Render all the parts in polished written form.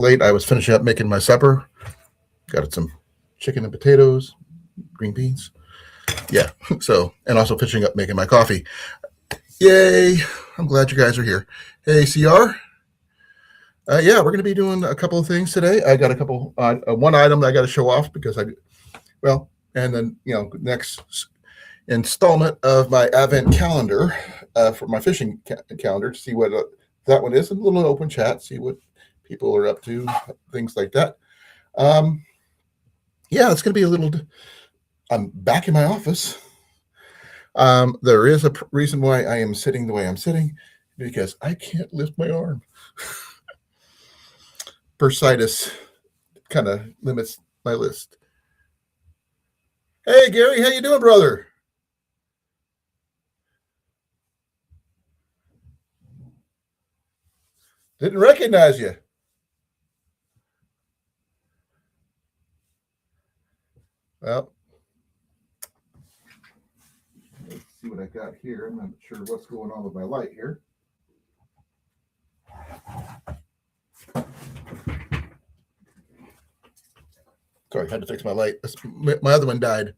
late. I was finishing up making my supper. Got some chicken and potatoes, green beans. Yeah. So, and also finishing up making my coffee. Yay. I'm glad you guys are here. Hey, CR. Yeah, we're going to be doing a couple of things today. I got a couple, one item that I got to show off because and then, next installment of my Advent calendar for my fishing calendar to see what that one is. A little open chat, see what people are up to, things like that. Yeah, it's going to be a little. I'm back in my office. There is a reason why I am sitting the way I'm sitting, because I can't lift my arm. Bursitis kind of limits my list. Hey, Gary, how you doing, brother? Didn't recognize you. Well, let's see what I got here. I'm not sure what's going on with my light here. Sorry, I had to fix my light. My other one died.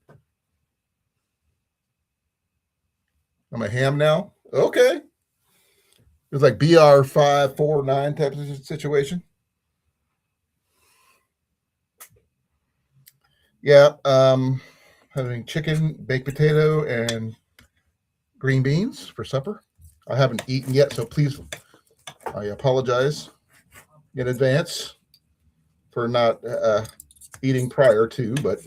I'm a ham now. Okay. It's like BR549 type of situation. Yeah. Having chicken, baked potato, and green beans for supper. I haven't eaten yet, so please, I apologize in advance for not eating prior to, but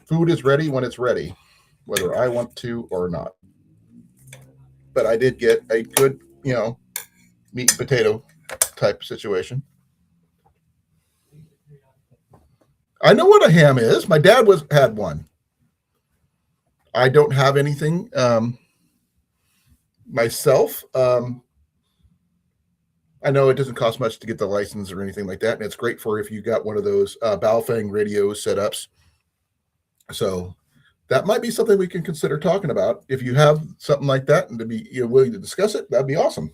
food is ready when it's ready, whether I want to or not. But I did get a good, meat and potato type situation. I know what a ham is. My dad had one. I don't have anything myself. I know it doesn't cost much to get the license or anything like that, and it's great for if you got one of those Baofeng radio setups. So that might be something we can consider talking about. If you have something like that and to be willing to discuss it, that'd be awesome.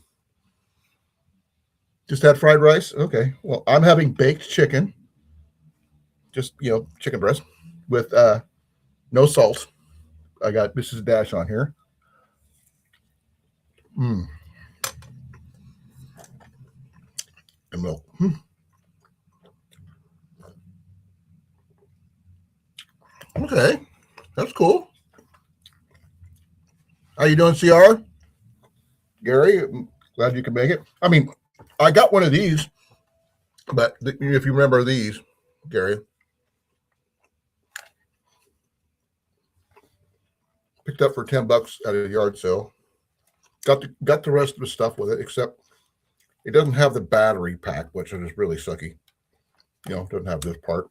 Just had fried rice. Okay. Well, I'm having baked chicken. Just chicken breast with no salt. I got Mrs. Dash on here. And milk. Okay, that's cool. How you doing, CR? Gary, I'm glad you can make it. I mean, I got one of these, but if you remember these, Gary, picked up for $10 at a yard sale. Got the rest of the stuff with it, except it doesn't have the battery pack, which is really sucky. Doesn't have this part.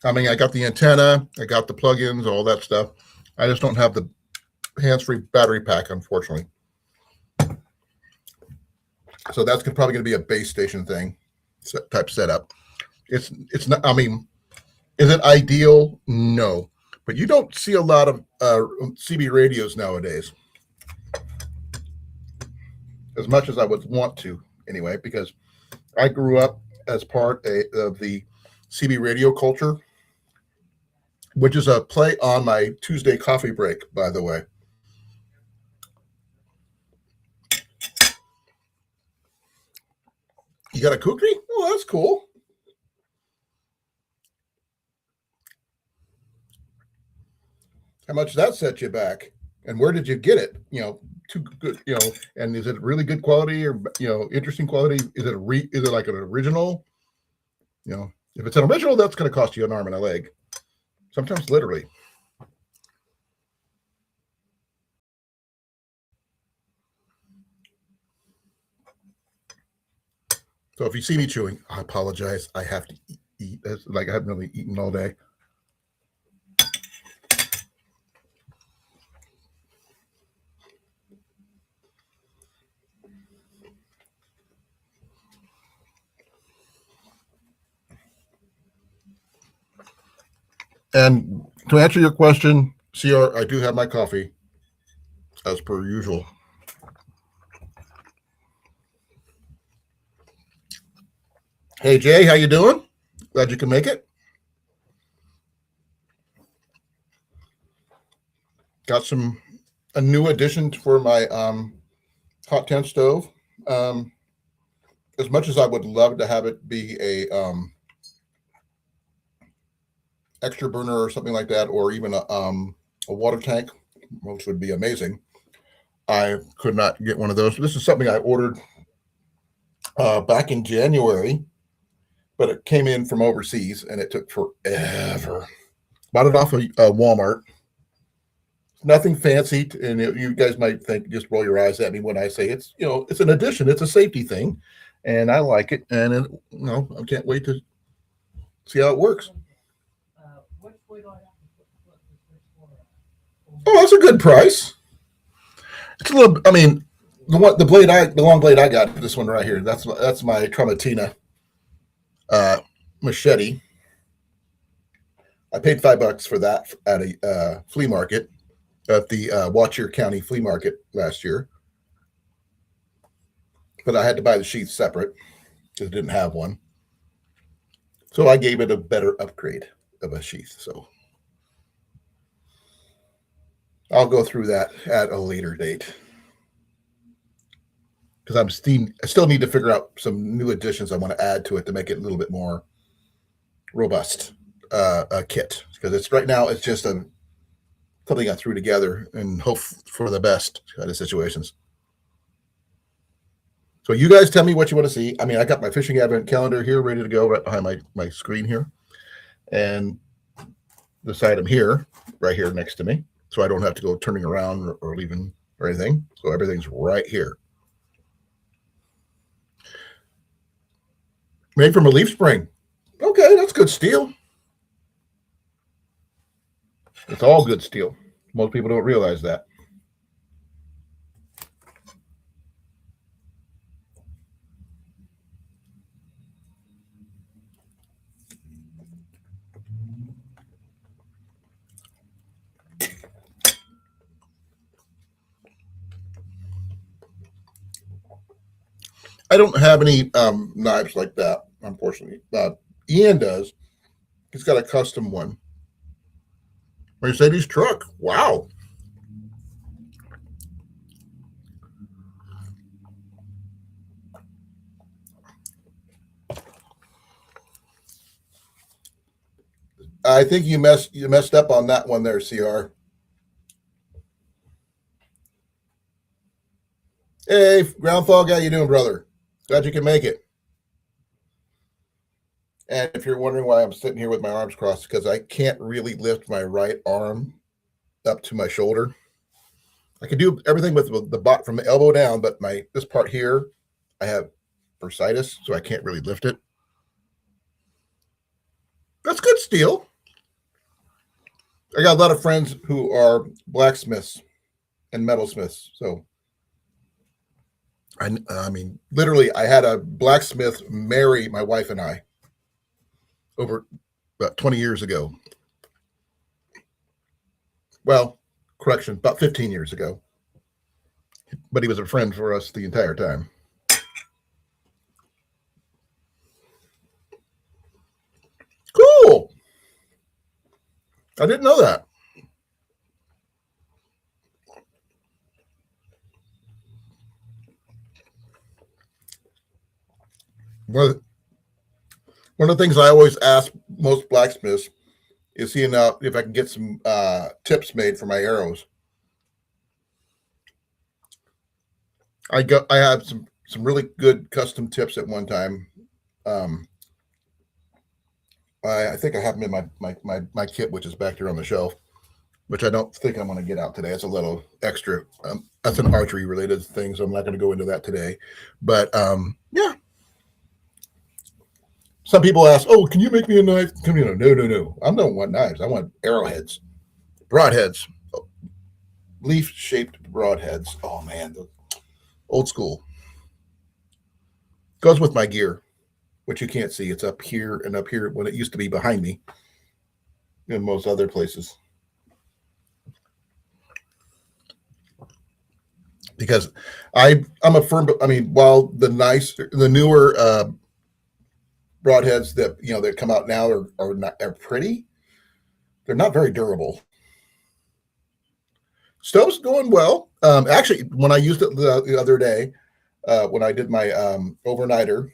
I mean, I got the antenna, I got the plugins, all that stuff. I just don't have the hands-free battery pack, unfortunately. So that's probably going to be a base station thing type setup. It's not. I mean, is it ideal? No, but you don't see a lot of CB radios nowadays, as much as I would want to, anyway, because I grew up as part of the CB radio culture, which is a play on my Tuesday coffee break, by the way. You got a kukri? Oh, that's cool. How much that set you back? And where did you get it? Too good. And is it really good quality or interesting quality? Is it like an original? If it's an original, that's going to cost you an arm and a leg. Sometimes literally. So if you see me chewing, I apologize. I have to eat. Like I haven't really eaten all day. And to answer your question, CR, I do have my coffee as per usual. Hey Jay, how you doing? Glad you can make it. Got some a new addition for my hot tent stove. Um, as much as I would love to have it be a extra burner or something like that, or even a water tank, which would be amazing. I could not get one of those. This is something I ordered back in January, but it came in from overseas and it took forever. Bought it off of Walmart. Nothing fancy, and you guys might think, just roll your eyes at me when I say it's an addition, it's a safety thing, and I like it, and I can't wait to see how it works. Oh, that's a good price. It's a little. I mean, the long blade I got, this one right here. That's my Tramatina uh, machete. I paid $5 for that at a flea market at the Watcher County Flea Market last year, but I had to buy the sheath separate because it didn't have one. So I gave it a better upgrade of a sheath. So I'll go through that at a later date because I still need to figure out some new additions I want to add to it to make it a little bit more robust a kit, because it's right now it's just something I threw together and hope for the best kind of situations. So you guys tell me what you want to see. I mean, I got my fishing advent calendar here ready to go right behind my screen here, and this item here, right here next to me, so I don't have to go turning around or leaving or anything. So everything's right here. Made from a leaf spring. Okay, that's good steel. It's all good steel. Most people don't realize that. I don't have any knives like that, unfortunately. Ian does. He's got a custom one. Mercedes truck. Wow. I think you messed up on that one there, CR. Hey, ground fog, how you doing, brother? Glad you can make it. And if you're wondering why I'm sitting here with my arms crossed, because I can't really lift my right arm up to my shoulder. I can do everything with the bot from the elbow down, but my this part here, I have bursitis, so I can't really lift it. That's good steel. I got a lot of friends who are blacksmiths and metalsmiths, so I mean, literally, I had a blacksmith marry my wife and I over about 20 years ago. Well, correction, about 15 years ago. But he was a friend for us the entire time. Cool. I didn't know that. One of, one of the things I always ask most blacksmiths is seeing if I can get some tips made for my arrows. I had some really good custom tips at one time. Um, I think I have them in my kit, which is back there on the shelf, which I don't think I'm going to get out today. It's a little extra. That's an archery related thing, so I'm not going to go into that today. But yeah, some people ask, "Oh, can you make me a knife?" No, no. I don't want knives. I want arrowheads, broadheads, leaf shaped broadheads. Oh man, the old school goes with my gear, which you can't see. It's up here and up here when it used to be behind me in most other places. Because I'm a firm. I mean, while the newer broadheads that that come out now are pretty. They're not very durable. Stove's going well. Actually, when I used it the other day, when I did my overnighter,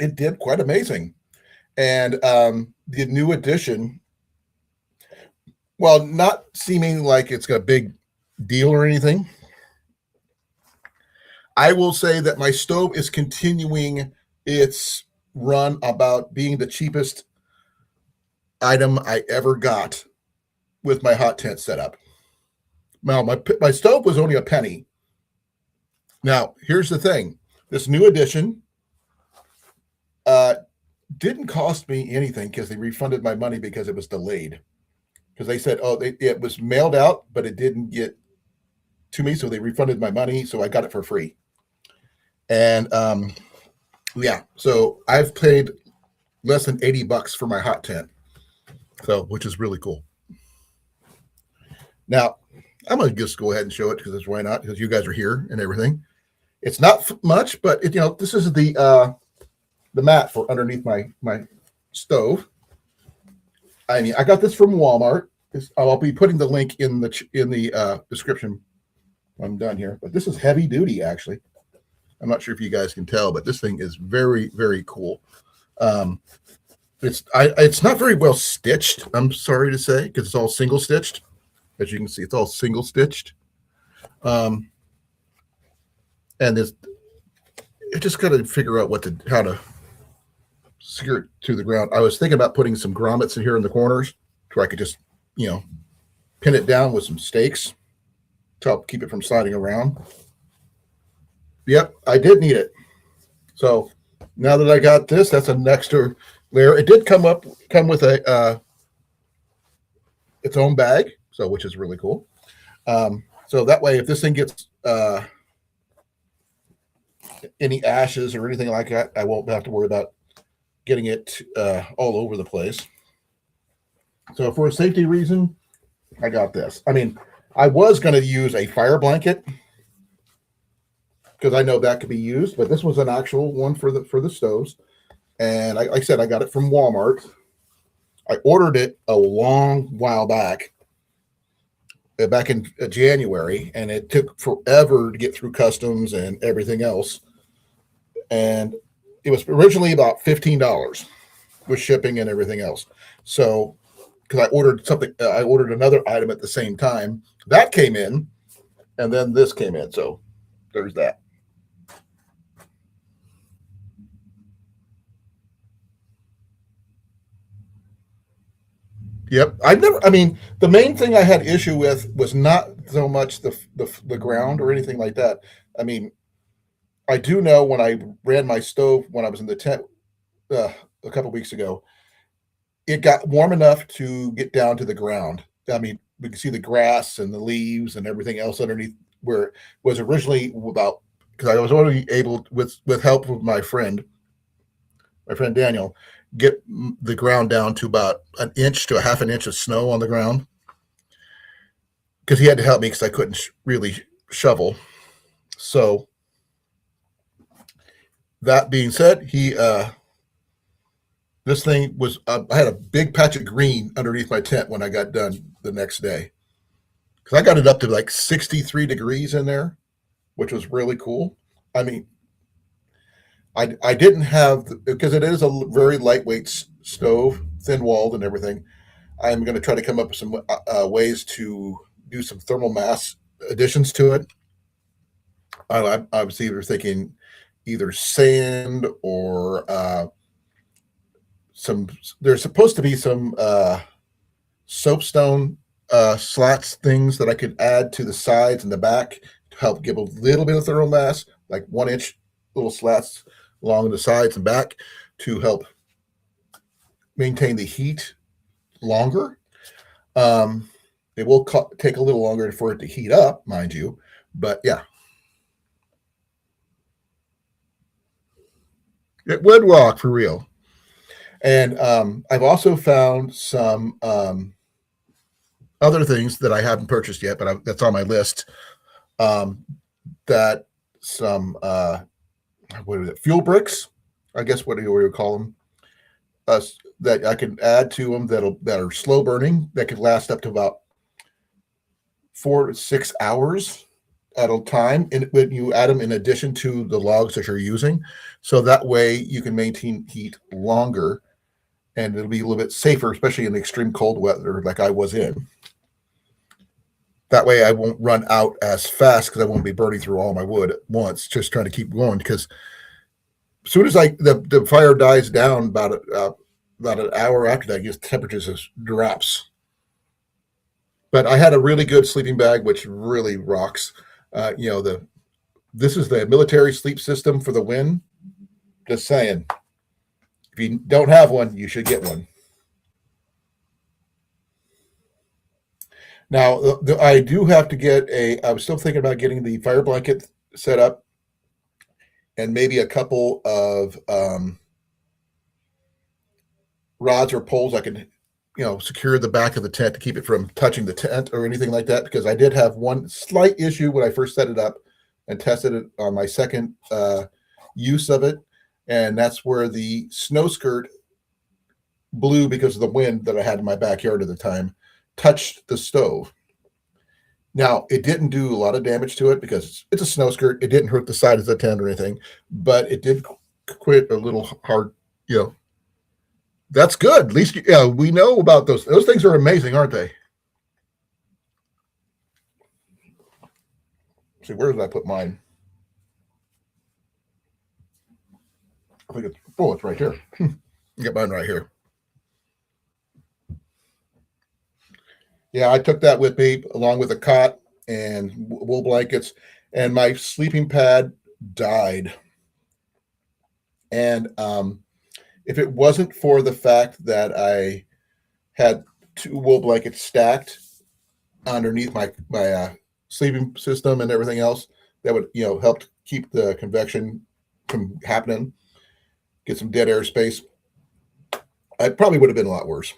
it did quite amazing. And the new addition, while not seeming like it's a big deal or anything, I will say that my stove is continuing its run about being the cheapest item I ever got with my hot tent setup. Now, my stove was only a penny. Now, here's the thing. This new addition didn't cost me anything because they refunded my money because it was delayed. Because they said, it was mailed out, but it didn't get to me, so they refunded my money, so I got it for free. And yeah, so I've paid less than $80 for my hot tent, so which is really cool. Now, I'm gonna just go ahead and show it because why not? Because you guys are here and everything. It's not much, but this is the mat for underneath my stove. I mean, I got this from Walmart. I'll be putting the link in the description when I'm done here. But this is heavy duty, actually. I'm not sure if you guys can tell, but this thing is very, very cool. It's not very well stitched, I'm sorry to say, because it's all single stitched. As you can see, it's all single stitched. And this, I just got to figure out how to secure it to the ground. I was thinking about putting some grommets in here in the corners where I could just, pin it down with some stakes to help keep it from sliding around. Yep, I did need it. So now that I got this, that's an extra layer. It did come with a its own bag, so which is really cool. So that way, if this thing gets any ashes or anything like that, I won't have to worry about getting it all over the place. So for a safety reason, I got this. I mean, I was going to use a fire blanket because I know that could be used, but this was an actual one for the stoves. And like I said, I got it from Walmart. I ordered it a long while back in January, and it took forever to get through customs and everything else. And it was originally about $15 with shipping and everything else. So, because I ordered another item at the same time. That came in, and then this came in. So, there's that. Yep. The main thing I had issue with was not so much the ground or anything like that. I mean, I do know when I ran my stove when I was in the tent a couple weeks ago, it got warm enough to get down to the ground. I mean, we can see the grass and the leaves and everything else underneath where it was originally about, because I was only able, with help of my friend Daniel, get the ground down to about an inch to a half an inch of snow on the ground, because he had to help me because I couldn't really shovel. So that being said, this thing was, I had a big patch of green underneath my tent when I got done the next day, because I got it up to like 63 degrees in there, which was really cool. I mean, I didn't have, because it is a very lightweight stove, thin walled and everything. I'm going to try to come up with some ways to do some thermal mass additions to it. I was either thinking either sand or there's supposed to be some soapstone slats things that I could add to the sides and the back to help give a little bit of thermal mass, like 1 inch little slats along the sides and back to help maintain the heat longer. It will take a little longer for it to heat up, mind you, but yeah. It would walk for real. And I've also found some other things that I haven't purchased yet, but that's on my list. That some what is it? Fuel bricks I guess what do you call them? That I can add to them that are slow burning that could last up to about 4 to 6 hours at a time. And when you add them in addition to the logs that you're using, so that way you can maintain heat longer, and it'll be a little bit safer, especially in extreme cold weather like I was in. That way I won't run out as fast because I won't be burning through all my wood at once, just trying to keep going. Because as soon as the fire dies down about an hour after that, just temperatures just drops. But I had a really good sleeping bag, which really rocks. This is the military sleep system for the win. Just saying, if you don't have one, you should get one. Now, I do have to get I was still thinking about getting the fire blanket set up and maybe a couple of rods or poles I can, secure the back of the tent to keep it from touching the tent or anything like that. Because I did have one slight issue when I first set it up and tested it on my second use of it. And that's where the snow skirt blew because of the wind that I had in my backyard at the time, touched the stove. Now, it didn't do a lot of damage to it because it's a snow skirt. It didn't hurt the side of the tent or anything, but it did quit a little hard. That's good. At least we know about those. Those things are amazing, aren't they? See, where did I put mine? I think it's right here. Get mine right here. Yeah, I took that with me along with a cot and wool blankets, and my sleeping pad died. And if it wasn't for the fact that I had 2 wool blankets stacked underneath my sleeping system and everything else, that would help keep the convection from happening, get some dead air space, I probably would have been a lot worse.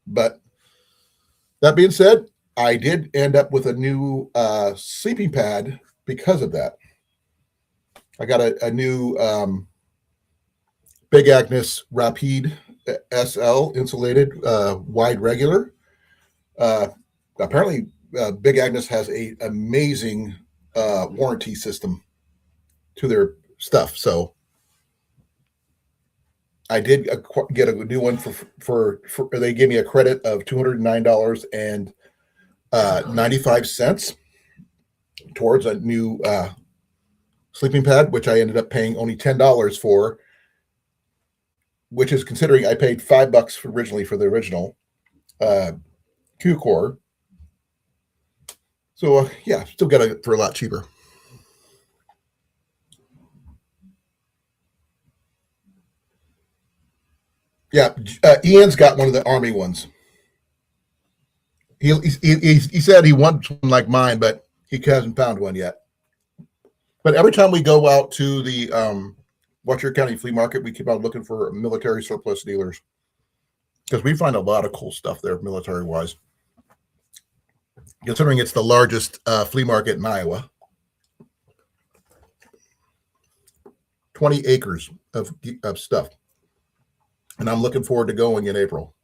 But that being said, I did end up with a new sleeping pad because of that. I got a new Big Agnes Rapide SL insulated wide regular. Apparently, Big Agnes has a amazing warranty system to their stuff. So I did get a new one for they gave me a credit of $209.95 towards a new sleeping pad, which I ended up paying only $10 for, which is considering I paid $5 originally for the original Q-Core. So yeah, still got it for a lot cheaper. Yeah, Ian's got one of the Army ones. He said he wants one like mine, but he hasn't found one yet. But every time we go out to the Washoe County Flea Market, we keep on looking for military surplus dealers because we find a lot of cool stuff there, military-wise. Considering it's the largest flea market in Iowa, 20 acres of stuff. And I'm looking forward to going in April.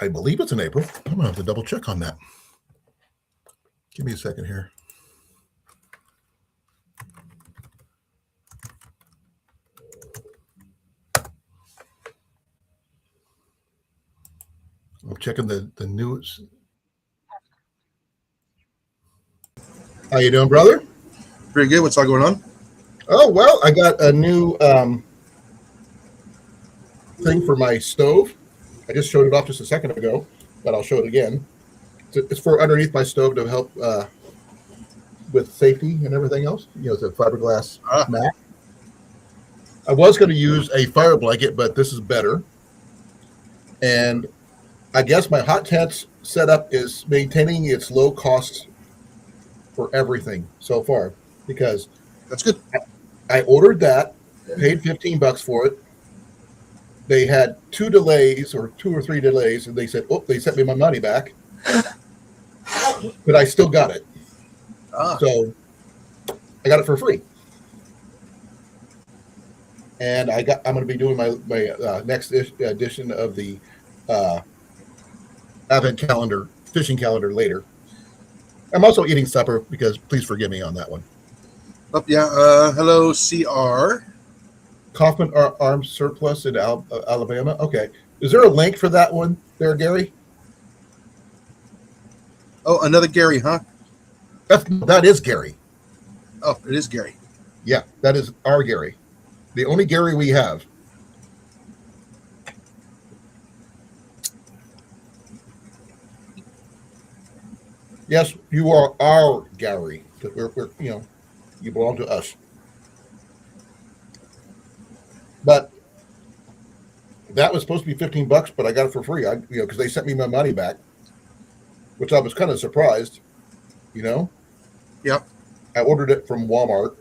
I believe it's in April. I'm going to have to double check on that. Give me a second here. I'm checking the news. How you doing, brother? Pretty good. What's all going on? Oh, well, I got a new thing for my stove. I just showed it off just a second ago, but I'll show it again. It's for underneath my stove to help with safety and everything else. It's a fiberglass mat. I was going to use a fire blanket, but this is better. And I guess my hot tent's setup is maintaining its low cost for everything so far, because that's good. I ordered that, paid $15 for it. They had 2 delays or 2 or 3 delays, and they said, "Oh, they sent me my money back," but I still got it. So I got it for free. And I'm going to be doing my next edition of the uh, Advent calendar, fishing calendar later. I'm also eating supper because please forgive me on that one. Oh, yeah. Hello, CR. Kaufman Arms Surplus in Alabama. Okay. Is there a link for that one there, Gary? Oh, another Gary, huh? That is Gary. Oh, it is Gary. Yeah, that is our Gary. The only Gary we have. Yes, you are our Gary. We're you belong to us. But that was supposed to be $15, but I got it for free. Because they sent me my money back, which I was kind of surprised. Yep. I ordered it from Walmart,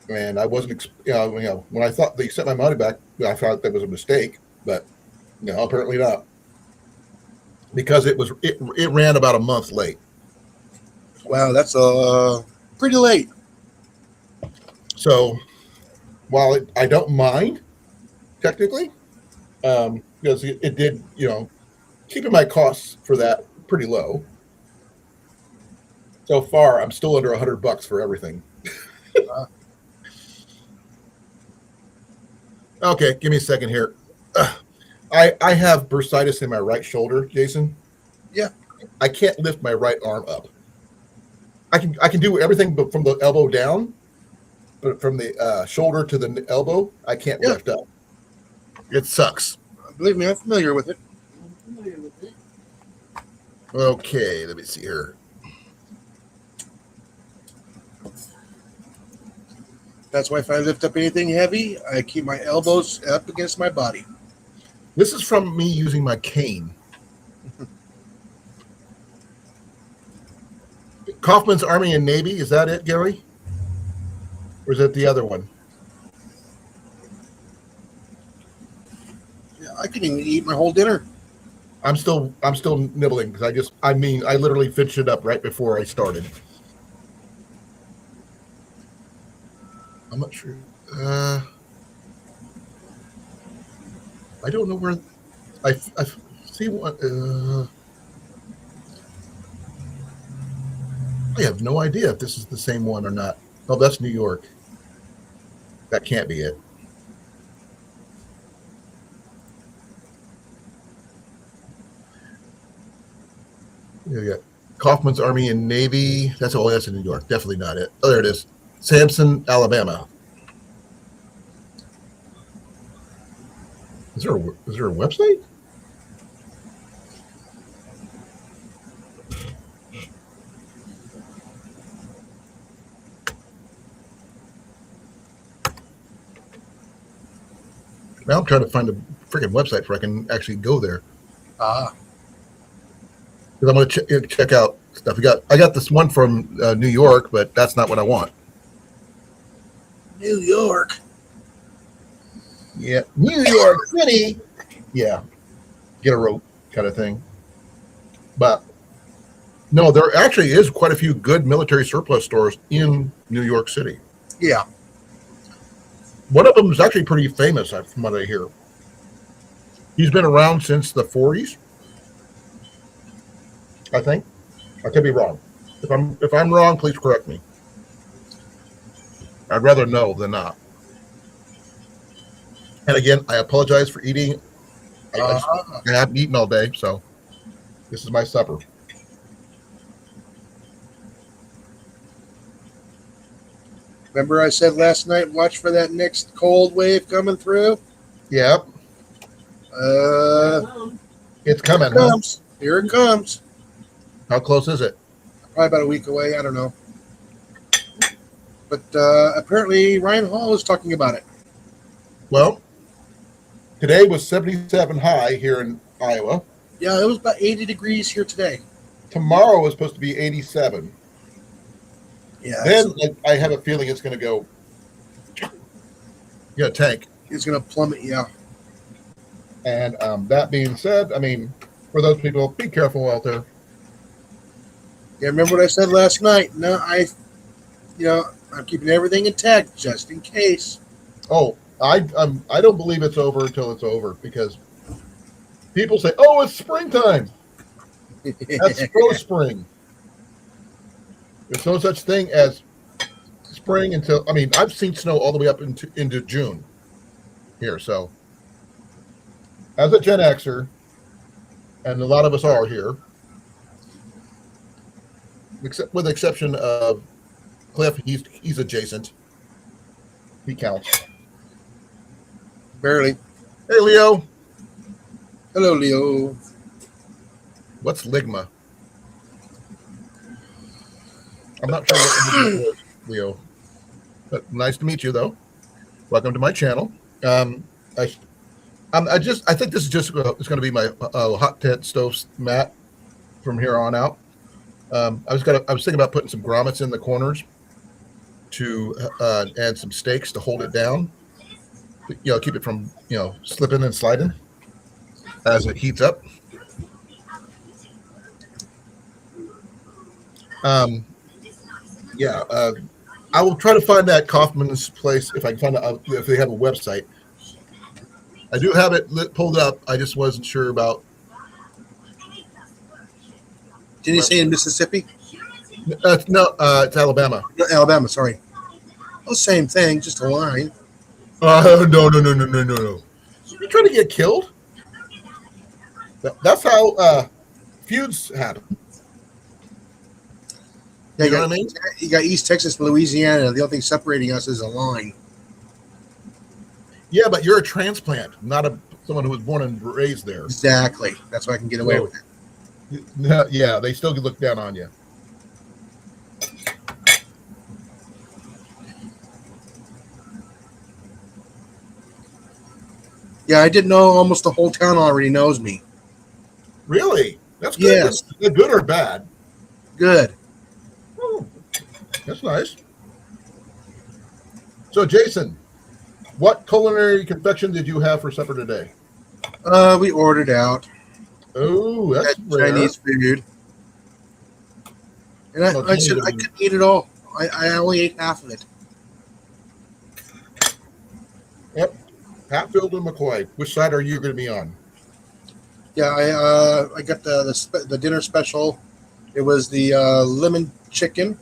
and I wasn't. When I thought they sent my money back, I thought that was a mistake, but apparently not, because it ran about a month late. Wow, that's pretty late. So while I don't mind technically, because it did, keeping my costs for that pretty low. So far, I'm still under $100 for everything. Okay, give me a second here. I have bursitis in my right shoulder, Jason. Yeah. I can't lift my right arm up. I can do everything but from the elbow down, but from the shoulder to the elbow, I can't lift up. It sucks. Believe me, I'm familiar with it. Okay, let me see here. That's why if I lift up anything heavy, I keep my elbows up against my body. This is from me using my cane. Kaufman's Army and Navy, is that it, Gary? Or is that the other one? Yeah, I can even eat my whole dinner. I'm still nibbling because I literally finished it up right before I started. I'm not sure. I don't know where. I see what. I have no idea if this is the same one or not. Oh, that's New York. That can't be it. Yeah. Kaufman's Army and Navy. That's in New York. Definitely not it. Oh, there it is. Samson, Alabama. Is there a website? Now I'm trying to find a freaking website where I can actually go there. Because I'm going to check out stuff. I got this one from New York, but that's not what I want. New York. Yeah, New York City. Yeah, get a rope kind of thing. But no, there actually is quite a few good military surplus stores in New York City. Yeah. One of them is actually pretty famous, from what I hear. He's been around since the 40s, I think. I could be wrong. If I'm wrong, please correct me. I'd rather know than not. And again, I apologize for eating. I haven't eaten all day, so this is my supper. Remember I said last night, watch for that next cold wave coming through? Yep. It's coming. Here it comes. Huh? Here it comes. How close is it? Probably about a week away. I don't know. But apparently Ryan Hall is talking about it. Well, today was 77 high here in Iowa. Yeah, it was about 80 degrees here today. Tomorrow is supposed to be 87. Yeah. Then I have a feeling it's going to go, tank. It's going to plummet, yeah. And that being said, I mean, for those people, be careful out there. Yeah, remember what I said last night? No, I'm keeping everything intact just in case. Oh, I don't believe it's over until it's over because people say, "Oh, it's springtime." That's pro spring. There's no such thing as spring until. I mean, I've seen snow all the way up into June here. So, as a Gen Xer, and a lot of us are here, except with the exception of Cliff, he's adjacent. He counts. Barely. Hey, Leo. Hello, Leo. What's Ligma? I'm not sure what it is, Leo. But nice to meet you, though. Welcome to my channel. I think this is just it's going to be my hot tent stove mat from here on out. I was thinking about putting some grommets in the corners to add some stakes to hold it down. Keep it from slipping and sliding as it heats up. I will try to find that Kaufman's place if I can find out if they have a website. I do have it pulled up. I just wasn't sure about. Didn't you say in Mississippi? No, it's Alabama. No, Alabama, sorry. Well, same thing, just a line. No. You trying to get killed? That's how feuds happen. Yeah, you know what I mean? You got East Texas and Louisiana. The only thing separating us is a line. Yeah, but you're a transplant, not someone who was born and raised there. Exactly. That's why I can get away with it. Yeah, they still look down on you. Yeah, I didn't know almost the whole town already knows me. Really? That's good. Yes. Good or bad? Good. Oh, that's nice. So, Jason, what culinary confection did you have for supper today? We ordered out. Oh, that's Chinese food. And I said I couldn't eat it all. I only ate half of it. Yep. Hatfield and McCoy. Which side are you going to be on? Yeah, I got the dinner special. It was the lemon chicken,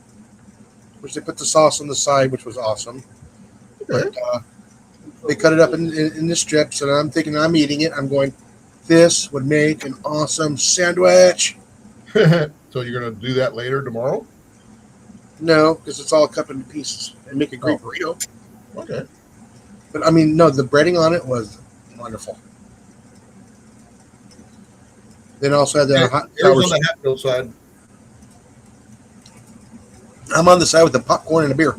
which they put the sauce on the side, which was awesome. Okay. But, they cut it up in the strips, and I'm thinking I'm eating it. I'm going, this would make an awesome sandwich. So you're going to do that later tomorrow? No, because it's all cut into pieces and make a great burrito. Okay. But I mean, no, the breading on it was wonderful. Then also had the hot on the Hatfield side. I'm on the side with the popcorn and a beer.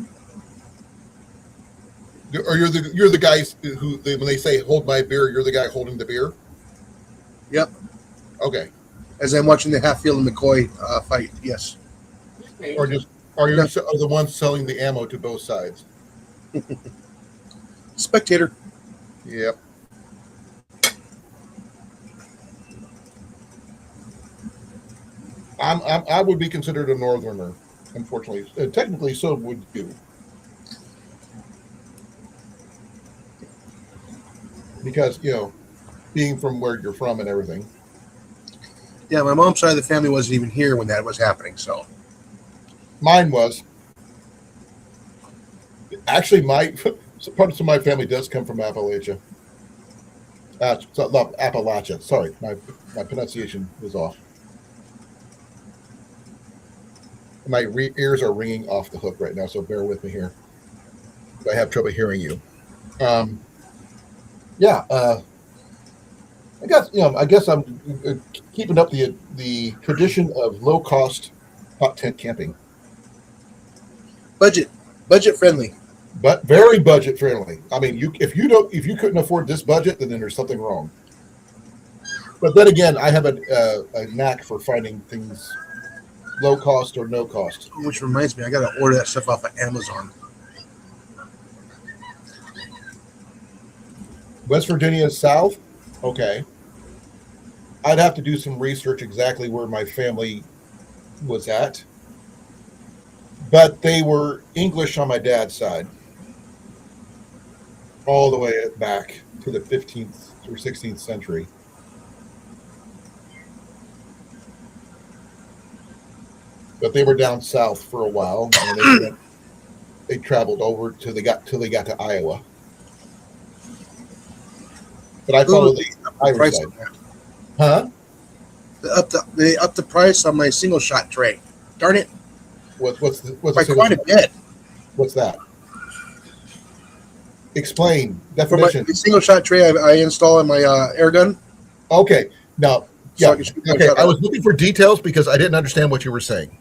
Or you're the guys who when they say hold my beer, you're the guy holding the beer. Yep. Okay. As I'm watching the Hatfield and McCoy fight, yes. Or you're the ones selling the ammo to both sides. Spectator. Yep. I would be considered a northerner, unfortunately. Technically, so would you. Because, being from where you're from and everything. Yeah, my mom's side of the family wasn't even here when that was happening, so. Mine was. Actually, part of my family does come from Appalachia. Appalachia. Sorry, my pronunciation was off. My ears are ringing off the hook right now, so bear with me here. I have trouble hearing you. I guess I'm keeping up the tradition of low cost hot tent camping. Budget friendly, but very budget friendly. I mean, if you couldn't afford this budget, then there's something wrong. But then again, I have a knack for finding things low cost or no cost. Which reminds me, I got to order that stuff off of Amazon. West Virginia is south? Okay. I'd have to do some research exactly where my family was at. but they were English on my dad's side, all the way back to the 15th or 16th century. But they were down south for a while, and they traveled over till they got to Iowa. But I Ooh, follow the Irish price side, on that. huh? They upped the price on my single shot tray. Darn it! What's the By single quite a shot? bit. What's that? Explain For my definition. the single shot tray I install in my air gun, Okay, now, so I yeah, can shoot one okay. shot I out. was looking for details because I didn't understand what you were saying.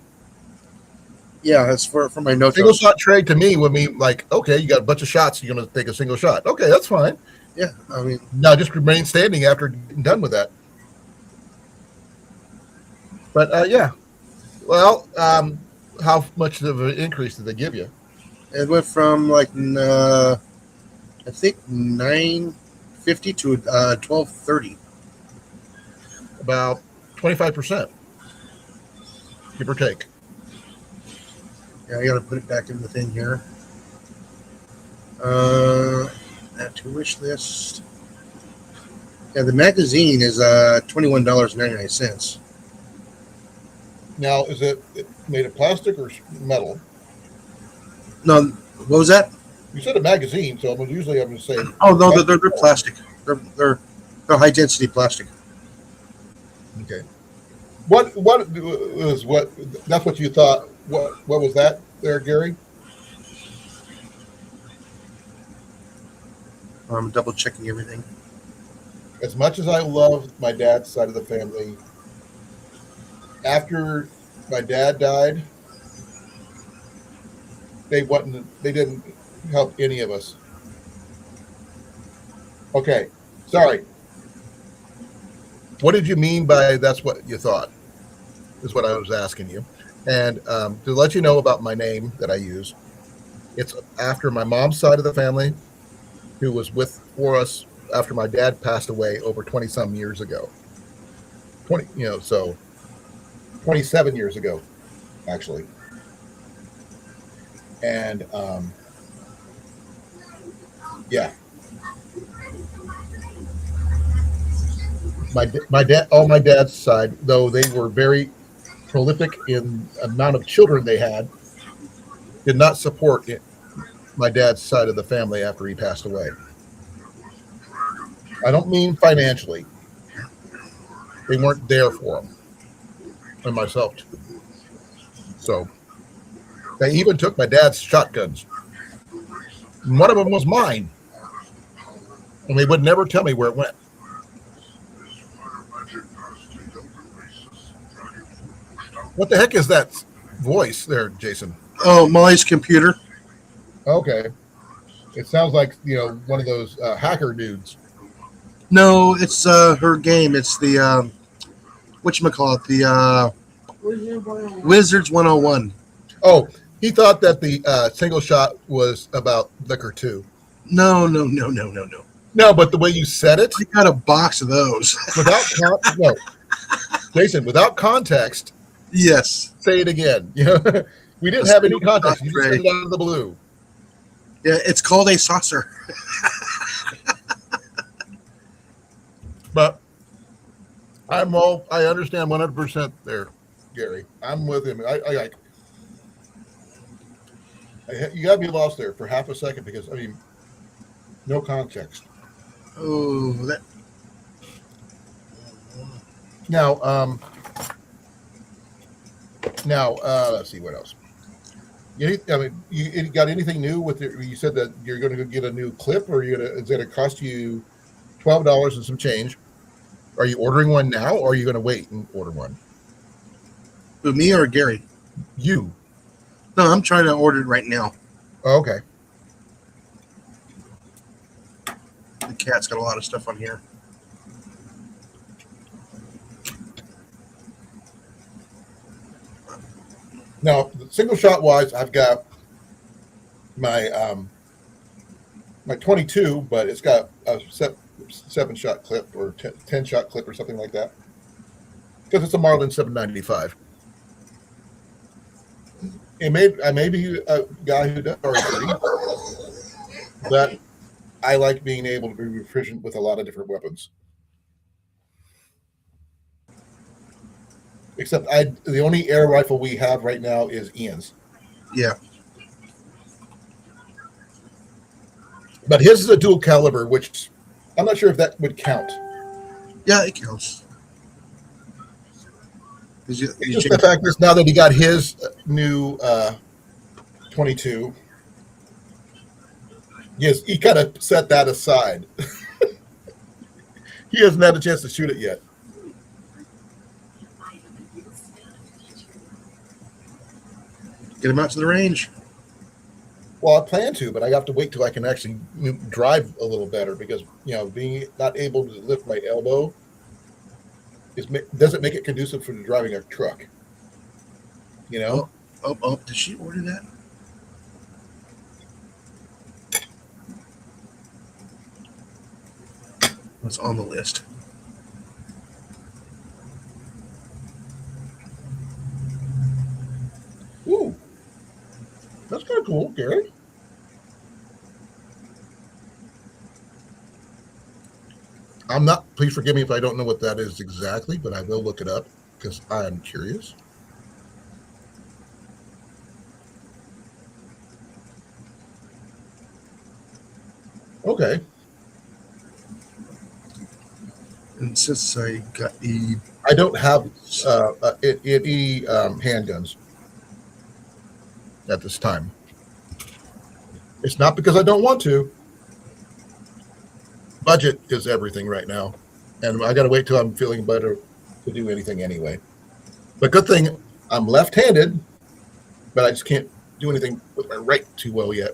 Yeah, that's for my no Single trust. shot trade to me would mean like, okay, you got a bunch of shots, you're going to take a single shot. Okay, that's fine. Yeah, I mean, Now just remain standing after getting done with that. But yeah, well, how much of an increase did they give you? it went from like I think 950 to 1230. About 25%, give or take. Yeah, I got to put it back in the thing here. Add to wish list. Yeah, the magazine is $21.99. Now, is it made of plastic or metal? No, what was that? You said a magazine, so usually I'm going to say Oh no, they're plastic. They're high density plastic. okay. What was what? That's what you thought. What was that there, Gary? I'm double checking everything. As much as I love my dad's side of the family, after my dad died, they didn't help any of us. Okay, sorry. What did you mean by that's what you thought? Is what I was asking you. And to let you know about my name that I use, it's after my mom's side of the family, who was for us after my dad passed away over 20 some years ago. 20, so 27 years ago, actually. And yeah, my dad, all my dad's side, though they were very prolific in amount of children they had, did not support my dad's side of the family after he passed away. I don't mean financially; they weren't there for him, and myself too. So they even took my dad's shotguns. And one of them was mine, and they would never tell me where it went. What the heck is that voice there, Jason? Oh, Molly's computer. Okay, it sounds like one of those hacker dudes. No, it's her game. It's the whatchamacallit, the Wizards 101. Oh, he thought that the single shot was about liquor too. No. No, but the way you said it, I got a box of those. without no, Jason, without context, Yes. say it again. We didn't have any context. You just said it out of the blue. Yeah, it's called a saucer. But I understand 100% there, Gary. I'm with him. You got me lost there for half a second because no context. Oh, that. Now, let's see what else. You got anything new with you said that you're going to go get a new clip, or is it going to cost you $12 and some change? Are you ordering one now, or are you going to wait and order one? Who, me or Gary? You. No, I'm trying to order it right now. Oh, okay. The cat's got a lot of stuff on here. Now, single shot wise, I've got my my 22, but it's got a 7-shot clip or 10-shot clip or something like that, because it's a Marlin 795. I may be a guy who does archery, but I like being able to be proficient with a lot of different weapons. Except the only air rifle we have right now is Ian's. Yeah. But his is a dual caliber, which I'm not sure if that would count. Yeah, it counts. Just the fact is now that he got his new 22, yes, he kind of set that aside. He hasn't had a chance to shoot it yet. Get him out to the range. Well, I plan to, but I have to wait till I can actually drive a little better because being not able to lift my elbow doesn't make it conducive for driving a truck. Oh! Did she order that? What's on the list? Ooh, that's kind of cool, Gary. I'm not. Please forgive me if I don't know what that is exactly, but I will look it up because I am curious. Okay. And since I got the, I don't have any handguns at this time. It's not because I don't want to. Budget is everything right now, and I got to wait till I'm feeling better to do anything anyway. But good thing I'm left-handed, but I just can't do anything with my right too well yet.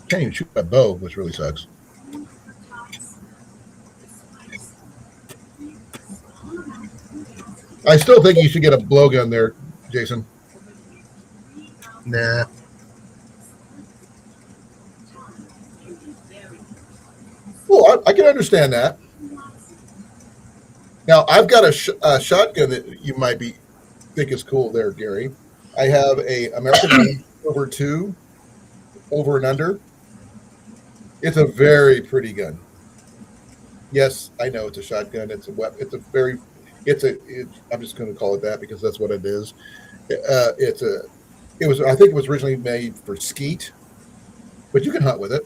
Can't even shoot my bow, which really sucks. I still think you should get a blowgun there, Jason. nah. Well, I can understand that. Now, I've got a shotgun that you might think is cool there, Gary. I have a American over 2, over and under. It's a very pretty gun. Yes, I know it's a shotgun. It's a weapon. I'm just going to call it that because that's what it is. I think it was originally made for skeet, but you can hunt with it.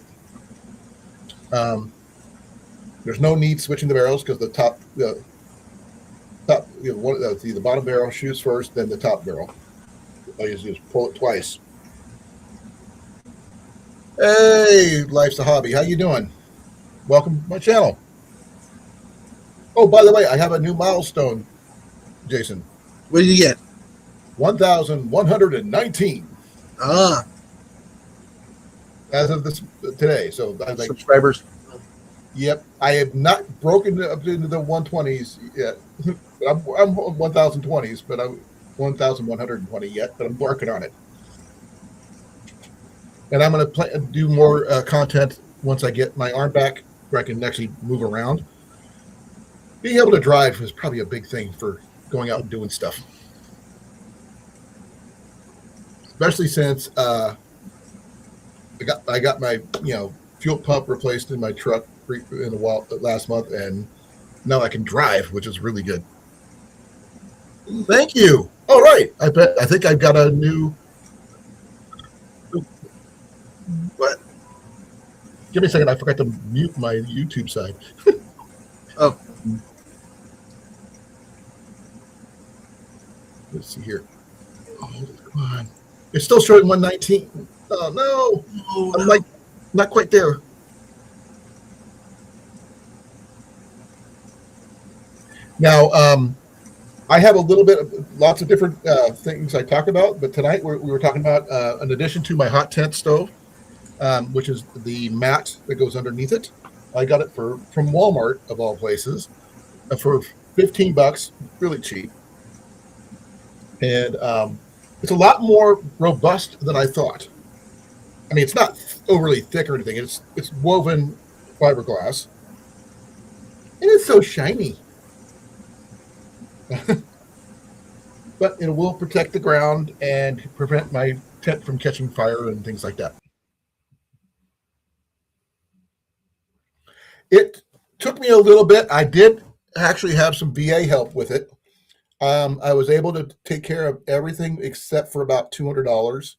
There's no need switching the barrels because the bottom barrel shoots first, then the top barrel. All you just pull it twice. Hey, life's a hobby. How you doing? Welcome to my channel. Oh, by the way, I have a new milestone, Jason. What did you get? 1,119. Ah, as of today. So I was like, subscribers. Yep, I have not broken up into the 120s yet. I'm 1,020s, but I'm 1,120 yet. But I'm working on it, and I'm going to do more content once I get my arm back, where I can actually move around. Being able to drive is probably a big thing for going out and doing stuff, especially since I got my fuel pump replaced in my truck in last month, and now I can drive, which is really good. Thank you. All right, I think I've got a new. What? Give me a second. I forgot to mute my YouTube side. Oh. Let's see here. Oh, come on. It's still showing 119. Oh, no. Oh, I'm like, not quite there. Now, I have lots of different things I talk about, but tonight we were talking about, in addition to my hot tent stove, which is the mat that goes underneath it. I got it from Walmart, of all places, for $15, really cheap. And it's a lot more robust than I thought. I mean, it's not overly thick or anything. It's woven fiberglass, and it's so shiny. but it will protect the ground and prevent my tent from catching fire and things like that. It took me a little bit. I did actually have some VA help with it. I was able to take care of everything except for about $200,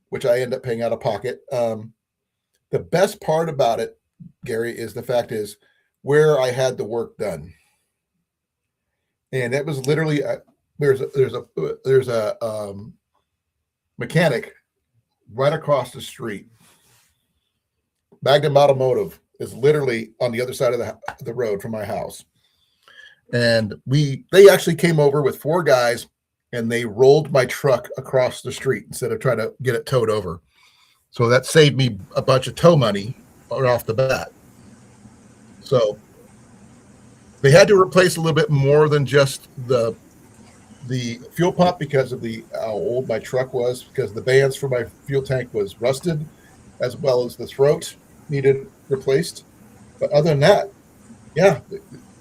which I end up paying out of pocket. The best part about it, Gary, is the fact is where I had the work done, and it was literally there's a mechanic right across the street. Magnum Automotive is literally on the other side of the road from my house. And they actually came over with 4 guys and they rolled my truck across the street instead of trying to get it towed over. So that saved me a bunch of tow money right off the bat. So they had to replace a little bit more than just the fuel pump because of how old my truck was, because the bands for my fuel tank was rusted, as well as the throat needed replaced. But other than that, yeah,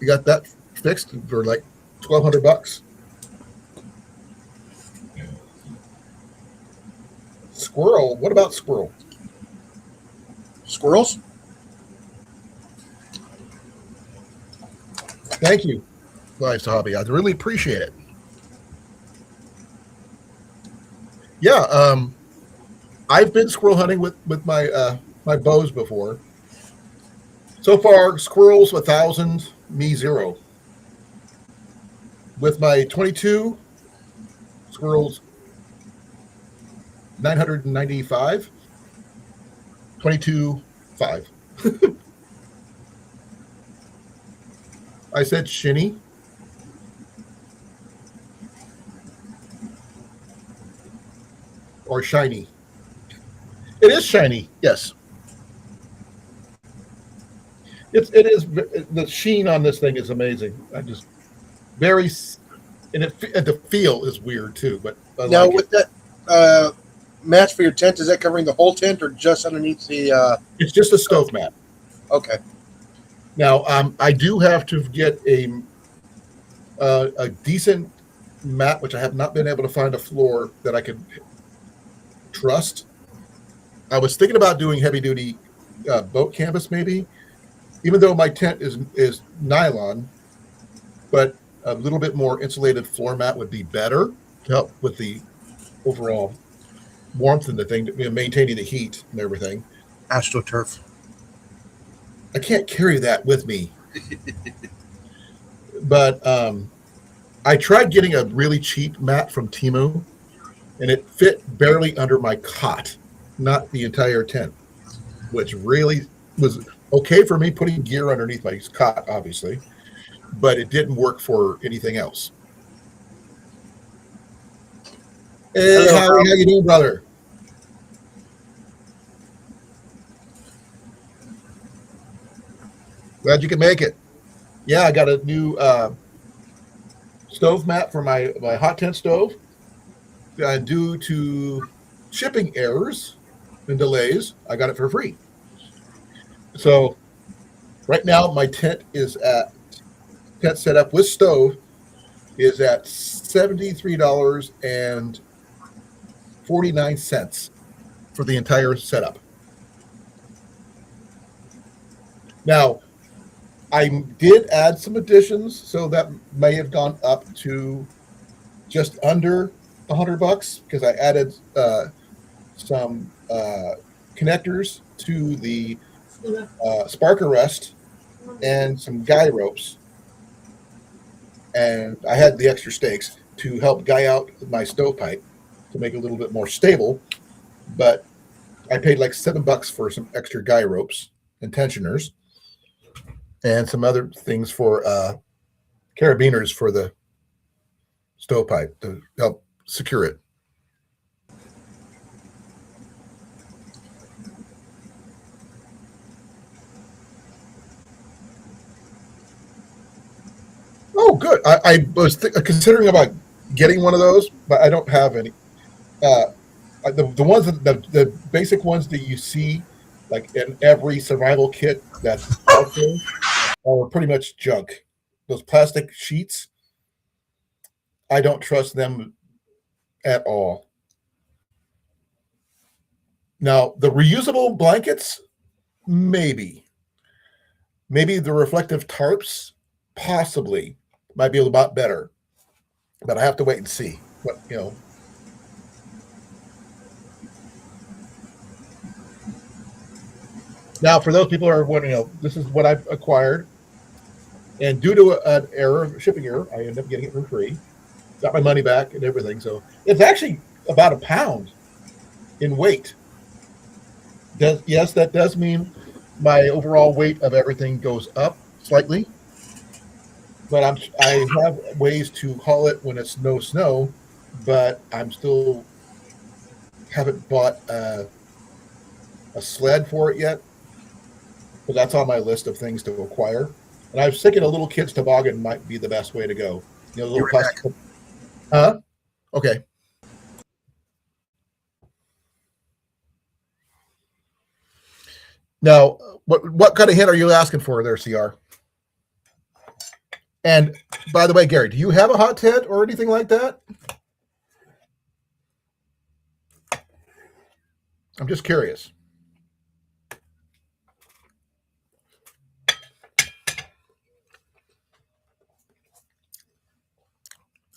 we got that fixed for like $1,200. Squirrel? What about squirrel? Squirrels? Thank you, Life's Hobby. I really appreciate it. Yeah, I've been squirrel hunting with my my bows before. So far, squirrels 1,000, me 0. With my 22, squirrels 995, 22 5. I said shinny. Or shiny. It is shiny, yes. It is. The sheen on this thing is amazing. I just very, and the feel is weird too. But I Now, like with it. that match for your tent, is that covering the whole tent or just underneath the? It's just a stove mat. Okay. Now, I do have to get a decent mat, which I have not been able to find a floor that I can trust. I was thinking about doing heavy duty boat canvas, maybe, even though my tent is nylon, but a little bit more insulated floor mat would be better to help with the overall warmth in the thing, maintaining the heat and everything. AstroTurf. I can't carry that with me. But I tried getting a really cheap mat from Temu, and it fit barely under my cot, not the entire tent, which really was okay for me putting gear underneath my cot, obviously, but it didn't work for anything else. Hey, Hello, Howie, how you doing, brother? Glad you can make it. Yeah, I got a new stove mat for my hot tent stove. Due to shipping errors and delays, I got it for free. So right now, my tent setup with stove is at $73.49 for the entire setup. Now, I did add some additions, so that may have gone up to just under $100 because I added some connectors to the spark arrest and some guy ropes, and I had the extra stakes to help guy out my stovepipe to make it a little bit more stable. But I paid like $7 for some extra guy ropes and tensioners, and some other things for carabiners for the stovepipe to help secure it. Oh, good. I was considering about getting one of those, but I don't have any. The ones the basic ones that you see like in every survival kit that's out there are pretty much junk. Those plastic sheets. I don't trust them at all. Now, the reusable blankets, maybe. Maybe the reflective tarps, possibly, might be a lot better. But I have to wait and see. What. Now, for those people who are wondering, this is what I've acquired. And due to an error, shipping error, I ended up getting it for free. Got my money back and everything. So it's actually about a pound in weight. Yes, that does mean my overall weight of everything goes up slightly. But I have ways to haul it when it's no snow, but I'm still haven't bought a sled for it yet. But that's on my list of things to acquire. And I was thinking a little kid's toboggan might be the best way to go. A little plastic. Huh? Okay. Now, what kind of hint are you asking for there, CR? And by the way, Gary, do you have a hot tent or anything like that? I'm just curious.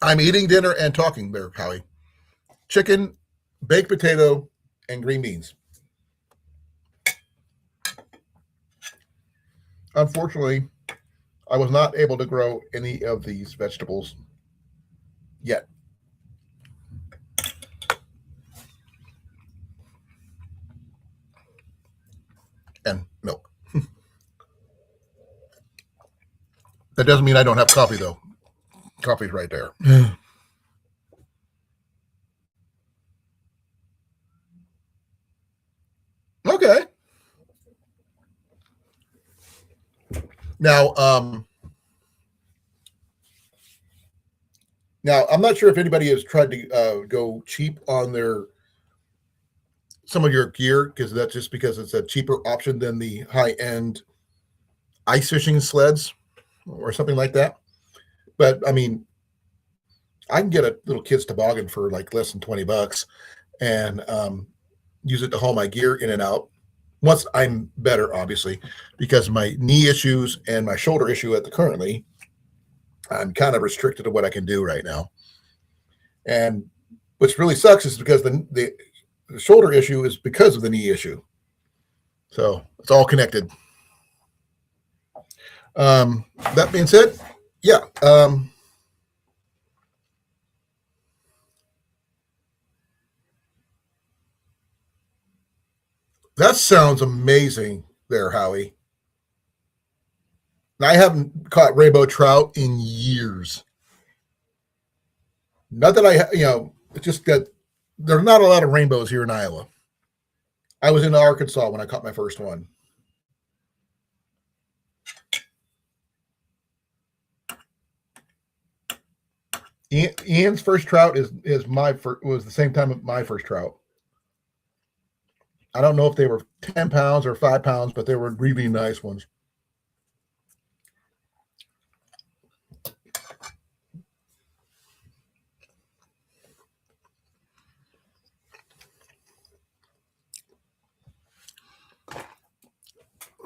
I'm eating dinner and talking there, Howie. Chicken, baked potato, and green beans. Unfortunately, I was not able to grow any of these vegetables yet. And milk. That doesn't mean I don't have coffee, though. Coffee's right there. Okay. Now, I'm not sure if anybody has tried to go cheap on some of your gear, because that's just because it's a cheaper option than the high-end ice fishing sleds or something like that. But I mean, I can get a little kid's toboggan for like less than $20 and use it to haul my gear in and out. Once I'm better, obviously, because my knee issues and my shoulder issue currently, I'm kind of restricted to what I can do right now. And which really sucks is because the shoulder issue is because of the knee issue. So it's all connected. That being said, yeah. That sounds amazing there, Howie. I haven't caught rainbow trout in years. Not that it's just that there's not a lot of rainbows here in Iowa. I was in Arkansas when I caught my first one. Ian's first trout was the same time as my first trout. I don't know if they were 10 pounds or 5 pounds, but they were really nice ones.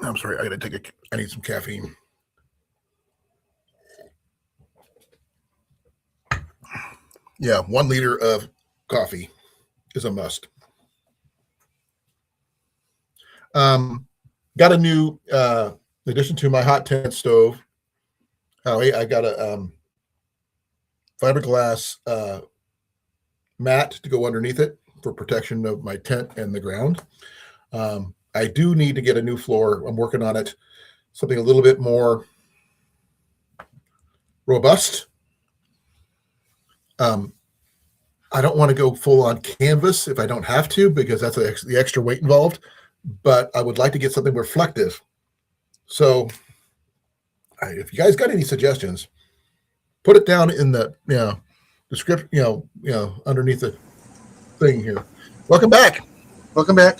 I'm sorry, I need some caffeine. Yeah, 1 liter of coffee is a must. Got a new addition to my hot tent stove. I got a fiberglass mat to go underneath it for protection of my tent and the ground. I do need to get a new floor. I'm working on it. Something a little bit more robust. I don't want to go full on canvas if I don't have to, because that's the extra weight involved. But I would like to get something reflective. So if you guys got any suggestions, put it down in the description, underneath the thing here. Welcome back. Welcome back.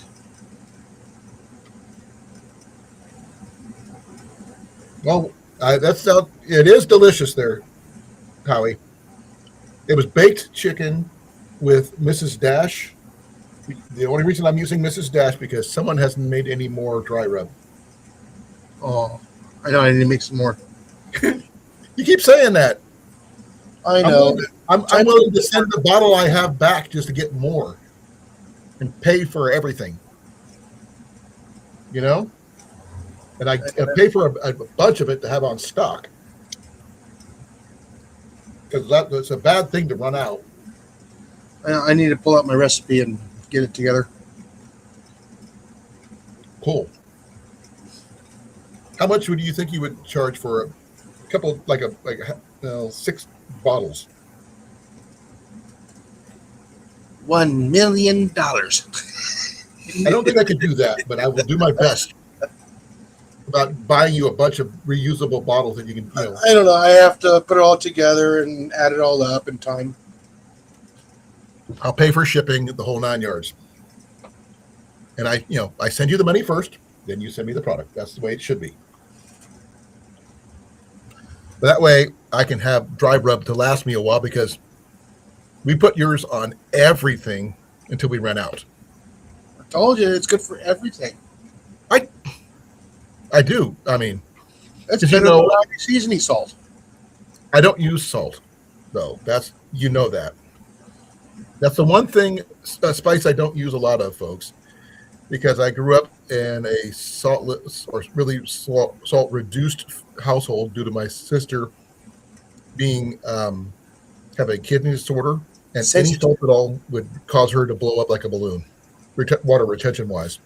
Well, it is delicious there, Howie. It was baked chicken with Mrs. Dash. The only reason I'm using Mrs. Dash because someone hasn't made any more dry rub. Oh, I know. I need to make some more. You keep saying that. I know. I'm willing to send the bottle I have back just to get more and pay for everything. You know? And I pay for a bunch of it to have on stock. Because that's a bad thing to run out. I need to pull out my recipe and get it together. Cool. How much would you think you would charge for a couple, like 6 bottles? $1 million. I don't think I could do that, but I will do my best about buying you a bunch of reusable bottles that you can, I don't know. I have to put it all together and add it all up in time. I'll pay for shipping the whole 9 yards. And I send you the money first, then you send me the product. That's the way it should be. That way I can have dry rub to last me a while because we put yours on everything until we ran out. I told you it's good for everything. I do. I mean, It's better than seasoning salt. I don't use salt, though. That's that. That's the one thing spice I don't use a lot of, folks, because I grew up in a saltless or really salt reduced household due to my sister being have a kidney disorder, and any salt at all would cause her to blow up like a balloon, water retention wise.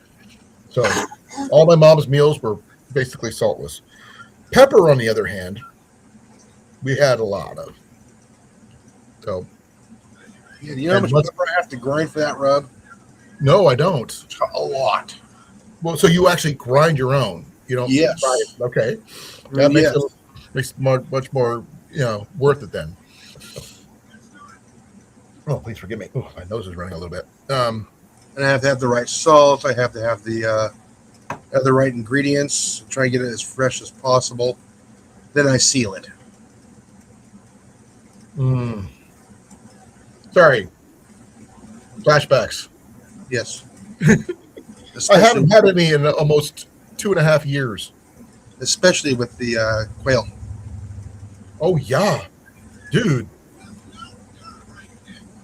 So all my mom's meals were basically saltless. Pepper, on the other hand, we had a lot of. So, yeah, you know how much pepper I have to grind for that rub? No, I don't. A lot. Well, so you actually grind your own. You don't. Yes. Buy it. Okay. That makes much more worth it then. Oh, please forgive me. Oh, my nose is running a little bit. And I have to have the right salt. I have to have the right ingredients. Try and get it as fresh as possible. Then I seal it. Sorry. Flashbacks. Yes. I haven't had any in almost 2.5 years. Especially with the quail. Oh yeah, dude.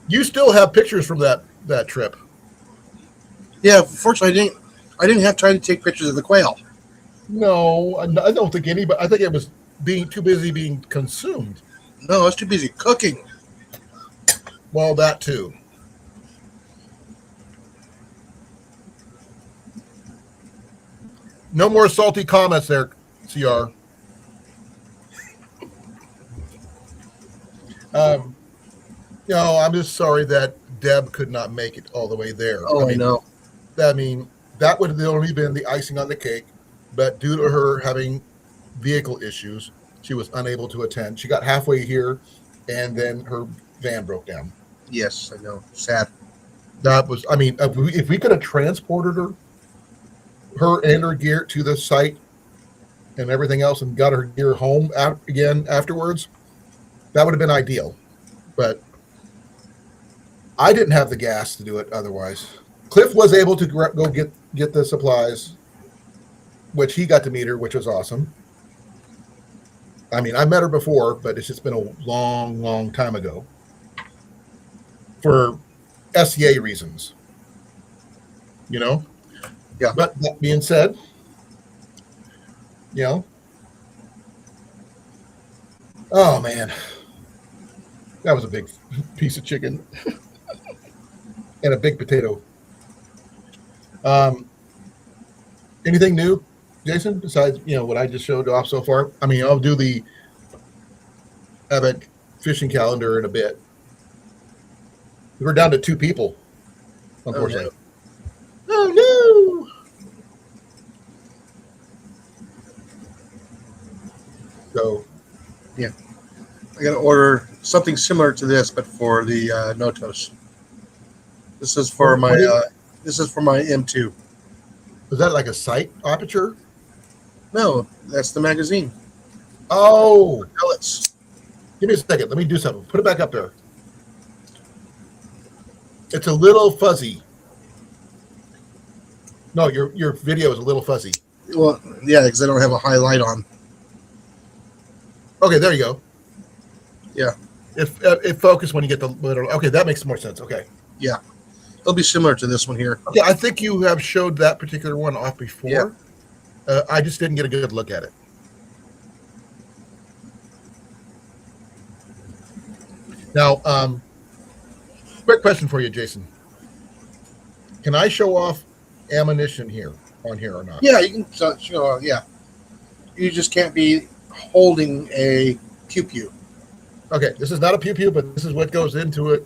You still have pictures from that trip. Yeah, fortunately, I didn't have time to take pictures of the quail. No, I don't think any, but I think it was being too busy being consumed. No, I was too busy cooking. Well, that too. No more salty comments there, CR. I'm just sorry that Deb could not make it all the way there. Oh, I know. I mean, that would have only been the icing on the cake, but due to her having vehicle issues, she was unable to attend. She got halfway here, and then her van broke down. Yes, I know. Sad. That was, if we could have transported her and her gear to the site and everything else and got her gear home again afterwards, that would have been ideal. But I didn't have the gas to do it otherwise. Cliff was able to go get the supplies, which he got to meet her, which was awesome. I mean, I met her before, but it's just been a long, long time ago for SCA reasons, Yeah. But that being said, oh man, that was a big piece of chicken and a big potato. Anything new, Jason, besides what I just showed off so far? I mean, I'll do the Epic fishing calendar in a bit. We're down to 2 people, unfortunately. Oh no! So, yeah, I got to order something similar to this, but for the Notos. This is for my M2. is that like a sight aperture? No, that's the magazine. Oh, Pellets. give me a second. Let me do something. Put it back up there. It's a little fuzzy. No, your video is a little fuzzy. Well, yeah, because I don't have a highlight on. Okay, there you go. Yeah. It focused when you get the little. Okay, that makes more sense. Okay. Yeah. It'll be similar to this one here. Okay, I think you have showed that particular one off before. Yeah. I just didn't get a good look at it. Now, quick question for you, Jason. Can I show off ammunition here on here or not? Yeah, you can. Yeah. You just can't be holding a pew pew. Okay, this is not a pew pew, but this is what goes into it,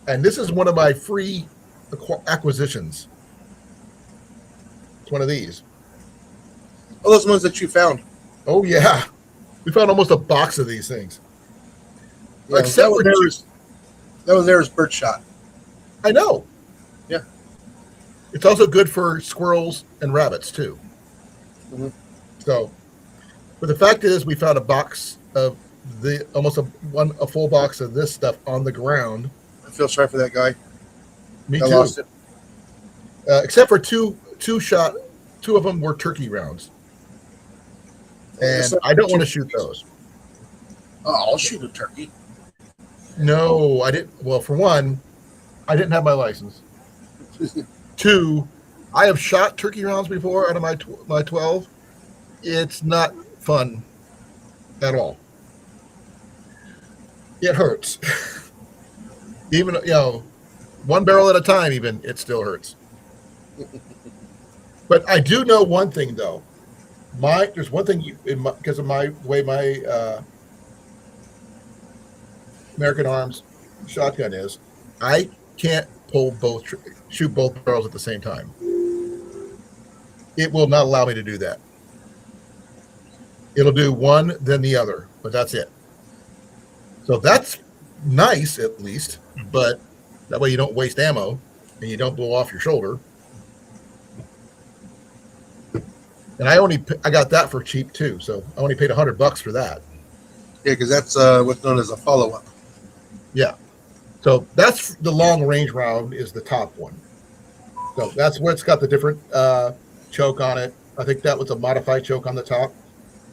and this is one of my free acquisitions. It's one of these. Oh, those ones that you found. Oh yeah, we found almost a box of these things. Yeah, Except for that one there is birdshot. I know. Yeah. It's also good for squirrels and rabbits too. Mm-hmm. So, but the fact is, we found a box of almost a full box of this stuff on the ground. I feel sorry for that guy. Me I too. lost it. Except for two of them were turkey rounds, and I don't want to shoot those. Oh, I'll shoot a turkey. No, I didn't. Well, for one, I didn't have my license. Two, I have shot turkey rounds before out of my 12. It's not fun at all. It hurts. Even, one barrel at a time, even, it still hurts. But I do know one thing, though. There's one thing, because of the way my American Arms shotgun is, I can't shoot both barrels at the same time. It will not allow me to do that. It'll do one, then the other, but that's it. So that's nice, at least, but that way you don't waste ammo and you don't blow off your shoulder. And I got that for cheap too, so I only paid $100 for that. Yeah, because that's what's known as a follow-up. Yeah. So that's the long range round is the top one. So that's where it's got the different choke on it. I think that was a modified choke on the top.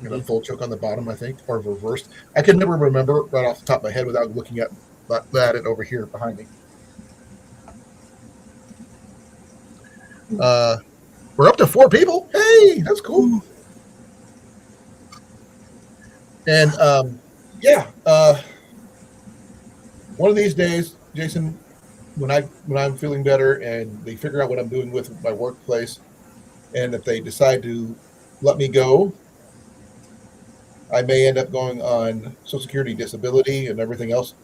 A full choke on the bottom, I think, or reversed. I can never remember right off the top of my head without looking at it over here behind me. We're up to 4 people. Hey, that's cool. And one of these days, Jason, when I'm feeling better and they figure out what I'm doing with my workplace, and if they decide to let me go, I may end up going on Social Security disability and everything else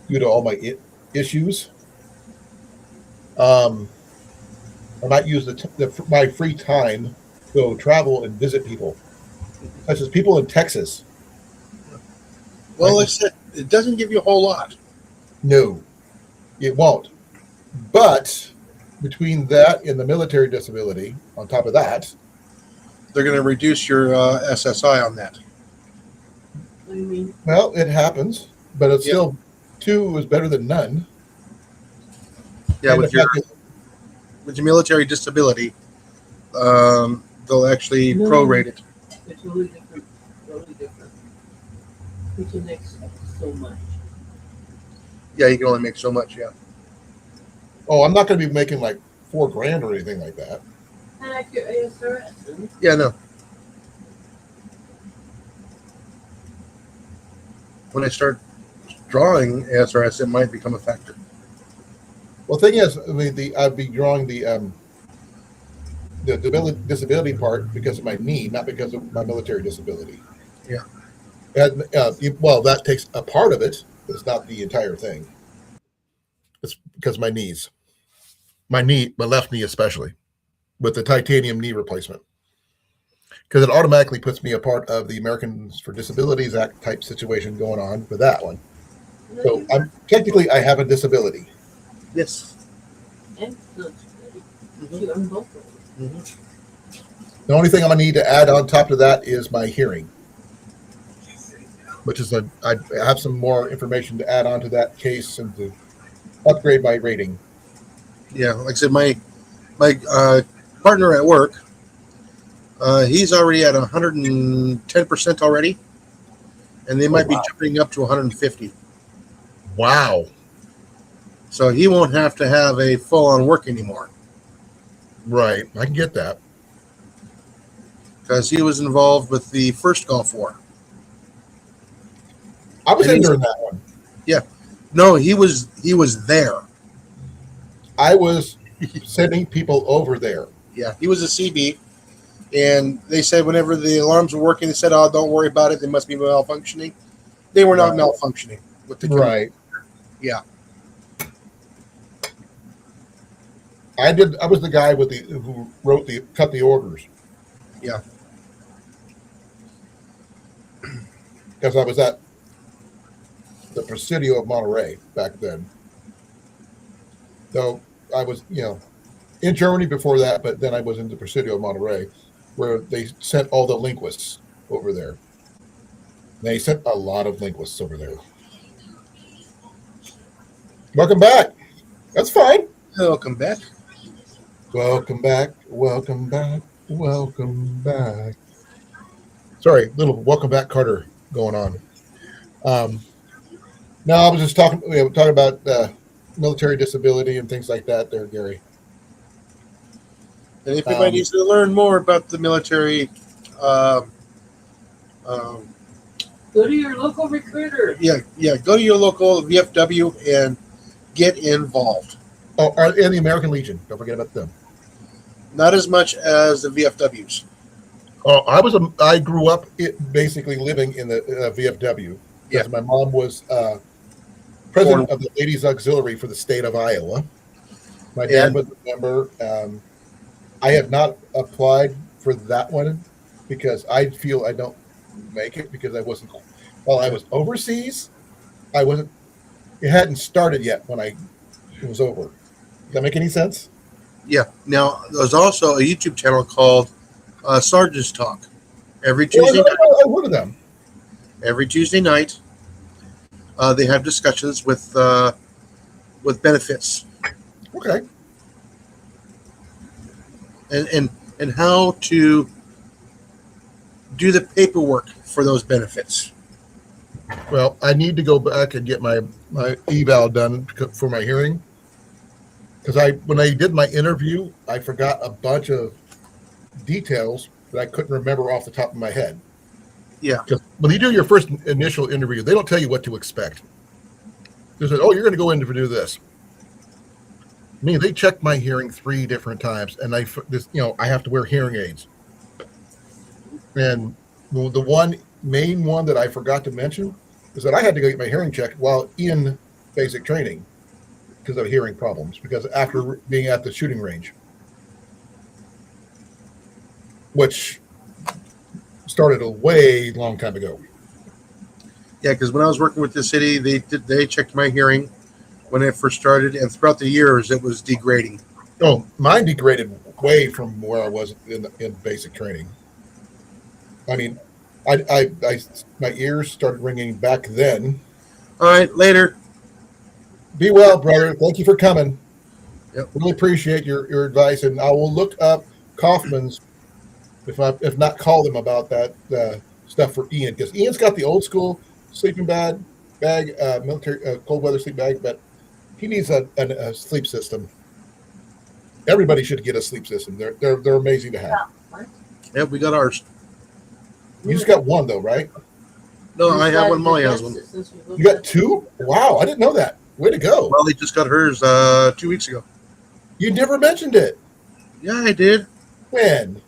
due to all my issues. I might use my free time to go travel and visit people, such as people in Texas. Well, like I said, it doesn't give you a whole lot. No, it won't. But between that and the military disability, on top of that, they're going to reduce your SSI on that. What do you mean? Well, it happens, but it's still 2 is better than none. Yeah, with your military disability, they'll actually prorate it. It's really different. Totally different. We can expect so much. Yeah, you can only make so much. Yeah. Oh, I'm not going to be making like $4,000 or anything like that. And like your ASRS. Yeah, no. When I start drawing ASRS, it might become a factor. Well, the thing is, I'd be drawing the disability part because of my knee, not because of my military disability. Yeah. And, well, that takes a part of it, but it's not the entire thing. It's because of my knees. My left knee especially, with the titanium knee replacement. Because it automatically puts me a part of the Americans for Disabilities Act type situation going on for that one. So I have a disability. Yes. And disability. On both of them. The only thing I'm gonna need to add on top of that is my hearing, which is I have some more information to add on to that case and to upgrade my rating. Yeah, like I said, my partner at work, he's already at 110% already, and they Oh, might be wow. jumping up to 150. Wow. So he won't have to have a full-on work anymore Right. I can get that. because he was involved with the first Gulf War. I was And in he's- during that one. No, he was there. I was sending people over there. Yeah, he was a CB, and they said whenever the alarms were working, they said, "Oh, don't worry about it. They must be malfunctioning." They were not Right. malfunctioning with the Right. Yeah, I was the guy who cut the orders. Yeah. Because I was at the Presidio of Monterey back then. So I was, in Germany before that, but then I was in the Presidio of Monterey, where they sent all the linguists over there. They sent a lot of linguists over there. Welcome back. That's fine. welcome back. Welcome back. Welcome back. Welcome back. Sorry, little welcome back Carter going on. No, I was just talking about military disability and things like that there, Gary. And if anybody needs to learn more about the military, um, Go to your local recruiter. go to your local VFW and get involved. Oh, and the American Legion. Don't forget about them. Not as much as the VFWs. Oh, I grew up basically living in the VFW because my mom was president of the Ladies Auxiliary for the state of Iowa. My dad was a member. I have not applied for that one because I feel I don't make it because I wasn't. While I was overseas, I wasn't. It hadn't started yet when it was over. Does that make any sense? Yeah. Now, there's also a YouTube channel called Sergeant's Talk. Every Tuesday night. I heard of them. Every Tuesday night, they have discussions with benefits Okay. and how to do the paperwork for those benefits. Well, I need to go back and get my eval done for my hearing because when I did my interview, I forgot a bunch of details that I couldn't remember off the top of my head. Yeah. Because when you do your first initial interview, they don't tell you what to expect. They said, "Oh, you're going to go in to do this." They checked my hearing 3 different times, and I have to wear hearing aids. And the main one that I forgot to mention is that I had to go get my hearing checked while in basic training because of hearing problems. Because after being at the shooting range, which started a way long time ago. Yeah, because when I was working with the city, they checked my hearing when it first started, and throughout the years, it was degrading. Oh, mine degraded way from where I was in basic training. I mean, my ears started ringing back then. All right, later. Be well, brother. Thank you for coming. Yep. Really appreciate your advice, and I will look up Kaufman's if not call them about that stuff for Ian, because Ian's got the old school sleeping bag, military cold weather sleep bag, but he needs a sleep system. Everybody should get a sleep system. They're amazing to have. Yeah, we got ours. You just got one though, right? No, I have one. Molly has one. You got 2? Wow, I didn't know that. Way to go. Molly just got hers 2 weeks ago. You never mentioned it. Yeah, I did. When?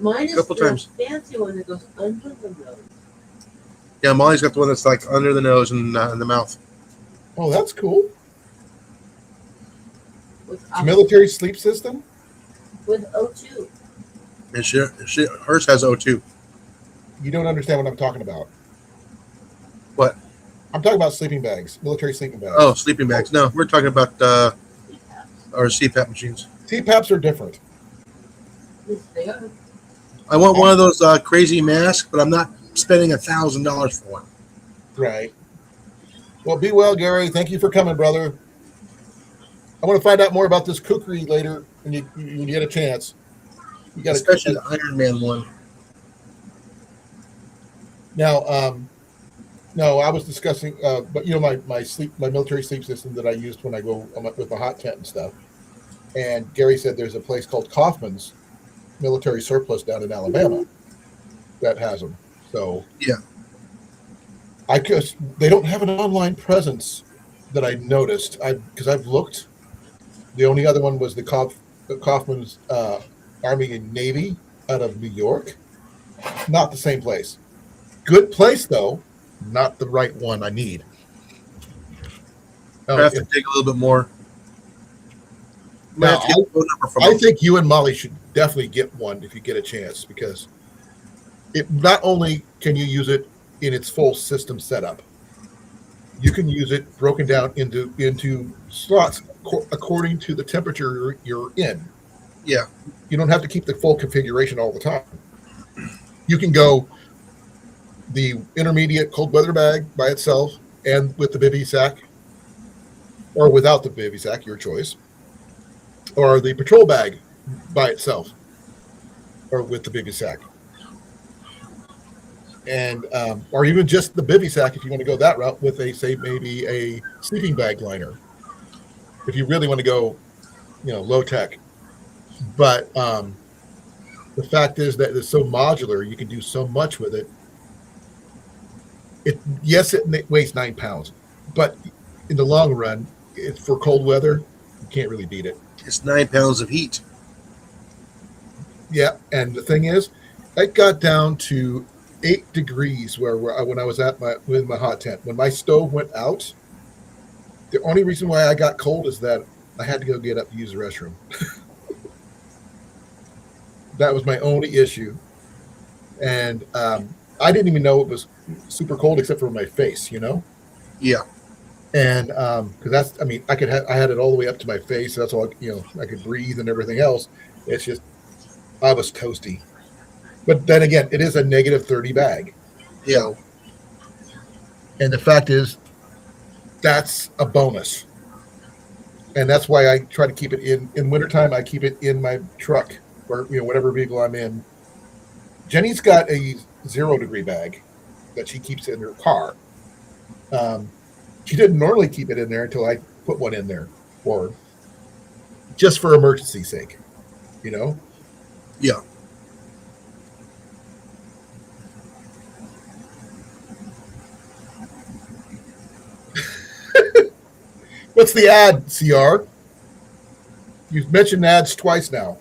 Mine is Couple the times. fancy one that goes under the nose. Yeah, Molly's got the one that's like under the nose and in the mouth. Oh, that's cool. With It's a military sleep system? with O2. And hers has O2. You don't understand what I'm talking about. What? I'm talking about sleeping bags, military sleeping bags. Oh, sleeping bags. No, we're talking about our CPAP machines. CPAPs are different. Yes, they are. I want one of those crazy masks, but I'm not spending $1,000 for one. Right. Well, be well, Gary. Thank you for coming, brother. I want to find out more about this cookery later when you get a chance. You got Especially the Iron Man one. now. No, I was discussing, but my military sleep system that I used when I go with the hot tent and stuff. And Gary said there's a place called Kaufman's Military Surplus down in Alabama that has them. So Yeah. I guess they don't have an online presence that I noticed. Because I've looked. The only other one was the Kaufman's Army and Navy out of New York. Not the same place. Good place though. Not the right one I need. I have to dig a little bit more. Now, Phone number from I them. think you and Molly should definitely get one if you get a chance, because it not only can you use it in its full system setup, you can use it broken down into slots according to the temperature you're in. Yeah. You don't have to keep the full configuration all the time. You can go the intermediate cold weather bag by itself and with the bivy sack, or without the bivy sack, your choice, or the patrol bag by itself, or with the bivy sack, and or even just the bivy sack if you want to go that route with maybe a sleeping bag liner, if you really want to go, low tech. But the fact is that it's so modular, you can do so much with it. It weighs 9 pounds, but in the long run, for cold weather, you can't really beat it. It's 9 pounds of heat. Yeah, and the thing is, it got down to 8 degrees when I was with my hot tent. When my stove went out, the only reason why I got cold is that I had to go get up to use the restroom. That was my only issue, and I didn't even know it was super cold except for my face, Yeah. And because I had it all the way up to my face. So that's all I could breathe and everything else. It's just I was toasty. But then again, it is a -30 bag. Yeah. So, and the fact is, that's a bonus. And that's why I try to keep it in wintertime. I keep it in my truck or whatever vehicle I'm in. Jenny's got a 0-degree bag that she keeps in her car. She didn't normally keep it in there until I put one in there for her, just for emergency's sake, Yeah. What's the ad, CR? You've mentioned ads twice now.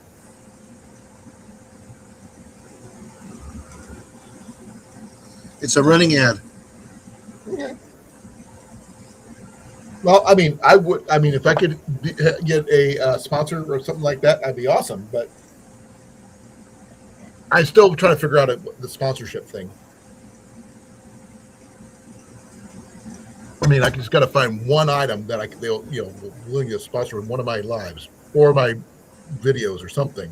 It's a running ad. Okay. Well, if I could get a sponsor or something like that, that'd be awesome. But I'm still trying to figure out the sponsorship thing. I just got to find one item that they'll willing to sponsor in one of my lives or my videos or something.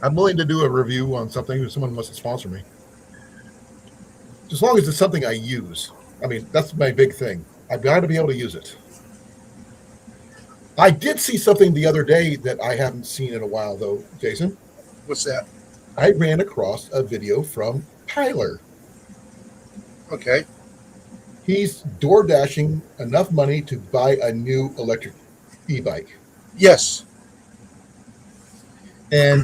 I'm willing to do a review on something if someone wants to sponsor me. As long as it's something I use. That's my big thing. I've got to be able to use it. I did see something the other day that I haven't seen in a while, though, Jason. What's that? I ran across a video from Tyler. Okay. He's door dashing enough money to buy a new electric e-bike. Yes. And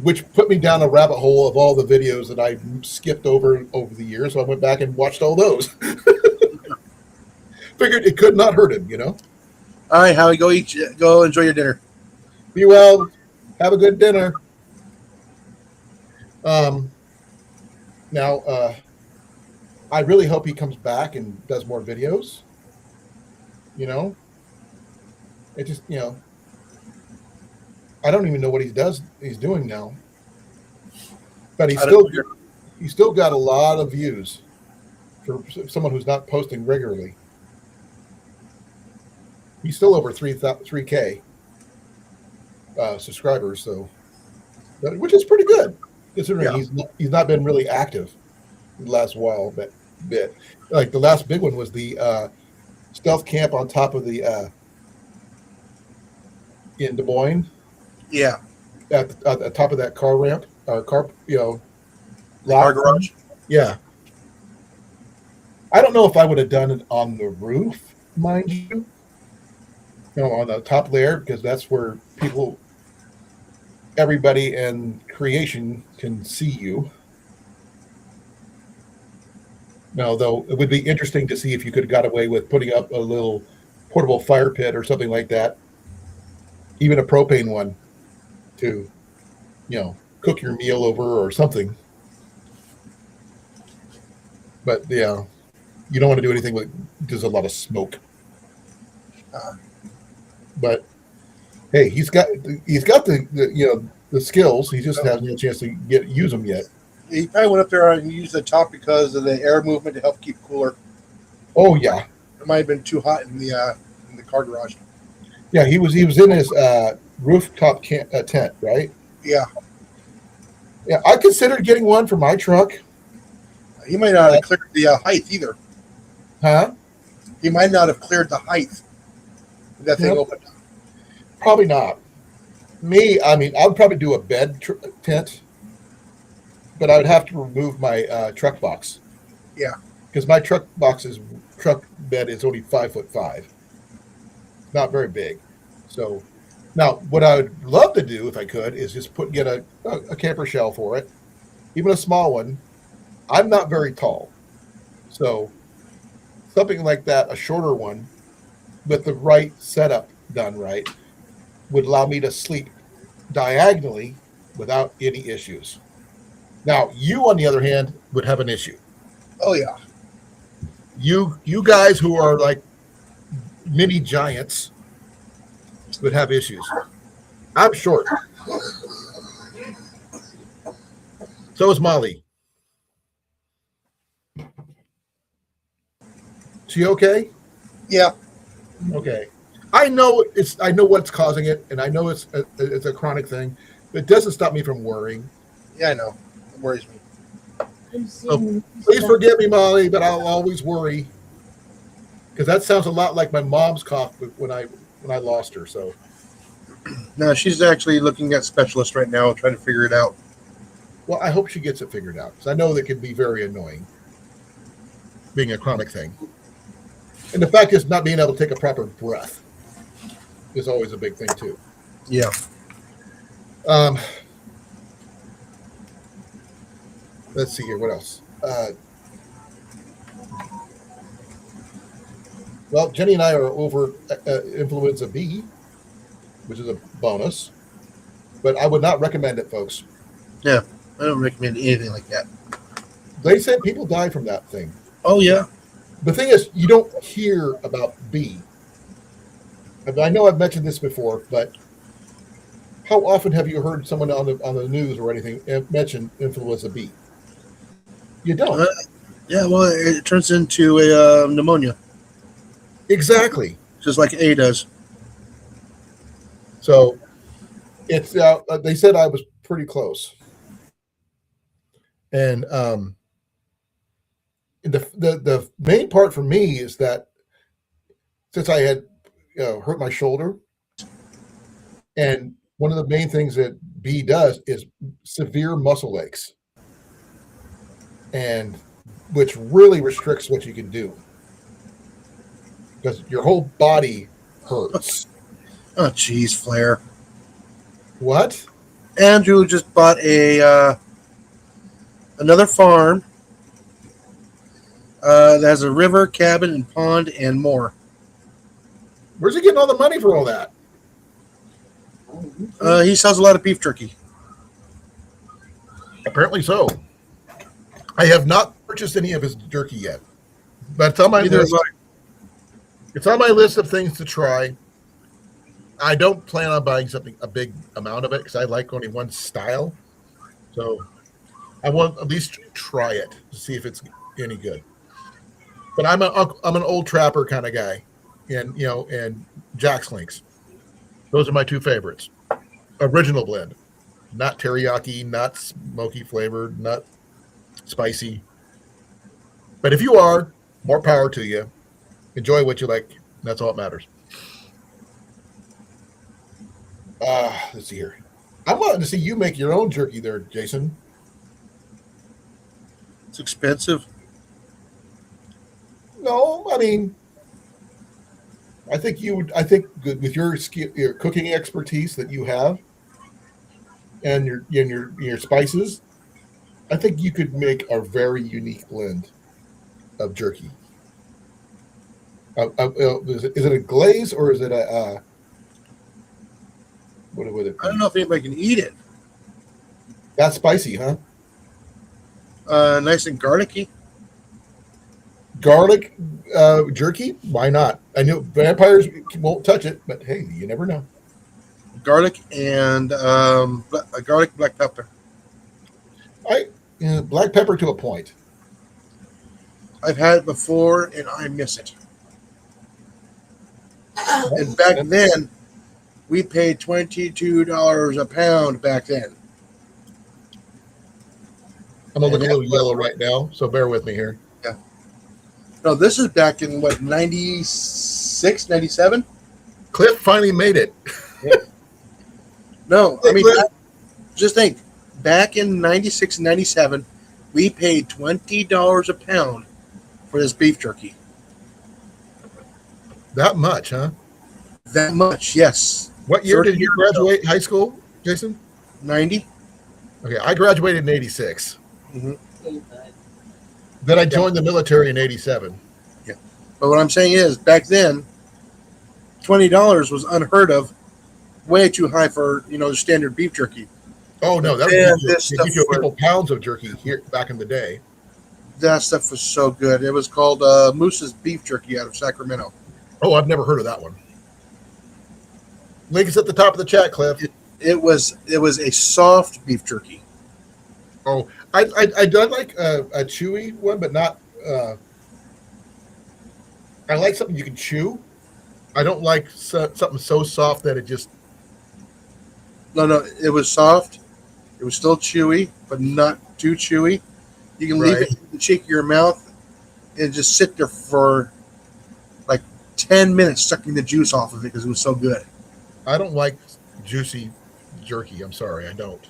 which put me down a rabbit hole of all the videos that I skipped over the years. So I went back and watched all those. Figured it could not hurt him, All right, Howie, go enjoy your dinner. Be well. Have a good dinner. Now, I really hope he comes back and does more videos. It just, I don't even know what he's doing now. But he's still got a lot of views for someone who's not posting regularly. He's still over 3K subscribers, so which is pretty good considering he's not been really active the last while. Bit like the last big one was the stealth camp on top of the in Des Moines Yeah, at the top of that car ramp, car, the car lot. garage. Yeah. I don't know if I would have done it on the roof, mind you, on the top layer, because that's where everybody and creation can see you. No, though it would be interesting to see if you could have got away with putting up a little portable fire pit or something like that, even a propane one to, cook your meal over or something. But yeah, you don't want to do anything with there's a lot of smoke. Uh, But hey, he's got the skills. He just hasn't had a chance to use them yet. he probably went up there and used the top because of the air movement to help keep cooler. Oh yeah, It might have been too hot in the car garage. yeah. He was in his rooftop tent, right? Yeah, Yeah, I considered getting one for my truck. he might not have cleared the height either. Huh? He might not have cleared the height. That thing Yep. opened. Probably not. Me, I mean, I would probably do a bed tent, but I would have to remove my truck box. Yeah. Because my truck bed is only 5'5". Not very big. So now, what I would love to do if I could is just get a camper shell for it, even a small one. I'm not very tall, so something like that, a shorter one, with the right setup done right, would allow me to sleep diagonally without any issues. Now, you, on the other hand, would have an issue. Oh yeah. You guys who are like mini giants would have issues. I'm short. So is Molly. She okay? Yeah. Okay. I know what's causing it, and I know it's a chronic thing, but it doesn't stop me from worrying. Yeah, I know. It worries me. I'm seeing Please forgive me, Molly, but I'll always worry because that sounds a lot like my mom's cough when I lost her. So No, she's actually looking at specialists right now, trying to figure it out. well, I hope she gets it figured out because I know that can be very annoying, being a chronic thing. And the fact is, not being able to take a proper breath is always a big thing too. Yeah. Let's see here. What else? Well, Jenny and I are over influenza B, which is a bonus, but I would not recommend it, folks. Yeah. I don't recommend anything like that. They said people die from that thing. Oh yeah. The thing is, you don't hear about B. I know I've mentioned this before, but how often have you heard someone on the news or anything mention influenza B? You don't. Yeah. Well, it turns into a pneumonia, Exactly. just like A does. So it's they said I was pretty close, and the main part for me is that since I had hurt my shoulder, and one of the main things that B does is severe muscle aches, and which really restricts what you can do because your whole body hurts. Oh, geez, Flair. What? Andrew just bought another farm that has a river, cabin, and pond, and more. Where's he getting all the money for all that? He sells a lot of beef jerky. Apparently so. I have not purchased any of his jerky yet, but it's on my Neither list. have I. It's on my list of things to try. I don't plan on buying a big amount of it because I like only one style. So I want at least try it to see if it's any good. But I'm an old trapper kind of guy, and Jack's Links. Those are my two favorites. Original blend, not teriyaki, not smoky flavored, not spicy. But if you are, more power to you. Enjoy what you like. That's all that matters. Let's see here. I wanted to see you make your own jerky there, Jason. It's expensive. No, I mean, I think you would. I think with your cooking expertise that you have, and your spices, I think you could make a very unique blend of jerky. Is it a glaze or is it a what would it I don't be? know if anybody can eat it. That's spicy, huh? Nice and garlicky. Garlic jerky? Why not? I know vampires won't touch it, but hey, you never know. Garlic and garlic black pepper. Black pepper to a point. I've had it before and I miss it. And back then, we paid $22 a pound back then. I'm gonna look a And little yellow right now, so bear with me here. No, this is back in what, 96, 97? Cliff finally made it. No, Hey, I mean, Cliff. just think, back in 96 and 97, we paid $20 a pound for this beef jerky. That much, huh? That much, yes. What year 30 did you years ago. graduate high school, Jason? 90? Okay, I graduated in '86. Mm-hmm. 85. Then I joined the military in '87. But what I'm saying is, back then, $20 was unheard of, way too high for, the standard beef jerky. Oh no, that Man, was this give you a stuff couple pounds of jerky here back in the day. That stuff was so good. It was called Moose's Beef Jerky out of Sacramento. Oh, I've never heard of that one. Link is at the top of the chat, Cliff. It was a soft beef jerky. Oh, I do like a chewy one, but not. I like something you can chew. I don't like something so soft that it just. No, it was soft. It was still chewy, but not too chewy. You can leave Right. it in the cheek of your mouth and just sit there for like 10 minutes sucking the juice off of it because it was so good. I don't like juicy jerky. I'm sorry, I don't.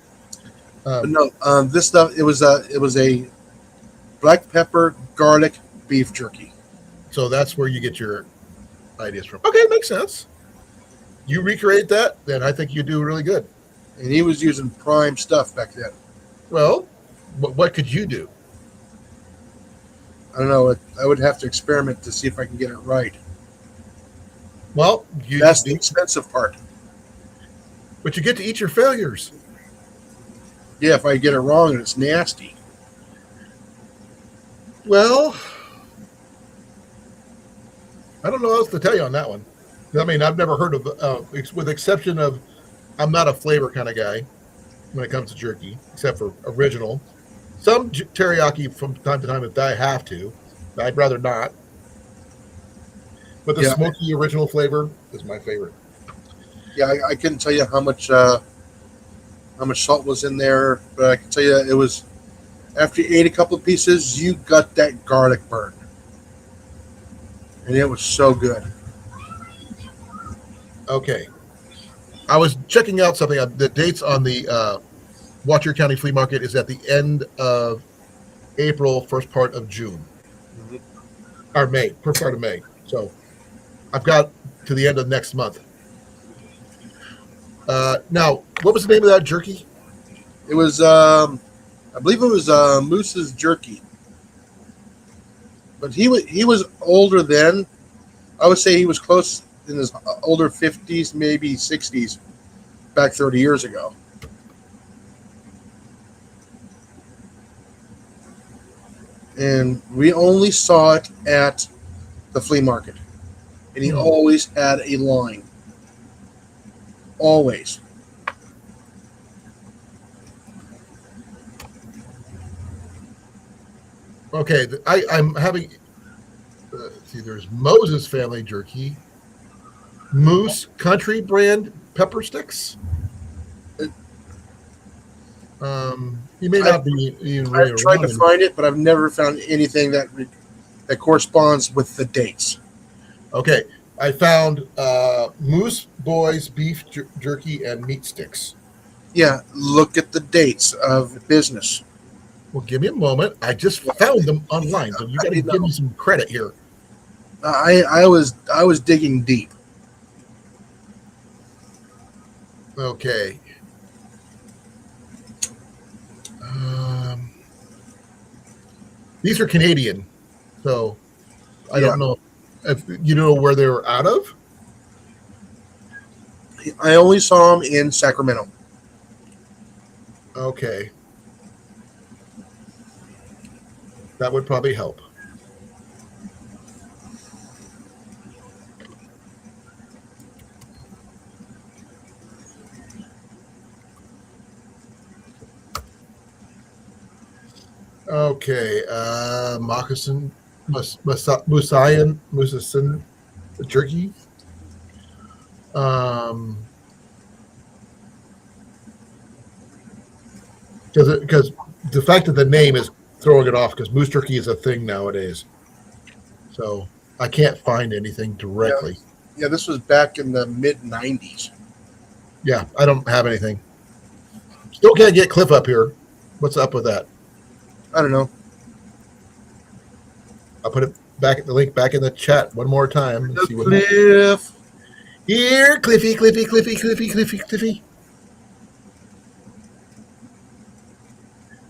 But no, this stuff, it was a black pepper garlic beef jerky. So that's where you get your ideas from. Okay, makes sense. You recreate that, then I think you do really good. And he was using prime stuff back then. Well, what could you do? I don't know. I would have to experiment to see if I can get it right. Well, That's the expensive part. but you get to eat your failures. Yeah, if I get it wrong and it's nasty. Well, I don't know what else to tell you on that one. I mean, I've never heard of, with the exception of, I'm not a flavor kind of guy when it comes to jerky, except for original. Some teriyaki from time to time if I have to, but I'd rather not. But the Yeah. smoky original flavor is my favorite. Yeah, I couldn't tell you how much salt was in there, but I can tell you it was after you ate a couple of pieces, you got that garlic burn, and it was so good. Okay. I was checking out something. The dates on the Watcher County Flea Market is at the end of April, first part of June. Or May, first part of May. So I've got to the end of next month. Now, what was the name of that jerky? It was, I believe it was Moose's Jerky, but he was older then. I would say he was close in his older 50s, maybe 60s, back 30 years ago. And we only saw it at the flea market. And he always had a line. Always. Okay, I'm having. See, there's Moses Family Jerky, Moose Country Brand Pepper Sticks. You may not be even I've tried to find it, but I've never found anything that corresponds with the dates. Okay, I found Moose Boys beef jerky and meat sticks. Yeah, look at the dates of business. Well, give me a moment. I just found them online, so you got to I give know. me some credit here. I was digging deep. Okay. These are Canadian, so I Yeah, don't know if you know where they were out of. I only saw them in Sacramento. Okay, that would probably help. Okay, moccasin, musacin jerky. Um, because the fact that the name is throwing it off because moose jerky is a thing nowadays. So I can't find anything Yeah, directly. yeah. This was back in the mid '90s. Yeah, I don't have anything. Still can't get Cliff up here. What's up with that? I don't know. I'll put it back the link back in the chat one more time and see what happens. Cliff. Here, Cliffy, Cliffy, Cliffy, Cliffy, Cliffy, Cliffy.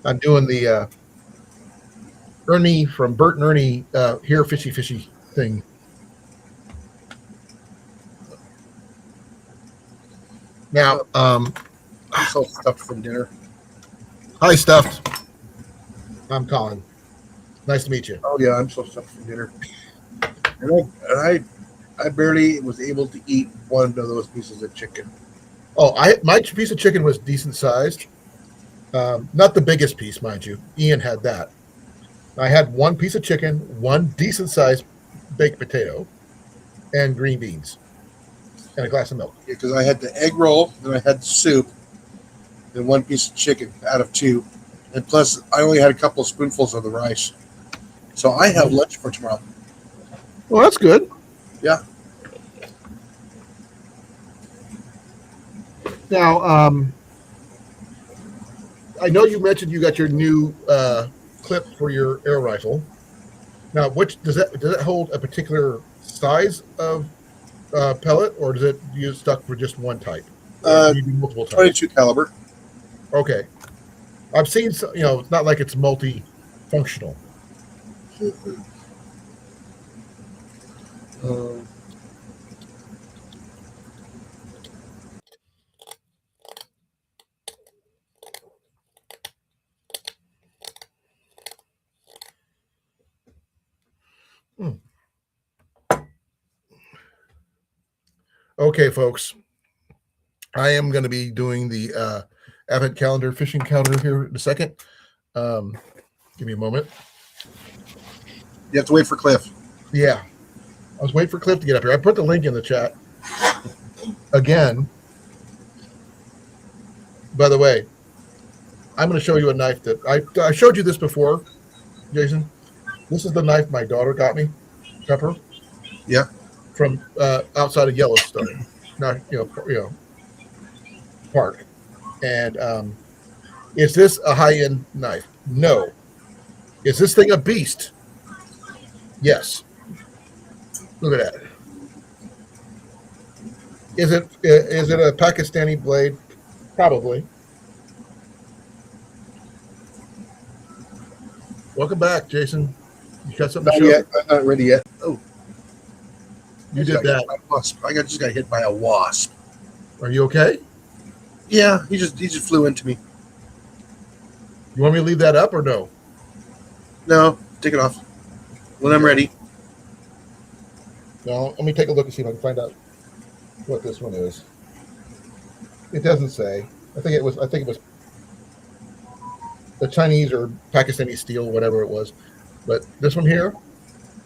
I'm doing the Ernie from Bert and Ernie here fishy fishy thing. Now, I'm so stuffed from dinner. hi, Stuffed. I'm Colin. Nice to meet you. Oh yeah, I'm so stuffed from dinner. And I barely was able to eat one of those pieces of chicken. Oh, my piece of chicken was decent sized. Not the biggest piece, mind you. Ian had that. I had one piece of chicken, one decent sized baked potato, and green beans, and a glass of milk. Because I had the egg roll, and I had the soup, and one piece of chicken out of two, and plus I only had a couple of spoonfuls of the rice. So I have lunch for tomorrow. Well, that's good. Yeah. Now, I know you mentioned you got your new clip for your air rifle. Now, which does it hold a particular size of pellet, or does it use stuck for just one type? Or do you do multiple types? 22 caliber. Okay, I've seen it's not like it's multi-functional. Okay, folks, I am going to be doing the Advent calendar fishing calendar here in a second. Give me a moment. You have to wait for Cliff. Yeah, I was waiting for Cliff to get up here. I put the link in the chat. Again, by the way, I'm going to show you a knife that I showed you this before, Jason. This is the knife my daughter got me, Pepper. Yeah. From outside of Yellowstone, not park. And is this a high-end knife? No. Is this thing a beast? Yes. Look at that. Is it a Pakistani blade? Probably. Welcome back, Jason. You got something Not to show? yet. I'm not ready yet. Oh, You did that. I just got hit by a wasp. Are you okay? Yeah, he just flew into me. You want me to leave that up or no? No, take it off when I'm ready. No. Let me take a look and see if I can find out what this one is. It doesn't say. I think it was the Chinese or Pakistani steel, whatever it was. But this one here,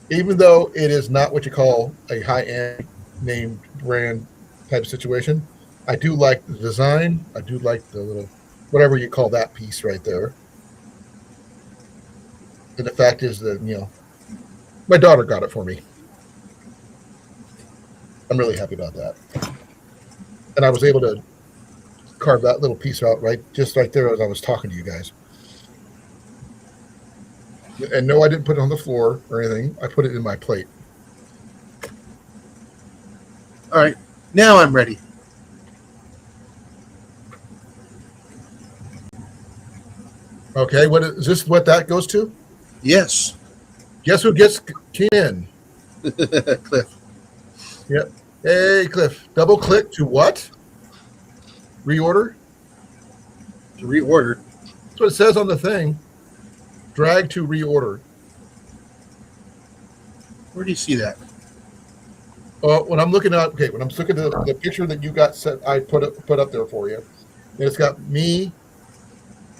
even though it is not what you call a high-end named brand type situation, I do like the design. I do like the little, whatever you call that piece right there. And the fact is that, my daughter got it for me. I'm really happy about that. And I was able to carve that little piece out just right there as I was talking to you guys. And no, I didn't put it on the floor or anything. I put it in my plate. All right, now I'm ready. Okay, is this what that goes to? Yes. Guess who gets in? Cliff. Yep. Hey, Cliff. Double click to what? Reorder? To reorder. That's what it says on the thing. Drag to reorder. Where do you see that? When I'm looking at the picture that you got set, I put up there for you. And it's got me,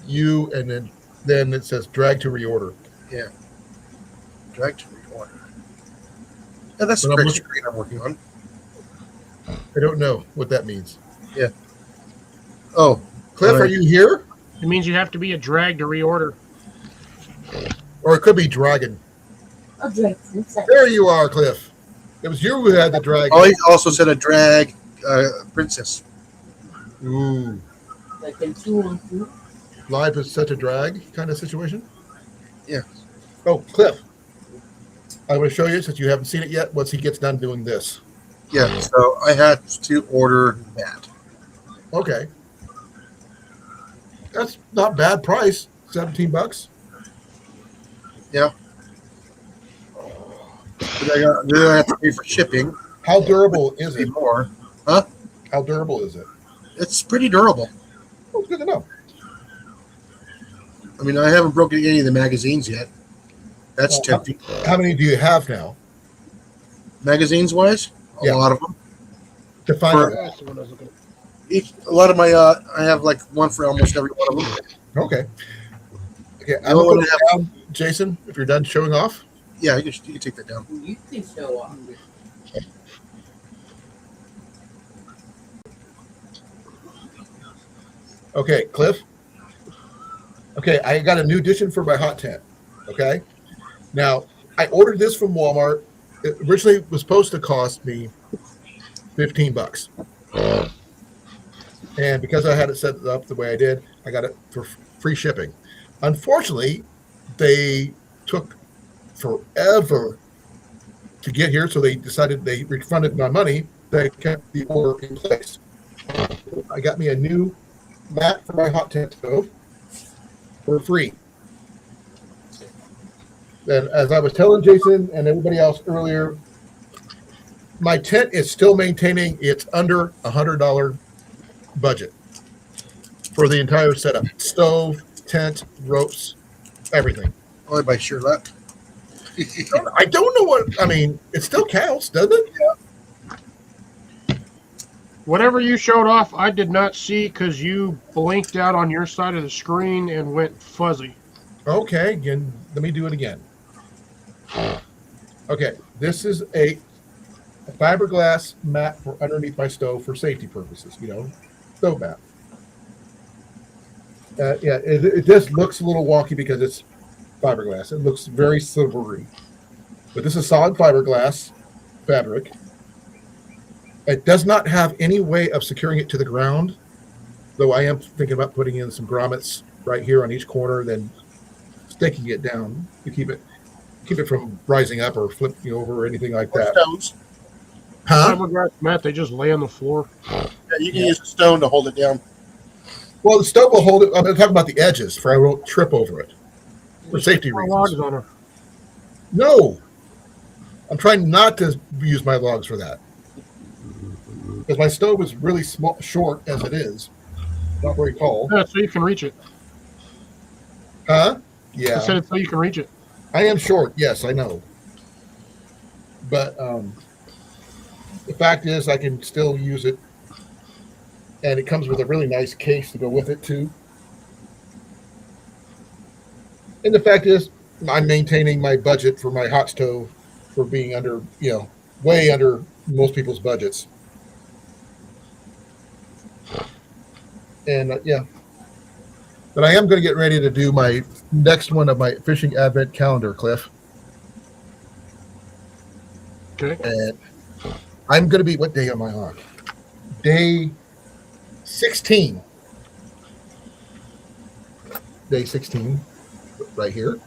you, and then it says drag to reorder. Yeah. Drag to reorder. Yeah, that's the screen I'm working on. I don't know what that means. Yeah. Oh, Cliff, are you here? It means you have to be a drag to reorder. Or it could be dragon. I'll drag There you are, Cliff. It was you who had the dragon. Oh, he also said a drag princess. Ooh. Like in 2-on-2. Live is such a drag kind of situation? Yeah. Oh, Cliff. I want to show you, since you haven't seen it yet, once he gets done doing this. Yeah, so I had to order that. Okay. That's not bad price. $17. Yeah. But then I have to pay for shipping. How durable is it? More. Huh? How durable is it? It's pretty durable. Oh, it's good to know. I mean, I haven't broken any of the magazines yet. That's tempting. How many do you have now? Magazines wise? A lot of them. To find out. A lot of my, I have like one for almost every one of them. Okay. Okay, I'm going to put down, Jason, if you're done showing off. Yeah, you can take that down. You can show off. Okay, Cliff. Okay, I got a new addition for my hot tent. Okay. Now, I ordered this from Walmart. It originally was supposed to cost me $15. And because I had it set up the way I did, I got it for free shipping. Unfortunately, they took forever to get here, so they decided they refunded my money. They kept the order in place. I got me a new mat for my hot tent stove for free. And as I was telling Jason and everybody else earlier, my tent is still maintaining its under $100 budget for the entire setup. Stove, tent, ropes, everything. Only by sheer luck. I don't know what, I mean, it still counts, doesn't it? Yeah. Whatever you showed off, I did not see because you blinked out on your side of the screen and went fuzzy. Okay, again, let me do it again. Okay, this is a fiberglass mat for underneath my stove for safety purposes, stove mat. Yeah, it just looks a little wonky because it's fiberglass. It looks very silvery. But this is solid fiberglass fabric. It does not have any way of securing it to the ground, though I am thinking about putting in some grommets right here on each corner, then staking it down to keep it from rising up or flipping over or anything like that. Stones. Huh? Fiberglass mat, they just lay on the floor. Yeah, you can use a stone to hold it down. Well, the stove will hold it. I'm talking about the edges, for I won't trip over it for safety Put logs reasons. on her. No, I'm trying not to use my logs for that because my stove is really small, short as it is, not very tall. Yeah, so you can reach it. Huh? I Yeah, said it so you can reach it. I am short. Yes, I know. But the fact is, I can still use it, and it comes with a really nice case to go with it too. And the fact is, I'm maintaining my budget for my hot stove for being under, way under most people's budgets. And yeah, but I am going to get ready to do my next one of my fishing advent calendar, Cliff. Okay. And I'm going to be, what day am I on? Day 16. Day 16, right here.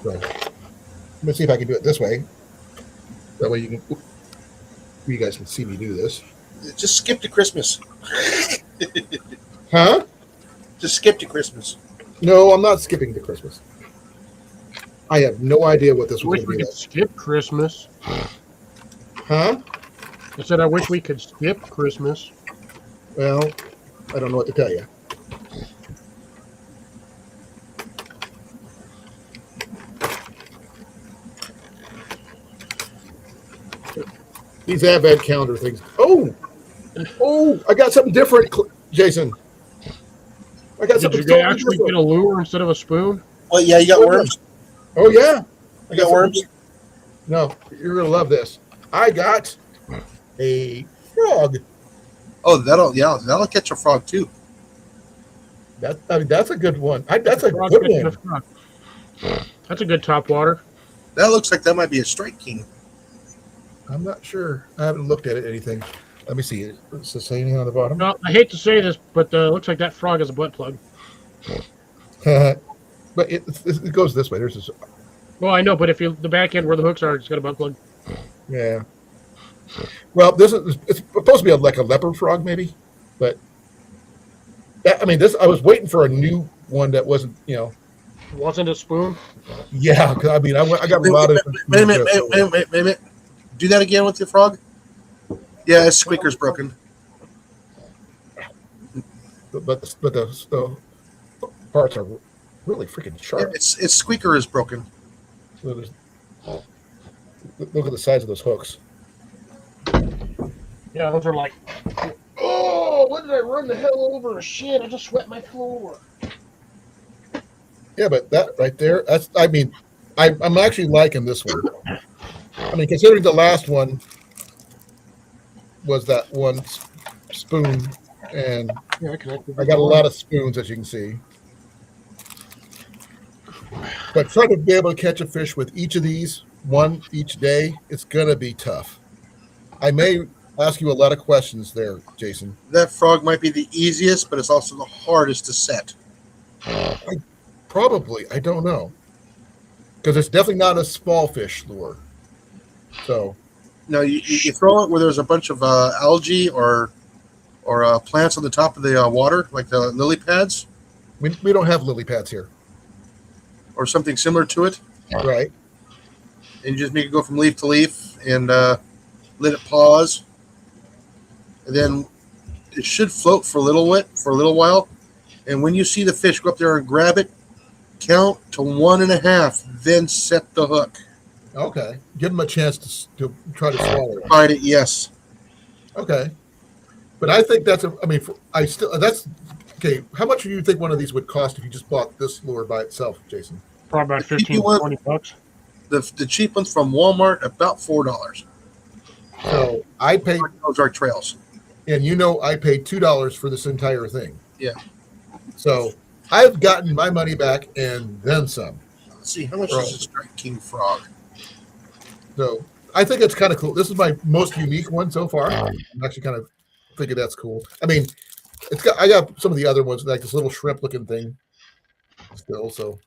So, let me see if I can do it this way. That way you guys can see me do this. Just skip to Christmas. Huh? Just skip to Christmas. No, I'm not skipping to Christmas. I have no idea what this I was wish going we to be could skip Christmas. Huh? I said I wish we could skip Christmas. Well, I don't know what to tell you. These advent calendar things. Oh, I got something different, Jason. I got Did something you totally actually different. get a lure instead of a spoon? Well, yeah, you got worms. Oh yeah, You got worms. No, you're gonna love this. I got a frog. Oh, that'll catch a frog too. That's a good one. That's a Frog good catching a one. frog. That's a good top water. That looks like that might be a strike king. I'm not sure. I haven't looked at it. Anything. Let me see. Does it say anything on the bottom? No, I hate to say this, but looks like that frog is a butt plug. But it goes this way. There's this. Well, I know, but if the back end where the hooks are, it's got a butt plug. Yeah. Well, it's supposed to be like a leopard frog, maybe, but I was waiting for a new one that wasn't, Wasn't a spoon? yeah. 'Cause I got a lot of. Wait a minute. Do that again with your frog. Yeah, his squeaker's broken. But the parts are really freaking Yeah, sharp. its squeaker is broken. So look at the size of those hooks. Yeah, those are like. Oh, what did I run the hell over? Shit, I just swept my floor. Yeah, but that right there, I'm actually liking this one. Considering the last one was that one spoon, and Yeah, I got a lot of spoons, as you can see. But trying to be able to catch a fish with each of these, one each day, it's going to be tough. I may ask you a lot of questions there, Jason. That frog might be the easiest, but it's also the hardest to set. Probably. I don't know. Because it's definitely not a small fish lure. So. No, you throw it where there's a bunch of algae or plants on the top of the water, like the lily pads, We don't have lily pads here. or something similar to it. Right. And you just make it go from leaf to leaf and let it pause. And then it should float for a little while. And when you see the fish go up there and grab it, count to 1.5, then set the hook. Okay. Give them a chance to try to swallow it. Find it, yes. Okay. But I think that's that's okay. How much do you think one of these would cost if you just bought this lure by itself, Jason? Probably about If you 15, want- 20 bucks. The cheap ones from Walmart, about $4. So I paid, Ozark Trails. and I paid $2 for this entire thing. Yeah. So I've gotten my money back and then some. Let's see, how much is a Strike King frog? So I think it's kind of cool. This is my most unique one so far. I'm actually kind of thinking that's cool. I got some of the other ones, like this little shrimp looking thing still. So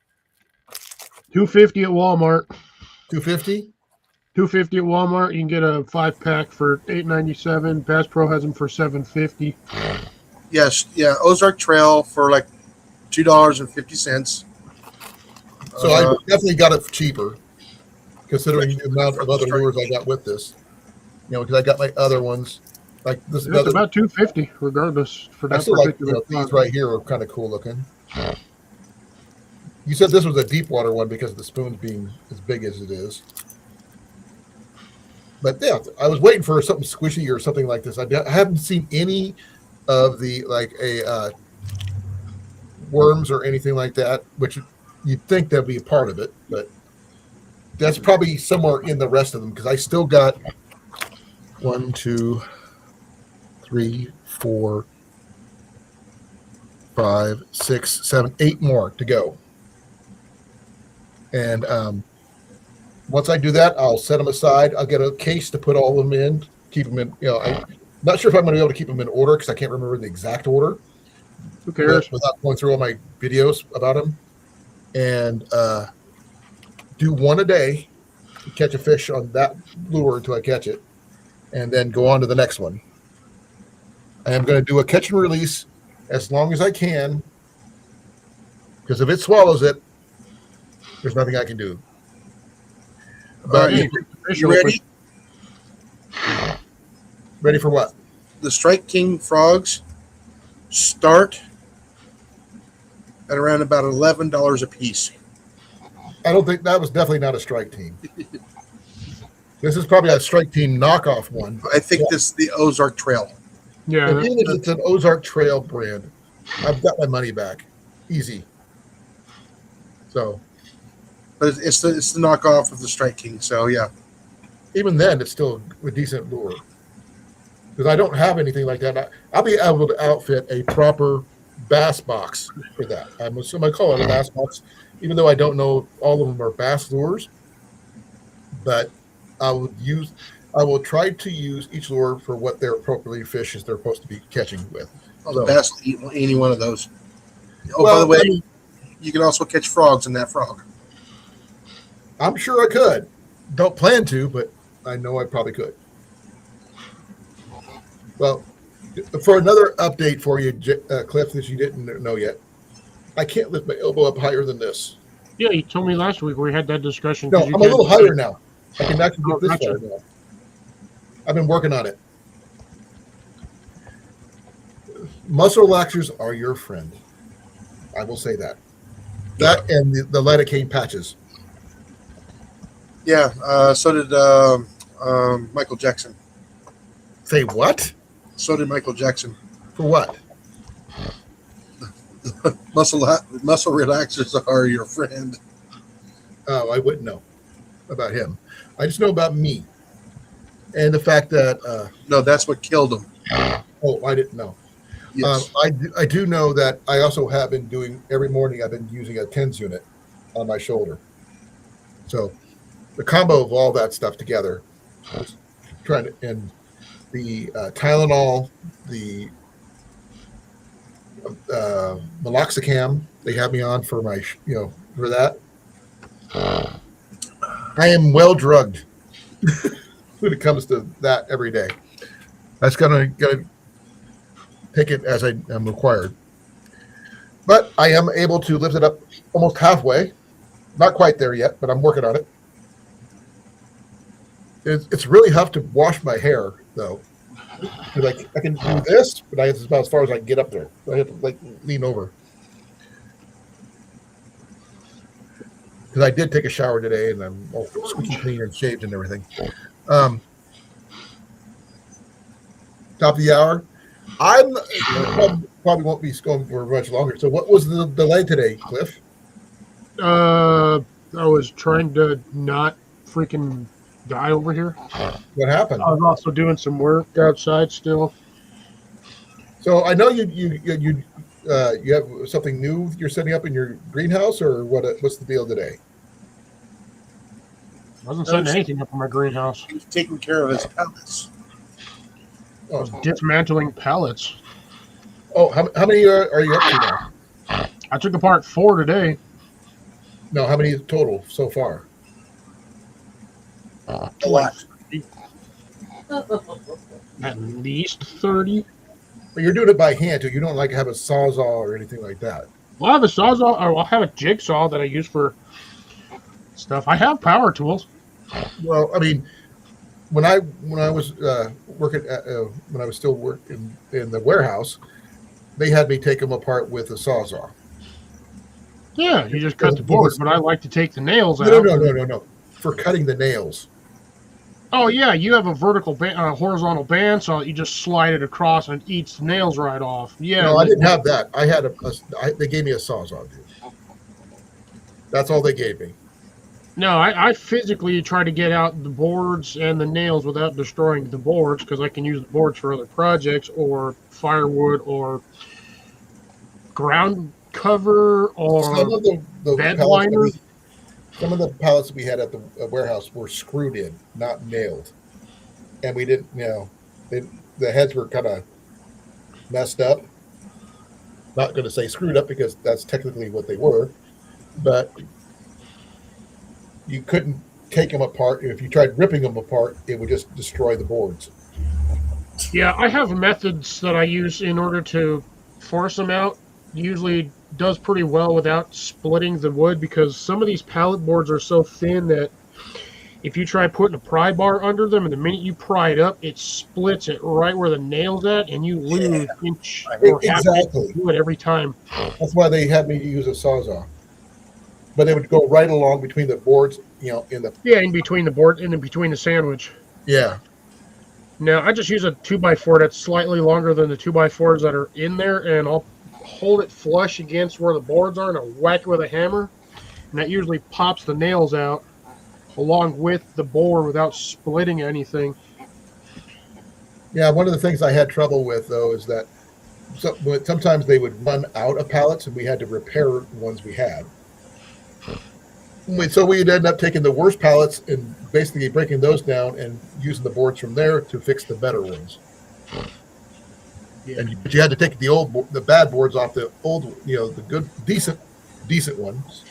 $2.50 at Walmart. $2.50. $2.50 at Walmart. You can get a 5-pack for $8.97. Bass Pro has them for $7.50. Yes, yeah, Ozark Trail for like $2.50. So I definitely got it cheaper, considering the amount of other lures I got with this. Because I got my other ones, like this. It's about $2.50 regardless for I that still like particular. these right here are kind of cool looking. You said this was a deep water one because of the spoons being as big as it is. But yeah, I was waiting for something squishy or something like this. I haven't seen any of the worms or anything like that, which you'd think that'd be a part of it, but that's probably somewhere in the rest of them because I still got 1, 2, 3, 4, 5, 6, 7, 8 more to go. And once I do that, I'll set them aside. I'll get a case to put all of them in, keep them in. I'm not sure if I'm going to be able to keep them in order because I can't remember the exact order. Who cares? Without going through all my videos about them, and do one a day, catch a fish on that lure until I catch it, and then go on to the next one. I am going to do a catch and release as long as I can, because if it swallows it, there's nothing I can do. But right. Fish You open. ready? ready for what? The Strike King frogs start at around about $11 a piece. I don't think that was definitely not a strike team. This is probably a strike team knockoff one. I think this is the Ozark Trail. Yeah, And even if it's an Ozark Trail brand, I've got my money back, easy. So But it's the knockoff of the Strike King. So yeah, even then, it's still a decent lure. Because I don't have anything like that. I'll be able to outfit a proper bass box for that. I'm assuming I call it a bass box, even though I don't know all of them are bass lures. But I will try to use each lure for what their appropriately fishes they're supposed to be catching with. the bass will eat any one of those. Oh, Well, by the way, I mean, you can also catch frogs in that frog. I'm sure I could. Don't plan to, but I know I probably could. Well, for another update for you, Cliff, that you didn't know yet, I can't lift my elbow up higher than this. yeah. You told me last week we had that discussion. No, 'cause you I'm a little can't- higher now. I can actually get this Gotcha. far now. I've been working on it. Muscle relaxers are your friend. I will say that. That and the lidocaine patches. Yeah. So did Michael Jackson. Say what? So did Michael Jackson. For what? Muscle relaxers are your friend. Oh, I wouldn't know about him. I just know about me. And the fact that, No, that's what killed him. oh, I didn't know. Yes. I do know that I also have been doing, every morning I've been using a TENS unit on my shoulder. So the combo of all that stuff together, I was trying to, and the Tylenol, the meloxicam they have me on for my, for that. I am well drugged when it comes to that every day. That's gonna take it as I am required. But I am able to lift it up almost halfway. Not quite there yet, but I'm working on it. It's really tough to wash my hair, though. Like I can do this, but it's about as far as I can get up there. I have to lean over. Because I did take a shower today, and I'm all squeaky clean and shaved and everything. Top of the hour. I'm probably won't be going for much longer. So, what was the delay today, Cliff? I was trying to not freaking die over here. What happened? I was also doing some work outside still. So, I know you have something new you're setting up in your greenhouse, or what? What's the deal today? I wasn't setting anything up in my greenhouse. He was taking care of his pellets. I was dismantling pallets. Oh, how many are you up to now? I took apart 4 today. No, how many total so far? A lot. At least 30. But you're doing it by hand, too. You don't have a sawzall or anything like that. Well, I have a sawzall, or I'll have a jigsaw that I use for stuff. I have power tools. Well, I mean, when I was working when I was still working in the warehouse, they had me take them apart with a sawzall. Yeah, you just cut the board, but I like to take the nails out. No. For cutting the nails. Oh yeah, you have a vertical horizontal bandsaw. You just slide it across and it eats the nails right off. Yeah. No, I didn't have that. I had they gave me a sawzall, dude. That's all they gave me. No, I physically try to get out the boards and the nails without destroying the boards because I can use the boards for other projects or firewood or ground cover or Some of the bed pellets liner. some of the pallets we had at the warehouse were screwed in, not nailed, and we didn't, the heads were kind of messed up. Not going to say screwed up because that's technically what they were, but you couldn't take them apart. If you tried ripping them apart, it would just destroy the boards. Yeah, I have methods that I use in order to force them out. Usually does pretty well without splitting the wood because some of these pallet boards are so thin that if you try putting a pry bar under them and the minute you pry it up, it splits it right where the nail's at and you lose inch or half Exactly. inch to it every time. That's why they had me use a sawzall. But it would go right along between the boards, in between the board and in between the sandwich. Yeah. Now, I just use a 2x4 that's slightly longer than the 2x4s that are in there, and I'll hold it flush against where the boards are, and I'll whack it with a hammer, and that usually pops the nails out along with the board without splitting anything. Yeah, one of the things I had trouble with, though, is that sometimes they would run out of pallets, and we had to repair the ones we had. So we'd end up taking the worst pallets and basically breaking those down and using the boards from there to fix the better ones. Yeah. But you had to take the bad boards off the old, the good, decent ones.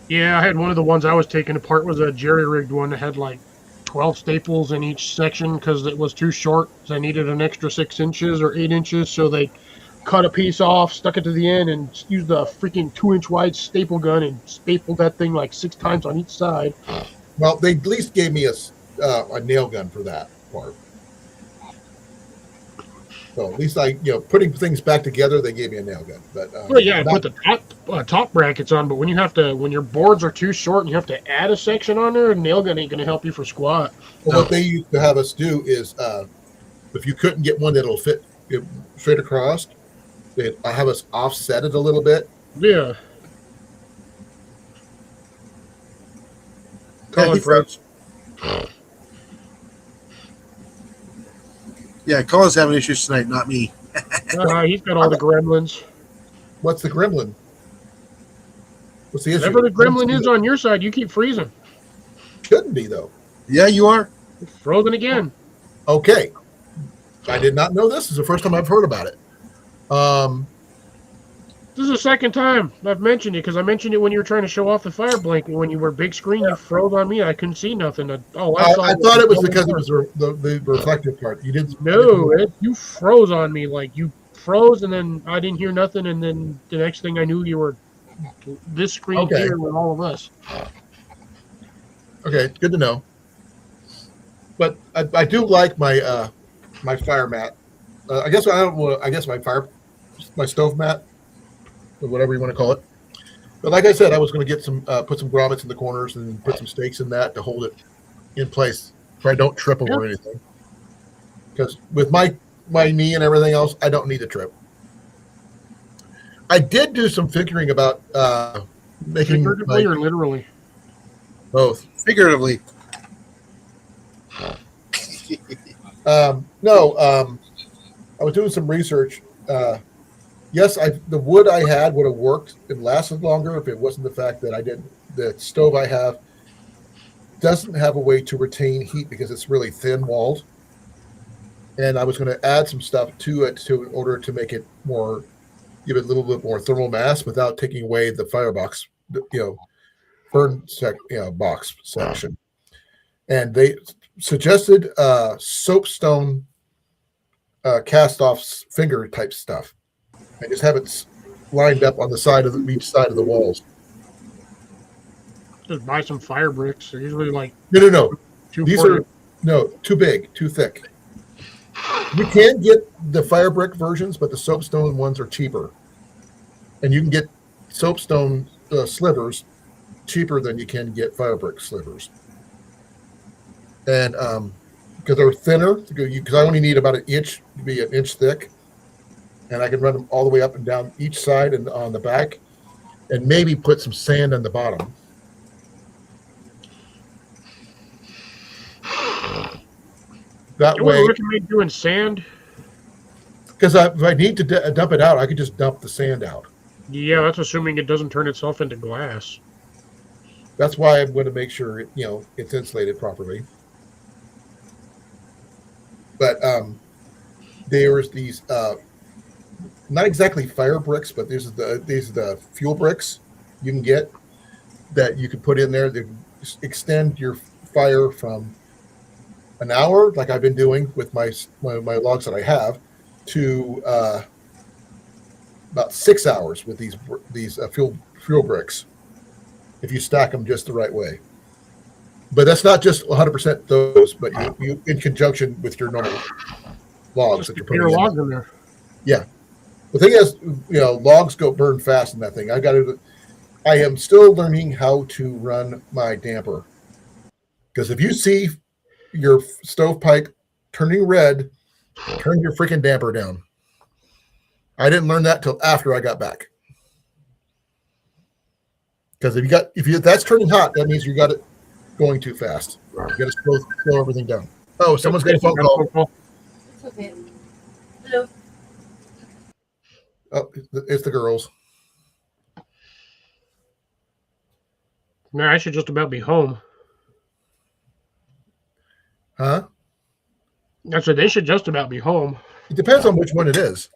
Yeah, I had one of the ones I was taking apart was a jerry-rigged one that had like 12 staples in each section because it was too short. So I needed an extra 6 inches or 8 inches, so they cut a piece off, stuck it to the end, and used a freaking 2-inch wide staple gun and stapled that thing like 6 times on each side. Well, they at least gave me a nail gun for that part. So at least putting things back together, they gave me a nail gun. But well, yeah, I put the top brackets on, but when your boards are too short and you have to add a section on there, a nail gun ain't going to help you for squat. Well, what they used to have us do is, if you couldn't get one that'll fit straight across, I have us offset it a little bit. Yeah. Colan froze. Yeah, Colin's having issues tonight, not me. He's got all the gremlins. What's the gremlin? What's the issue? Whatever the gremlin is on your side, you keep freezing. Shouldn't be, though. Yeah, you are. It's frozen again. Okay. I did not know this. This is the first time I've heard about it. This is the second time I've mentioned it because I mentioned it when you were trying to show off the fire blanket. When you were big screen, you froze on me. I couldn't see nothing. I thought it was because it was the reflective part. You didn't. No, you froze on me. Like you froze, and then I didn't hear nothing. And then the next thing I knew, you were this screen here with all of us. Okay, good to know. But I do like my my fire mat. I guess my stove mat, or whatever you want to call it. But like I said, I was going to get put some grommets in the corners and put some stakes in that to hold it in place so I don't trip over anything. Because with my knee and everything else, I don't need to trip. I did do some figuring about making figuratively or literally. Both. Figuratively. No. I was doing some research. Yes, the wood I had would have worked and lasted longer if it wasn't the fact that the stove I have doesn't have a way to retain heat because it's really thin walled. And I was going to add some stuff to it in order to make it give it a little bit more thermal mass without taking away the firebox, box section. And they suggested soapstone cast off finger type stuff. I just have it lined up on the side of each side of the walls. Just buy some fire bricks. They're usually like no. These are too big, too thick. You can get the fire brick versions, but the soapstone ones are cheaper, and you can get soapstone slivers cheaper than you can get fire brick slivers. And because they're thinner, because I only need about an inch to be an inch thick. And I can run them all the way up and down each side and on the back, and maybe put some sand on the bottom. That way, you recommend doing sand? Because if I need to dump it out, I could just dump the sand out. Yeah, that's assuming it doesn't turn itself into glass. That's why I'm going to make sure it's insulated properly. But there's these not exactly fire bricks, but these are the fuel bricks you can get that you can put in there that extend your fire from an hour, like I've been doing with my logs that I have, to about 6 hours with these fuel bricks if you stack them just the right way. But that's not just 100% those, but you in conjunction with your normal logs Just that you're get your putting in. logs in there. Yeah. The thing is, logs go burn fast in that thing. I am still learning how to run my damper. Because if you see your stovepipe turning red, turn your freaking damper down. I didn't learn that till after I got back. Because if that's turning hot, that means you got it going too fast. You got to slow everything down. Oh, someone's got a phone call. It's okay. Hello. Oh, it's the girls. Now I should just about be home. Huh? I said they should just about be home. It depends on which one it is.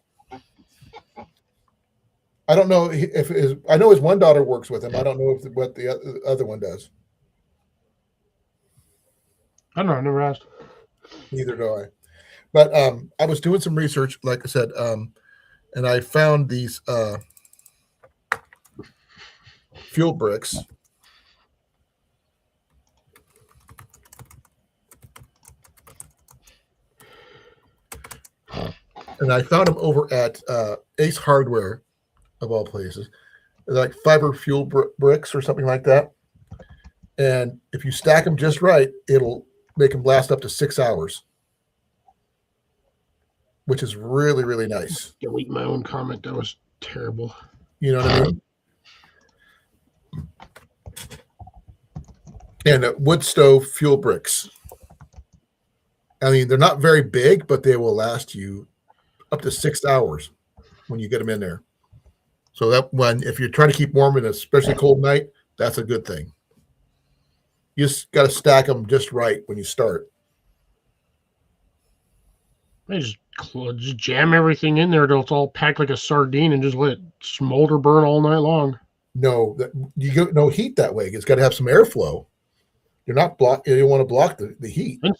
I don't know I know his one daughter works with him. I don't know what the other one does. I don't know. I never asked. Neither do I. But I was doing some research, like I said, and I found these fuel bricks. And I found them over at Ace Hardware, of all places. They're like fiber fuel bricks or something like that. And if you stack them just right, it'll make them last up to 6 hours, which is really, really nice. Delete my own comment. That was terrible. You know what I mean? And wood stove fuel bricks. I mean, they're not very big, but they will last you up to 6 hours when you get them in there. So if you're trying to keep warm in a especially cold night, that's a good thing. You just got to stack them just right when you start. I just jam everything in there till it's all packed like a sardine and just let it smolder burn all night long. No, you get no heat that way. It's got to have some airflow. You're not block. You don't want to block the heat. I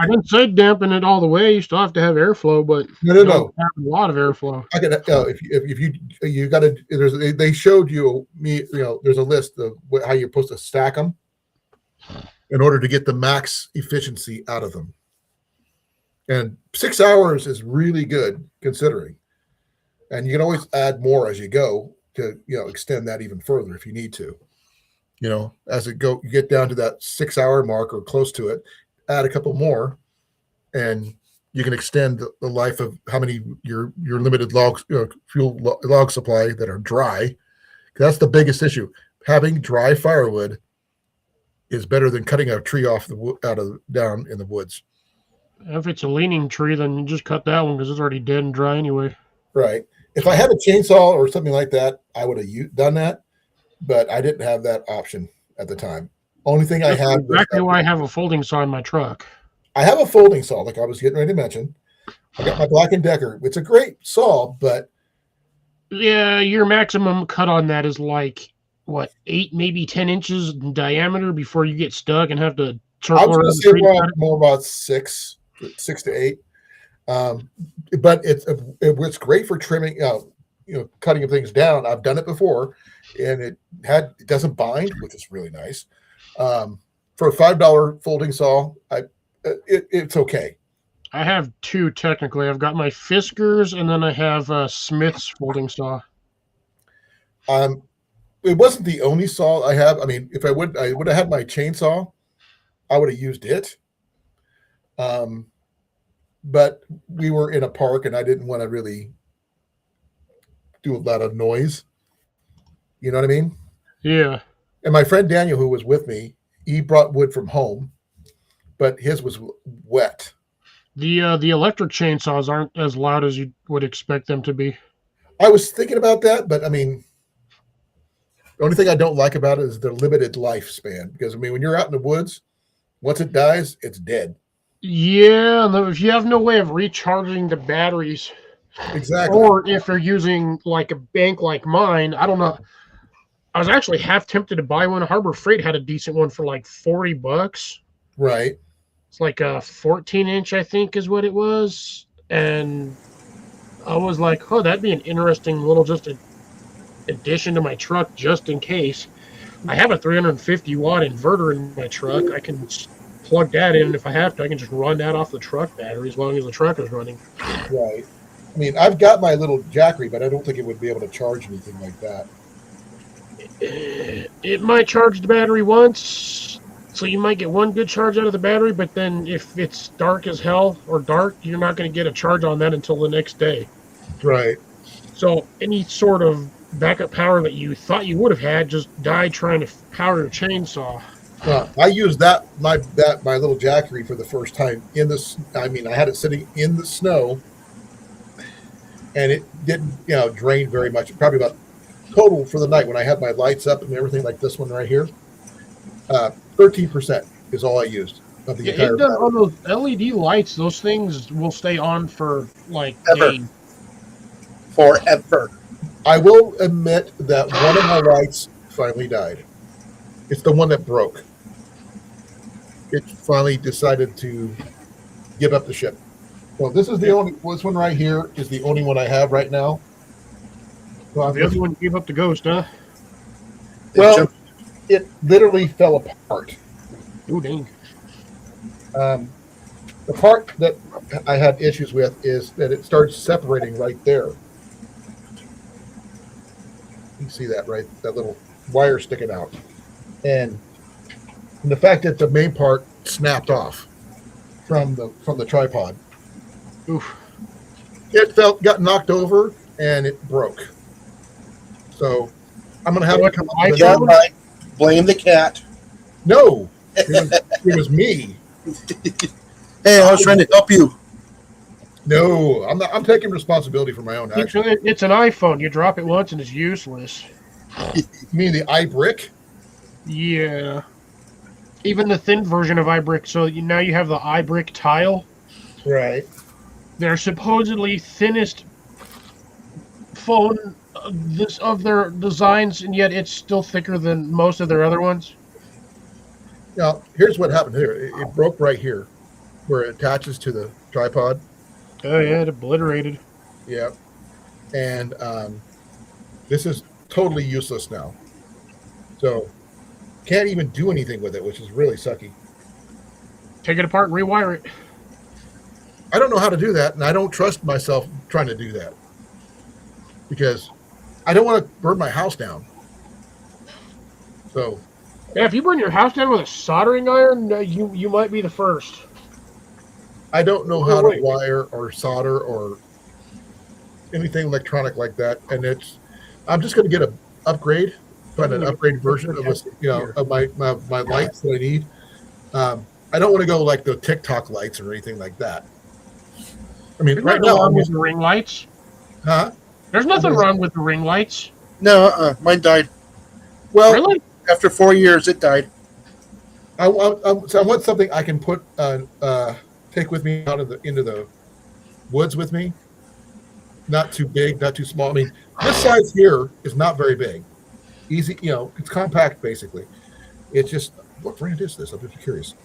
didn't say dampen it all the way. You still have to have airflow, but no. Have a lot of airflow. I can. If you got to. They showed me. There's a list of how you're supposed to stack them in order to get the max efficiency out of them. And 6 hours is really good considering. And you can always add more as you go to extend that even further if you need to. As you get down to that 6 hour mark or close to it, add a couple more, and you can extend the life of how many your limited fuel log supply that are dry. That's the biggest issue. Having dry firewood is better than cutting a tree off down in the woods. If it's a leaning tree, then you just cut that one because it's already dead and dry anyway. Right. If I had a chainsaw or something like that, I would have done that. But I didn't have that option at the time. Only thing I had exactly why I have a folding saw in my truck. I have a folding saw, like I was getting ready to mention. I got my Black & Decker. It's a great saw, but yeah, your maximum cut on that is like 8, maybe 10 inches in diameter before you get stuck and have to circle I was around going to say more about 6 to 8. But it's great for trimming, cutting things down. I've done it before. And it doesn't bind, which is really nice. For a $5 folding saw, it's okay. I have 2 technically. I've got my Fiskars, and then I have Smith's folding saw. It wasn't the only saw I have. I mean, if I would have had my chainsaw, I would have used it. But we were in a park, and I didn't want to really do a lot of noise. You know what I mean? Yeah. And my friend Daniel, who was with me, he brought wood from home, but his was wet. The electric chainsaws aren't as loud as you would expect them to be. I was thinking about that, but I mean, The only thing I don't like about it is the limited lifespan. Because I mean, when you're out in the woods, once it dies, it's dead. Yeah, and if you have no way of recharging the batteries, Exactly. or if you're using like a bank like mine, I don't know. I was actually half tempted to buy one. Harbor Freight had a decent one for like $40. Right. It's like a 14-inch, I think, is what it was. And I was like, oh, that'd be an interesting little just addition to my truck just in case. I have a 350-watt inverter in my truck. I can plug that in, and if I have to, I can just run that off the truck battery as long as the truck is running. Right. I mean, I've got my little Jackery, but I don't think it would be able to charge anything like that. It might charge the battery once, so you might get one good charge out of the battery, but then if it's dark as hell or dark, you're not going to get a charge on that until the next day. Right. So any sort of backup power that you thought you would have had just died trying to power your chainsaw. I used my little Jackery for the first time in this. I mean, I had it sitting in the snow, and it didn't, drain very much. Probably about total for the night when I had my lights up and everything like this one right here. 13% is all I used of the entire. It does on those LED lights. Those things will stay on for like days. Forever. I will admit that one of my lights finally died. It's the one that broke. It finally decided to give up the ship. Well, this one right here is the only one I have right now. So The other one gave up the ghost, huh? Well, it literally fell apart. Ooh, dang. The part that I had issues with is that it starts separating right there. You see that, right? That little wire sticking out. And the fact that the main part snapped off from the tripod. Oof. It got knocked over and it broke. So I'm gonna have to come up with Blame the cat. No, it was me. Hey, I was trying to help you. No, I'm not. I'm taking responsibility for my own actions. It's an iPhone. You drop it once and it's useless. You mean the iBrick? Yeah. Even the thin version of iBrick. So now you have the iBrick tile. Right. They're supposedly thinnest phone of their designs, and yet it's still thicker than most of their other ones. Now, here's what happened here. It broke right here, where it attaches to the tripod. Oh yeah, it obliterated. Yeah. And this is totally useless now. So can't even do anything with it, which is really sucky. Take it apart and rewire it. I don't know how to do that, and I don't trust myself trying to do that because I don't want to burn my house down. So, Yeah, if you burn your house down with a soldering iron, you might be the first. I don't know how to wire or solder or anything electronic like that, and I'm just going to get an upgrade, find an upgrade version of this, of my lights that I need. I don't want to go like the TikTok lights or anything like that. I mean, right now, wrong with the ring lights. Huh? There's nothing wrong with the ring lights. No, mine died. Well, Really? After 4 years, it died. I want something I can put take with me out into the woods with me. Not too big, not too small. I mean, this size here is not very big. Easy, it's compact basically. It's just, what brand is this? I'm just curious.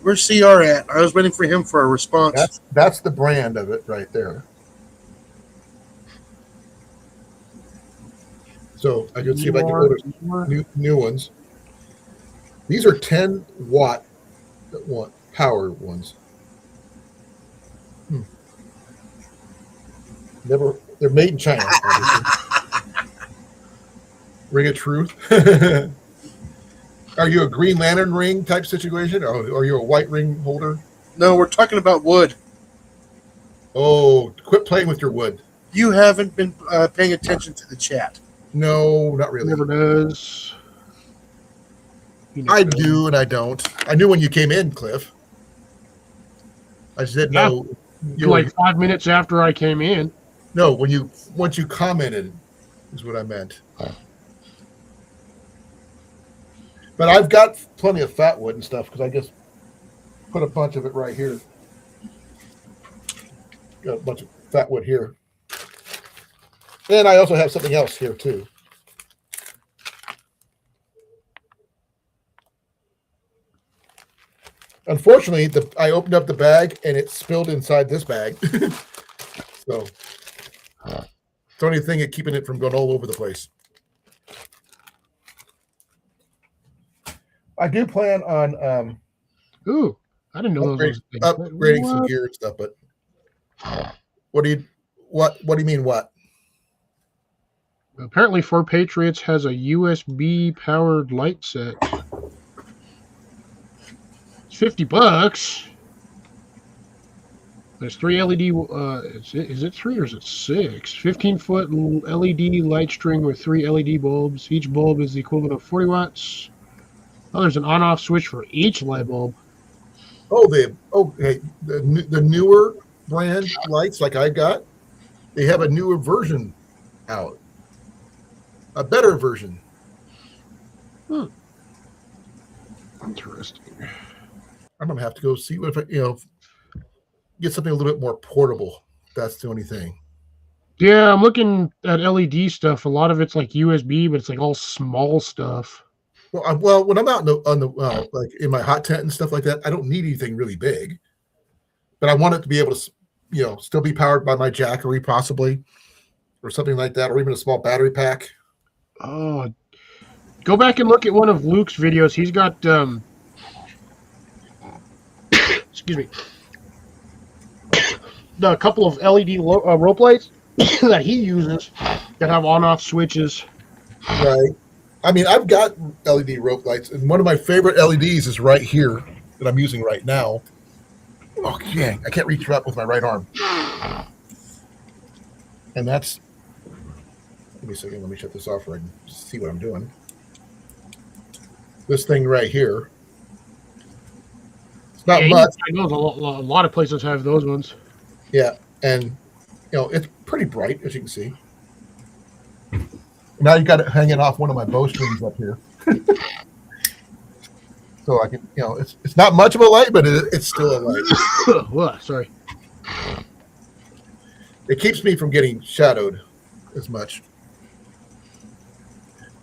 Where's CR at? I was waiting for him for a response. That's the brand of it right there. So I can see if I can order new ones. These are 10-watt power ones. They're made in China. Ring of truth. Are you a Green Lantern ring type situation, or are you a white ring holder? No, we're talking about wood. Oh, quit playing with your wood. You haven't been paying attention to the chat. No, not really. Never does. I do and I don't. I knew when you came in, Cliff. I just didn't know. Like 5 minutes after I came in. No, once you commented, is what I meant. But I've got plenty of fat wood and stuff because I just put a bunch of it right here. Got a bunch of fat wood here. And I also have something else here too. Unfortunately, I opened up the bag and it spilled inside this bag. So it's the only thing at keeping it from going all over the place. I do plan on Ooh, I didn't know those was things. upgrading some What? gear and stuff, but what do you mean what? Apparently, Four Patriots has a USB powered light set. It's $50. There's 3 LED. Is it 3 or is it 6? 15-foot LED light string with 3 LED bulbs. Each bulb is the equivalent of 40 watts. Oh, there's an on-off switch for each light bulb. Oh, the newer brand lights like I got, they have a newer version out, a better version. Interesting. I'm gonna have to go see what if I, get something a little bit more portable. That's the only thing. Yeah, I'm looking at LED stuff. A lot of it's like USB, but it's like all small stuff. Well, when I'm out like in my hot tent and stuff like that, I don't need anything really big, but I want it to be able to, still be powered by my Jackery possibly, or something like that, or even a small battery pack. Oh, go back and look at one of Luke's videos. He's got excuse me, a couple of LED rope lights that he uses that have on-off switches. Right. I mean, I've got LED rope lights, and one of my favorite LEDs is right here that I'm using right now. Oh, dang. I can't reach up with my right arm. And that's... Give me a second. Let me shut this off so I can see what I'm doing. This thing right here. It's not much. I know a lot of places have those ones. Yeah, and, it's pretty bright, as you can see. Now you got it hanging off one of my bowstrings up here. So I can, it's not much of a light, but it's still a light. What? Sorry. It keeps me from getting shadowed as much.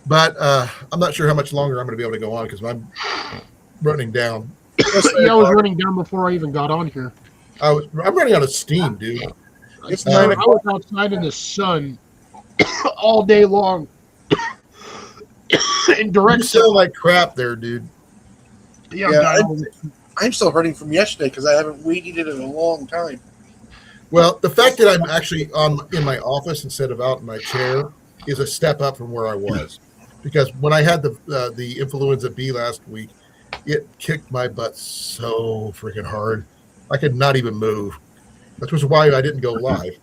But I'm not sure how much longer I'm going to be able to go on because I'm running down. Yeah, I was running down before I even got on here. I'm running out of steam, dude. It's I 9 o'clock. was outside in the sun all day long. In direct You sound like crap there, dude. Yeah, I'm still hurting from yesterday because I haven't weed eaten in a long time. Well, the fact that I'm actually in my office instead of out in my chair is a step up from where I was. Because when I had the influenza B last week, it kicked my butt so freaking hard. I could not even move. That was why I didn't go live.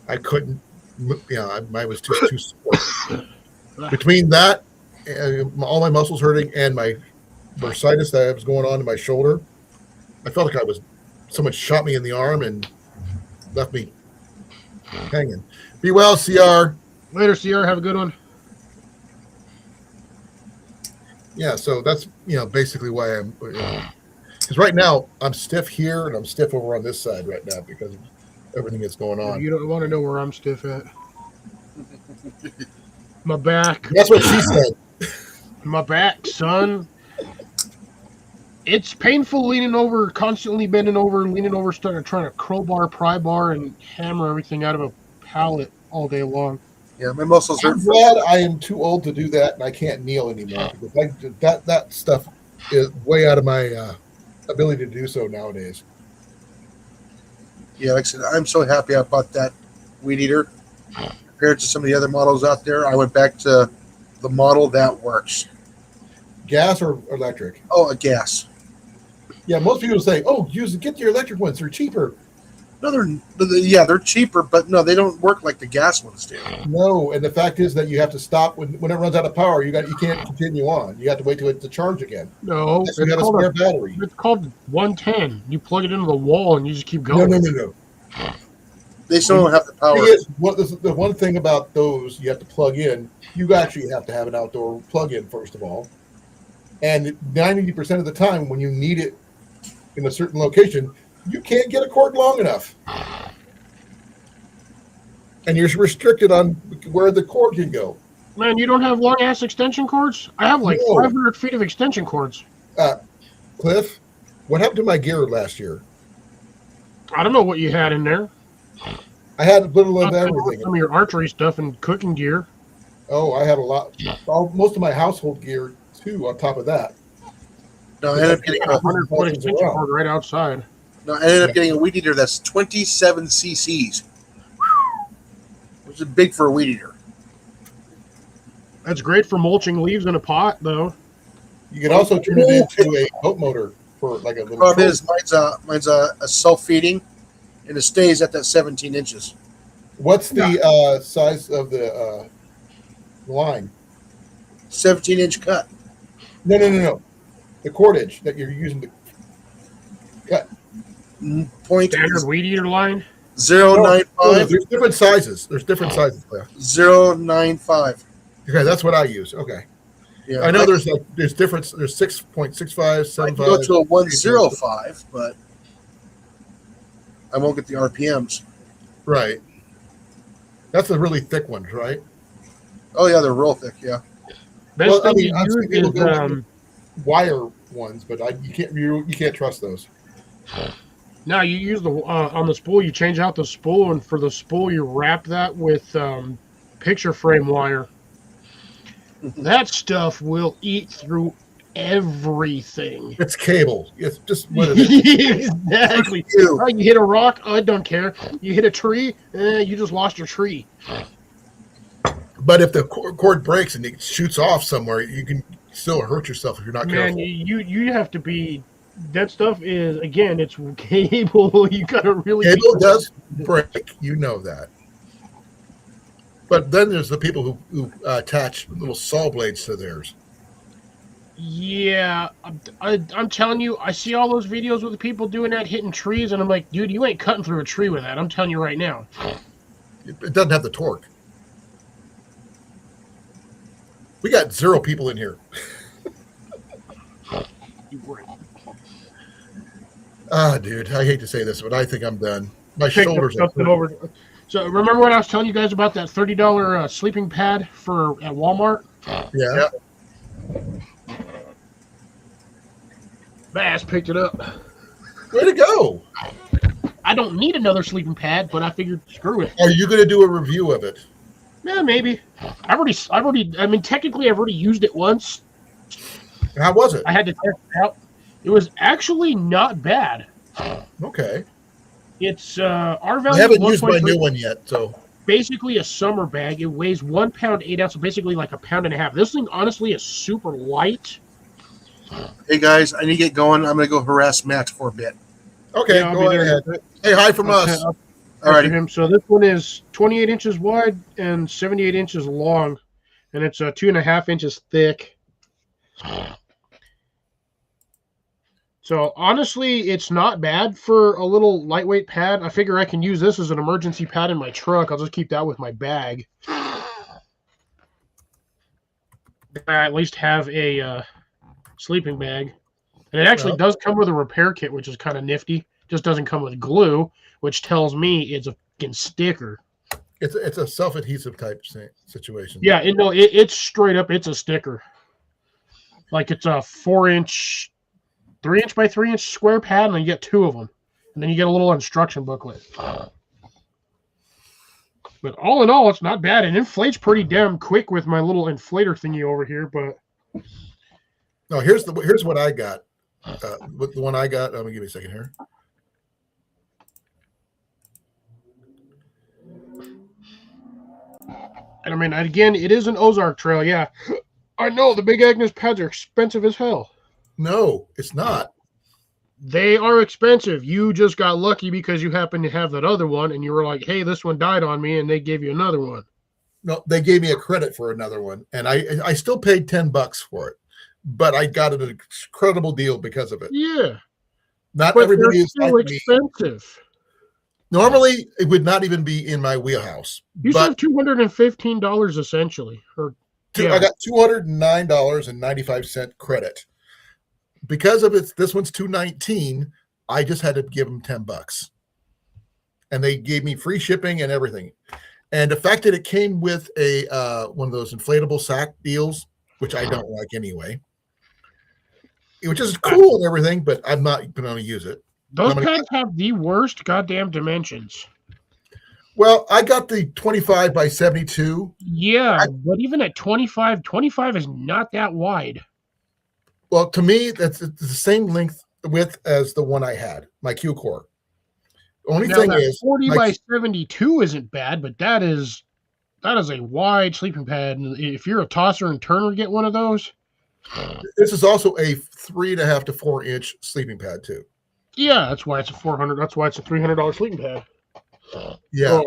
I couldn't. I was too sore. Between that, and all my muscles hurting, and my bursitis that was going on in my shoulder, I felt like someone shot me in the arm and left me hanging. Be well, CR. Later, CR. Have a good one. Yeah, so that's basically why I'm. Because right now I'm stiff here and I'm stiff over on this side right now because of everything that's going on. You don't want to know where I'm stiff at. My back. That's what she said. My back, son. It's painful leaning over, constantly bending over, leaning over, trying to crowbar, pry bar, and hammer everything out of a pallet all day long. Yeah, my muscles I'm hurt. glad I am too old to do that and I can't kneel anymore because that stuff is way out of my ability to do so nowadays. Yeah, like I said, I'm so happy I bought that weed eater. Compared to some of the other models out there, I went back to the model that works. Gas or electric? Oh, a gas. Yeah, most people say, "Oh, get your electric ones; they're cheaper." No, they're cheaper, but no, they don't work like the gas ones do. No, and the fact is that you have to stop when it runs out of power. You can't continue on. You have to wait till it to charge again. No, Unless you got a spare battery. It's called 110. You plug it into the wall and you just keep going. No. They still don't have the power. The one thing about those you have to plug in, you actually have to have an outdoor plug-in first of all. And 90% of the time, when you need it in a certain location, you can't get a cord long enough. And you're restricted on where the cord can go. Man, you don't have long ass extension cords? I have like No. 500 feet of extension cords. Cliff, what happened to my gear last year? I don't know what you had in there. I had a little of everything. Some of your archery stuff and cooking gear. Oh, I had a lot. Most of my household gear too. On top of that, No, I ended up getting a 100-foot extension cord right outside. No, I ended up getting a weed eater that's 27 cc's, which is big for a weed eater. That's great for mulching leaves in a pot, though. you can also turn it into a boat motor for like a little. Problem is, mine's a self-feeding, and it stays at that 17 inches. What's the size of the line? 17-inch cut. No. The cordage that you're using to cut. Point Standard weed eater line. 0.95. There's different sizes. There's different sizes there. 0.95. Okay, that's what I use. Okay. Yeah, I know there's difference. There's 6.65, I can 7.5. go to a 105, but I won't get the RPMs. Right. That's the really thick ones, right? Oh yeah, they're real thick. Yeah. Best I've thing seen to people use go is with wire ones, but you can't trust those. now you use the on the spool. You change out the spool, and for the spool, you wrap that with picture frame wire. That stuff will eat through everything. It's cable. It's just what it is. Exactly. Ew. Oh, you hit a rock, I don't care. You hit a tree, you just lost your tree. But if the cord breaks and it shoots off somewhere, you can still hurt yourself if you're not Man, careful. you have to be. That stuff is, again, it's cable. You gotta really. Cable does break. You know that. But then there's the people who attach little saw blades to theirs. Yeah, I'm telling you, I see all those videos with the people doing that, hitting trees, and I'm like, dude, you ain't cutting through a tree with that. I'm telling you right now. It doesn't have the torque. We got 0 people in here. You weren't. Dude, I hate to say this, but I think I'm done. My Picked up shoulders are something over. So remember when I was telling you guys about that $30 sleeping pad at Walmart? Yeah. Bass picked it up. Way to go. I don't need another sleeping pad, but I figured screw it. Are you going to do a review of it? Yeah, maybe. I've already. I mean, technically, I've already used it once. How was it? I had to test it out. It was actually not bad. Okay. It's our value. I haven't used 1.3, my new one yet, so. basically a summer bag. It weighs 1 pound 8 ounces, so basically like a pound and a half. This thing honestly is super light. Hey guys, I need to get going. I'm gonna go harass Matt for a bit. Okay, Yeah, I'll go be there. ahead. Hey, hi from us. All right. So this one is 28 inches wide and 78 inches long, and it's 2.5 inches thick. So honestly, it's not bad for a little lightweight pad. I figure I can use this as an emergency pad in my truck. I'll just keep that with my bag. I at least have a sleeping bag. And it actually does come with a repair kit, which is kind of nifty. Just doesn't come with glue, which tells me it's a fucking sticker. It's a self-adhesive type situation. Yeah, it's straight up. It's a sticker. Like it's a 4-inch, 3-inch by 3-inch square pad, and then you get 2 of them, and then you get a little instruction booklet. But all in all, it's not bad. It inflates pretty damn quick with my little inflator thingy over here. But no, here's what I got. With the one I got, let me give me a second here. And I mean, again, it is an Ozark trail. Yeah, I know the Big Agnes pads are expensive as hell. No, it's not. They are expensive. You just got lucky because you happen to have that other one, and you were like, "Hey, this one died on me," and they gave you another one. No, they gave me a credit for another one, and I still paid $10 for it, but I got an incredible deal because of it. Yeah, Not but everybody they're is still like me. expensive. Normally, it would not even be in my wheelhouse. You but save $215 essentially, or Yeah. I got $209.95 credit because of it. This one's $219. I just had to give them $10, and they gave me free shipping and everything. And the fact that it came with a one of those inflatable sack deals, which I don't like anyway, which is cool and everything, but I'm not going to use it. Those pads have the worst goddamn dimensions. Well, I got the 25 by 72. Yeah, but even at 25 is not that wide. Well, to me, that's the same width as the one I had, my Q Core. Only Now, thing that is, 40 by 72 isn't bad, but that is a wide sleeping pad. And if you're a tosser and turner, get one of those. this is also a 3.5 to 4 inch sleeping pad too. Yeah, that's why it's a $400. That's why it's a $300 sleeping pad. Yeah,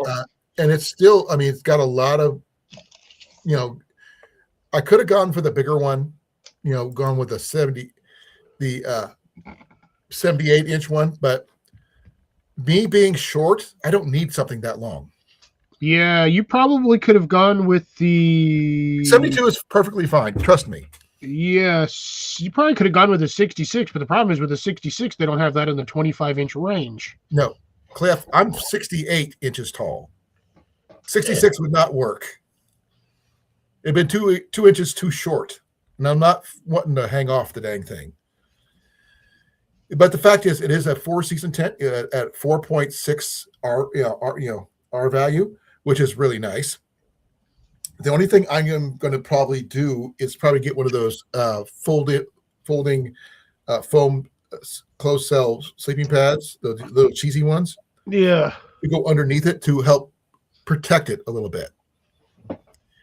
and it's still. I mean, it's got a lot of. I could have gone for the bigger one. Gone with the 78-inch one, but me being short, I don't need something that long. Yeah, you probably could have gone with the 72 is perfectly fine. Trust me. Yes, you probably could have gone with the 66, but the problem is with the 66, they don't have that in the 25-inch range. No, Cliff, I'm 68 inches tall. 66 would not work. It'd been 2 inches too short, and I'm not wanting to hang off the dang thing. But the fact is, it is a 4-season tent at 4.6 R value, which is really nice. The only thing I am going to probably do is probably get one of those folding foam closed cell sleeping pads, the little cheesy ones. Yeah. To go underneath it to help protect it a little bit.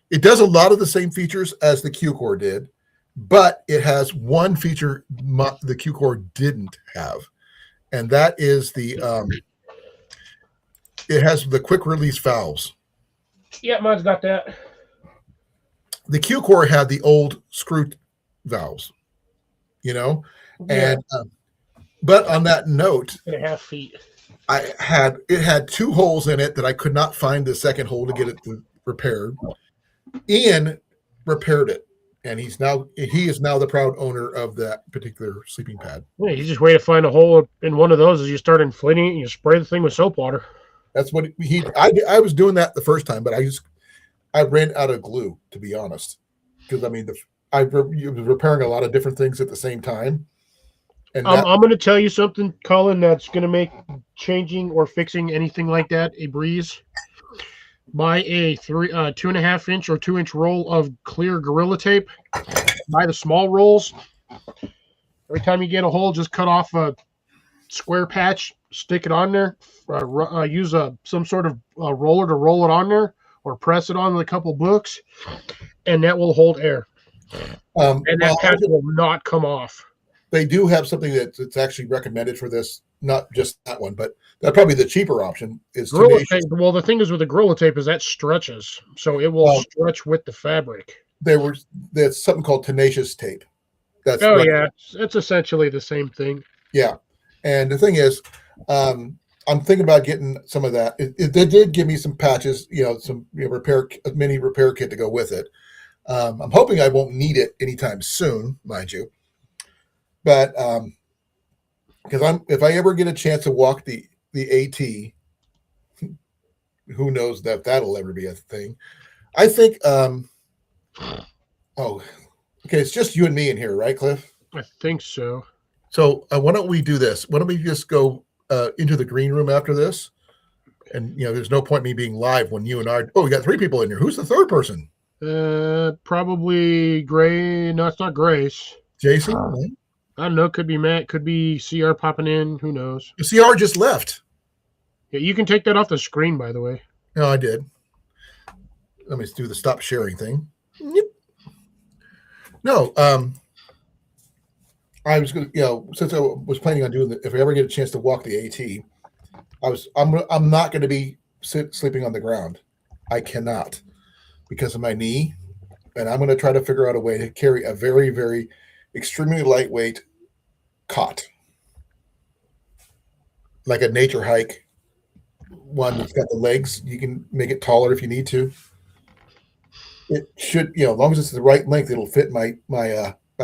It does a lot of the same features as the Q Core did, but it has one feature the Q Core didn't have, and that is it has the quick release valves. Yeah, mine's got that. The Q Core had the old screw valves, Yeah. and but on that note, 2.5 feet. it had 2 holes in it that I could not find the second hole to get it repaired. Ian repaired it, and he is now the proud owner of that particular sleeping pad. Yeah, you just wait to find a hole in one of those as you start inflating it and you spray the thing with soap water. That's what I was doing that the first time, but I ran out of glue, to be honest, because I mean I was repairing a lot of different things at the same time. And I'm going to tell you something, Colin, that's going to make changing or fixing anything like that a breeze. Buy a 2.5 inch or 2-inch roll of clear Gorilla Tape. Buy the small rolls. Every time you get a hole, just cut off a square patch, stick it on there. Use some sort of roller to roll it on there, or press it on with a couple books, and that will hold air. And that patch will not come off. They do have something that's actually recommended for this, not just that one, but that probably the cheaper option is Gorilla Tape. Well, the thing is with the Gorilla Tape is that stretches, so it will stretch with the fabric. There's something called tenacious tape. Yeah, it's essentially the same thing. Yeah, and the thing is, I'm thinking about getting some of that. They did give me some patches, some mini repair kit to go with it. I'm hoping I won't need it anytime soon, mind you. But because if I ever get a chance to walk the AT, who knows that'll ever be a thing. I think. Okay, it's just you and me in here, right, Cliff? I think so. So why don't we do this? Why don't we just go into the green room after this? And there's no point me being live when you and I. Oh, we got 3 people in here. Who's the third person? Probably Gray. No, it's not Grace. Jason. I don't know. Could be Matt. Could be CR popping in. Who knows? CR just left. Yeah, you can take that off the screen, by the way. No, I did. Let me do the stop sharing thing. Yep. No, I was going to, since I was planning on doing if I ever get a chance to walk the AT, I'm not going to be sleeping on the ground. I cannot because of my knee, and I'm going to try to figure out a way to carry a very, very extremely lightweight cot, like a nature hike one that's got the legs. You can make it taller if you need to. it should, as long as it's the right length, it'll fit my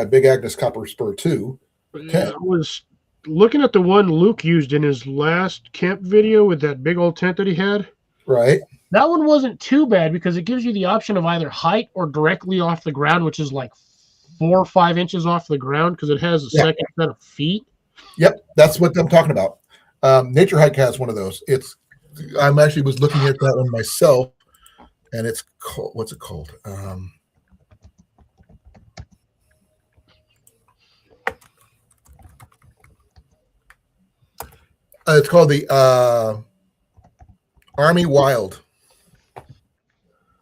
Big Agnes copper spur 2 Yeah, tent, I was looking at the one Luke used in his last camp video with that big old tent that he had. right? That one wasn't too bad because it gives you the option of either height or directly off the ground, which is like 4 or 5 inches off the ground because it has a Yeah. second set of feet. Yep, that's what I'm talking about. Nature Hike has one of those. I'm actually was looking at that one myself, and it's called, what's it called? It's called the Army Wild.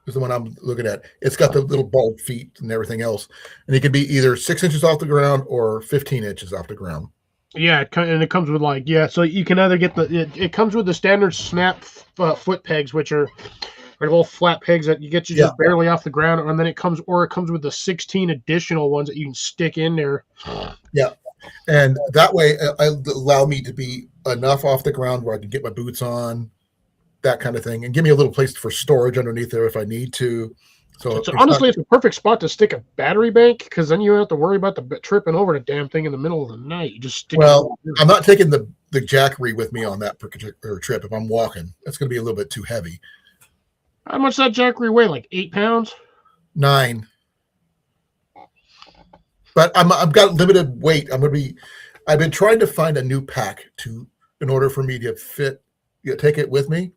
Is the one I'm looking at. It's got the little bald feet and everything else, and it can be either 6 inches off the ground or 15 inches off the ground. Yeah, and it comes with so you can either get it comes with the standard snap foot pegs, which are little flat pegs that you get you just barely off the ground, and then it comes with the 16 additional ones that you can stick in there. Yeah, and that way it allow me to be enough off the ground where I can get my boots on, that kind of thing, and give me a little place for storage underneath there if I need to. So honestly, it's a perfect spot to stick a battery bank because then you don't have to worry about the tripping over the damn thing in the middle of the night. You just stick. Well, I'm not taking the Jackery with me on that particular trip. If I'm walking, that's going to be a little bit too heavy. How much that Jackery weigh? Like 8 pounds? 9. But I've got limited weight. I've been trying to find a new pack in order for me to take it with me.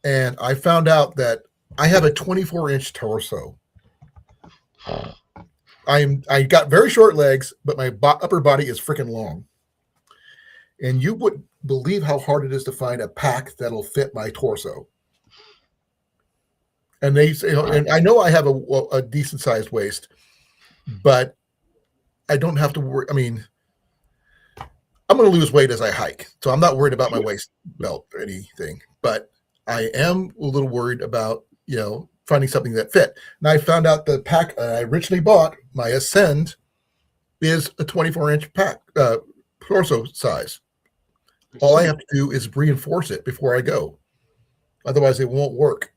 And I found out that I have a 24-inch torso. I got very short legs, but my upper body is freaking long. And you wouldn't believe how hard it is to find a pack that'll fit my torso. And they say, and I know I have a decent sized waist, but I don't have to worry. I mean, I'm going to lose weight as I hike, so I'm not worried about my waist belt or anything. But I am a little worried about finding something that fit. And I found out the pack I originally bought, my Ascend, is a 24-inch pack, torso size. All I have to do is reinforce it before I go. Otherwise, it won't work.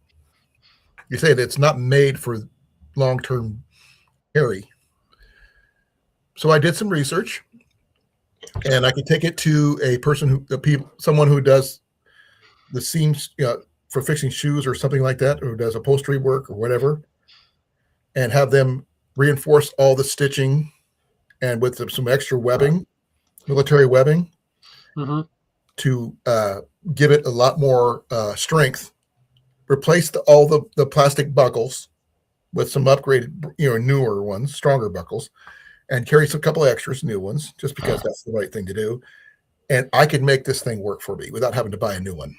You say that it's not made for long-term carry. So I did some research, and I could take it to someone who does the seams, for fixing shoes or something like that, or does upholstery work or whatever, and have them reinforce all the stitching and with some extra webbing, military webbing, to give it a lot more strength. Replace all the plastic buckles with some upgraded, newer ones, stronger buckles, and carry a couple of extras, new ones, just because that's the right thing to do. And I could make this thing work for me without having to buy a new one,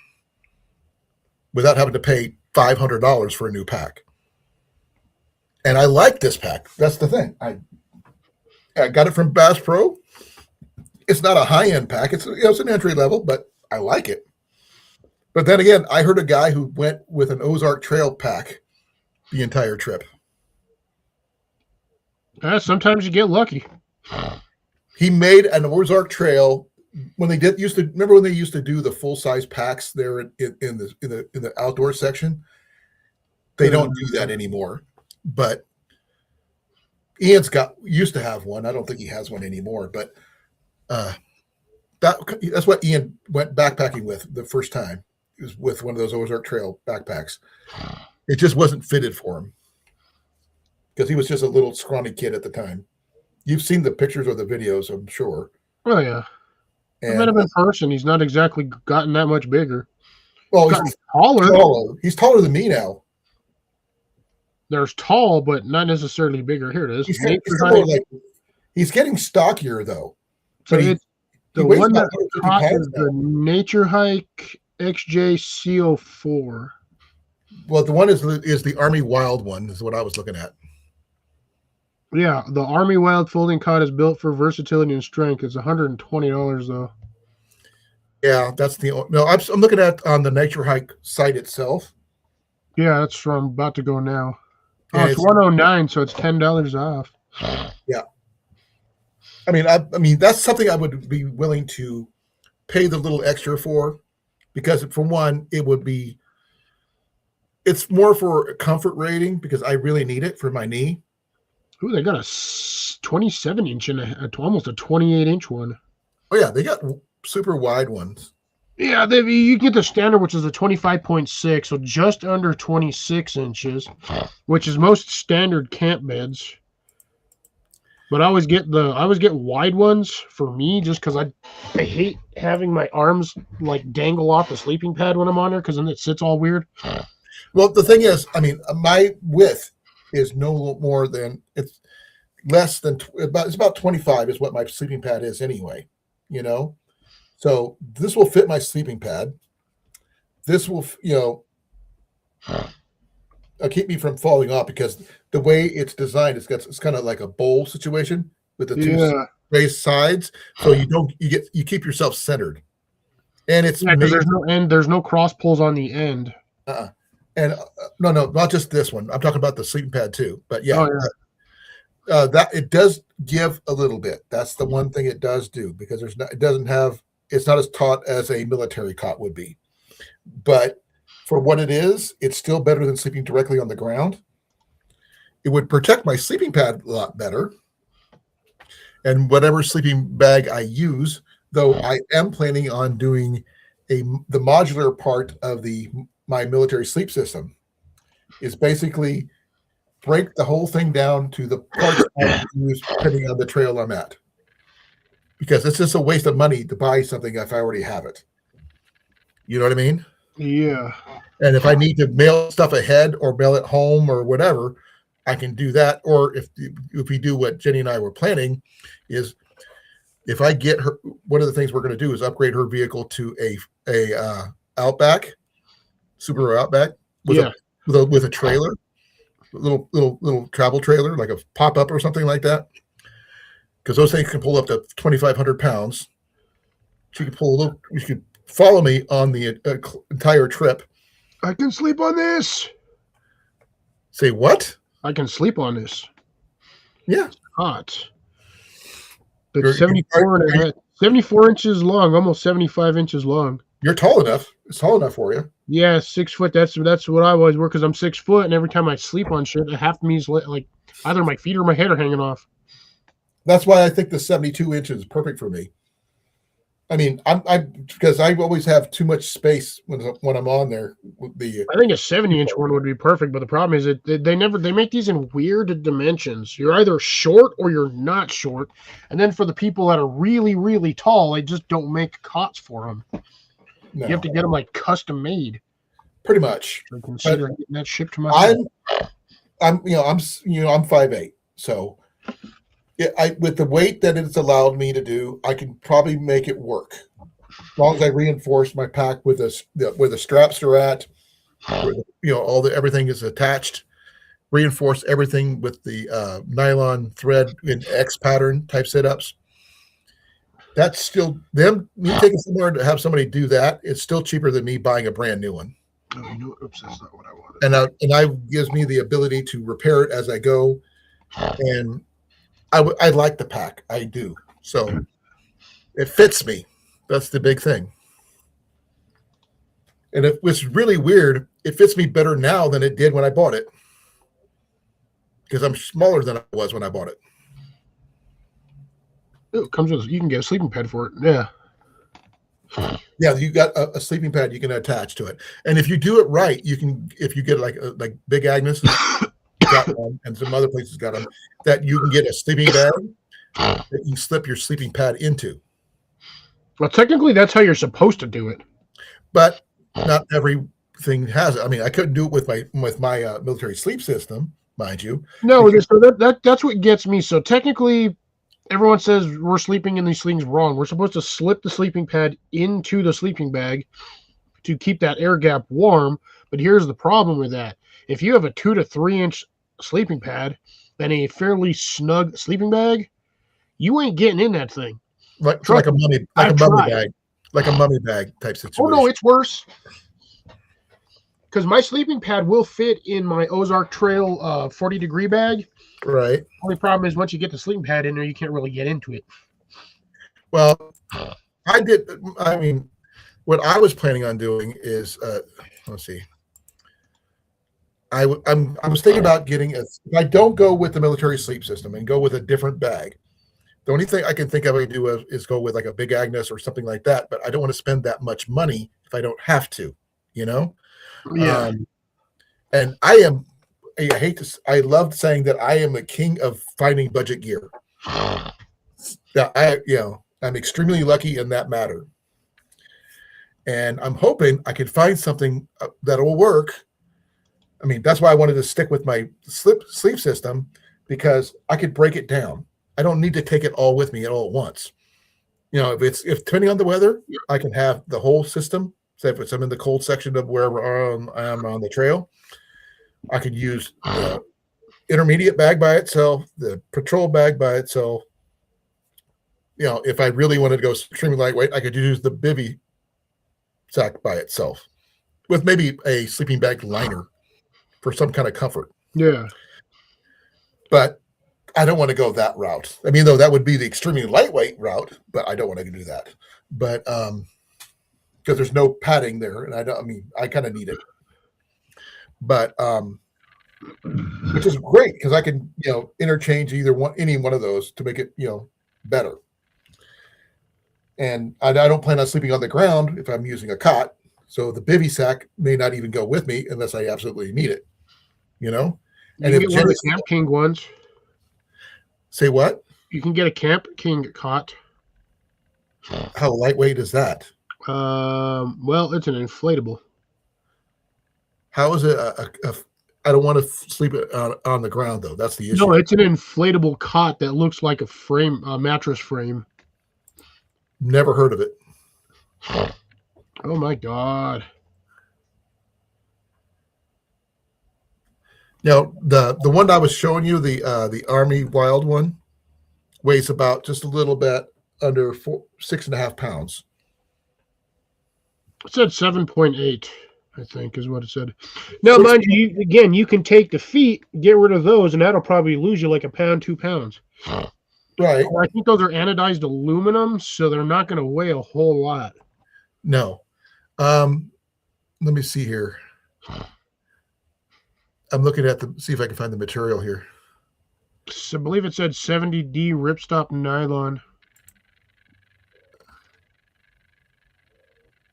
without having to pay $500 for a new pack. And I like this pack. That's the thing. I got it from Bass Pro. It's not a high-end pack. It's an entry level, but I like it. But then again, I heard a guy who went with an Ozark Trail pack the entire trip. Sometimes you get lucky. He made an Ozark Trail when they used to do the full-size packs there in the outdoor section. They don't do that anymore. But Ian's used to have one. I don't think he has one anymore. But that's what Ian went backpacking with the first time. He was with one of those Ozark Trail backpacks. It just wasn't fitted for him because he was just a little scrawny kid at the time. You've seen the pictures or the videos, I'm sure. Oh yeah, I met him in person. He's not exactly gotten that much bigger. Well, he's taller. He's taller than me now. There's tall, but not necessarily bigger. Here it is. He's getting stockier though. So the one that caught is the Nature Hike XJ-CO4. Well, the one is the Army Wild one, is what I was looking at. Yeah, the Army Wild folding cot is built for versatility and strength. It's $120 though. Yeah, that's I'm looking at on the Nature Hike site itself. Yeah, that's where I'm about to go now. Oh, it's $109, so it's $10 off. Yeah. I mean, that's something I would be willing to pay the little extra for, because for one, it would be It's more for comfort rating because I really need it for my knee. Ooh, they got a 27 inch and almost a 28-inch one. Oh yeah, they got super wide ones. Yeah, you get the standard, which is a 25.6, so just under 26 inches, which is most standard camp beds. But I always get wide ones for me just because I hate having my arms like dangle off the sleeping pad when I'm on there because then it sits all weird. Well, the thing is, I mean, my width is no more than it's less than it's about 25 is what my sleeping pad is anyway. You know, so this will fit my sleeping pad. This will, keep me from falling off because the way it's designed, it's kind of like a bowl situation with the two raised sides, so you keep yourself centered, and it's because there's no cross pulls on the end. And no, not just this one. I'm talking about the sleeping pad too. But yeah, that it does give a little bit. That's the one thing it does do because it's not as taut as a military cot would be, but for what it is, it's still better than sleeping directly on the ground. It would protect my sleeping pad a lot better. And whatever sleeping bag I use, though I am planning on doing the modular part of my military sleep system, is basically break the whole thing down to the parts I use depending on the trail I'm at. Because it's just a waste of money to buy something if I already have it. You know what I mean? Yeah. And if I need to mail stuff ahead or mail it home or whatever, I can do that. Or if we do what Jenny and I were planning, is if I get her, one of the things we're going to do is upgrade her vehicle to a Outback, Subaru Outback, with a trailer, a little travel trailer, like a pop up or something like that. Because those things can pull up to 2,500 pounds. She could pull a little. You could follow me on the entire trip. I can sleep on this. Say what? I can sleep on this. Yeah. It's hot. It's 74 inches long, almost 75 inches long. You're tall enough. It's tall enough for you. Yeah, 6 foot. That's what I always wear because I'm 6 foot, and every time I sleep on shit, half of me's like either my feet or my head are hanging off. That's why I think the 72 inches is perfect for me. I mean, because I always have too much space when I'm on there. I think a 70-inch one would be perfect, but the problem is that they make these in weird dimensions. You're either short or you're not short, and then for the people that are really, really tall, they just don't make cots for them. No. You have to get them like custom made. Pretty much. I consider getting that shipped to my. I'm 5'8", so. With the weight that it's allowed me to do, I can probably make it work. As long as I reinforce my pack where the straps are at, where everything is attached, reinforce everything with the nylon thread in X pattern type setups. That's still me taking somewhere to have somebody do that. It's still cheaper than me buying a brand new one. Oh, oops, that's not what I wanted. And gives me the ability to repair it as I go, and I like the pack. I do. So it fits me. That's the big thing. And it was really weird. It fits me better now than it did when I bought it. Because I'm smaller than I was when I bought it. It comes with, you can get a sleeping pad for it. Yeah. Yeah, you got a sleeping pad you can attach to it. And if you do it right, you can, if you get like Big Agnes got one, and some other places got them, that you can get a sleeping bag that you can slip your sleeping pad into. Well, technically, that's how you're supposed to do it. But not everything has it. I mean, I couldn't do it with my military sleep system, mind you. No, so that's what gets me. So technically, everyone says we're sleeping in these things wrong. We're supposed to slip the sleeping pad into the sleeping bag to keep that air gap warm. But here's the problem with that. If you have a 2 to 3 inch sleeping pad and a fairly snug sleeping bag, you ain't getting in that thing. Like a mummy bag type situation. Oh no, it's worse. Because my sleeping pad will fit in my Ozark Trail 40-degree bag. Right. Only problem is once you get the sleeping pad in there, you can't really get into it. Well, what I was planning on doing is, let's see. I was thinking about getting if I don't go with the military sleep system and go with a different bag. The only thing I can think of I do is go with like a Big Agnes or something like that. But I don't want to spend that much money if I don't have to, you know. Yeah. And I hate to. I love saying that I am the king of finding budget gear. Yeah, I'm extremely lucky in that matter. And I'm hoping I can find something that will work. I mean, that's why I wanted to stick with my sleep system because I could break it down. I don't need to take it all with me all at once. You know, if depending on the weather, I can have the whole system. Say if I'm in the cold section of wherever I am on the trail, I could use the intermediate bag by itself, the patrol bag by itself. You know, if I really wanted to go extremely lightweight, I could use the bivy sack by itself with maybe a sleeping bag liner for some kind of comfort. Yeah. But I don't want to go that route. I mean, though that would be the extremely lightweight route, but I don't want to do that. But because there's no padding there, and I kind of need it. But which is great because I can, interchange any one of those to make it, better. And I don't plan on sleeping on the ground if I'm using a cot. So the bivy sack may not even go with me unless I absolutely need it, And You can get one of the Camp King ones. Say what? You can get a Camp King cot. How lightweight is that? Well, it's an inflatable. How is it? I don't want to sleep on the ground though. That's the issue. No, it's an inflatable cot that looks like a mattress frame. Never heard of it. Oh my God. Now the one I was showing you, the Army Wild one, weighs about just a little bit under 6.5 pounds. It said 7.8, I think, is what it said. Now, mind you, again, you can take the feet, get rid of those, and that'll probably lose you like 1 pound, 2 pounds. Right. I think those are anodized aluminum, so they're not going to weigh a whole lot. No. Let me see here. I'm looking at see if I can find the material here. So I believe it said 70D ripstop nylon.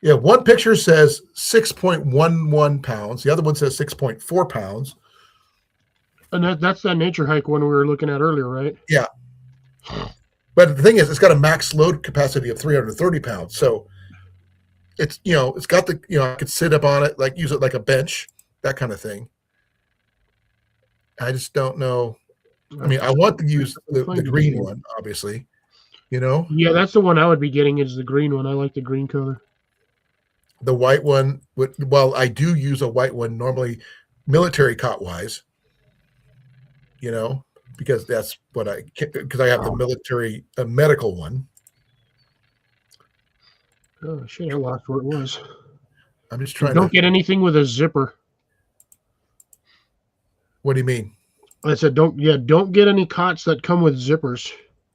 Yeah, one picture says 6.11 pounds. The other one says 6.4 pounds. And that's that nature hike one we were looking at earlier, right? Yeah. But the thing is, it's got a max load capacity of 330 pounds. So it's, it's got the, I could sit up on it, use it like a bench, that kind of thing. I just don't know. I mean, I want to use the green one, obviously, Yeah, that's the one I would be getting is the green one. I like the green color. The white one, I do use a white one normally military cot-wise, because that's what because I have the military medical one. Oh, shit, I lost where it was. I'm just trying Don't get anything with a zipper. What do you mean? I said, don't get any cots that come with zippers.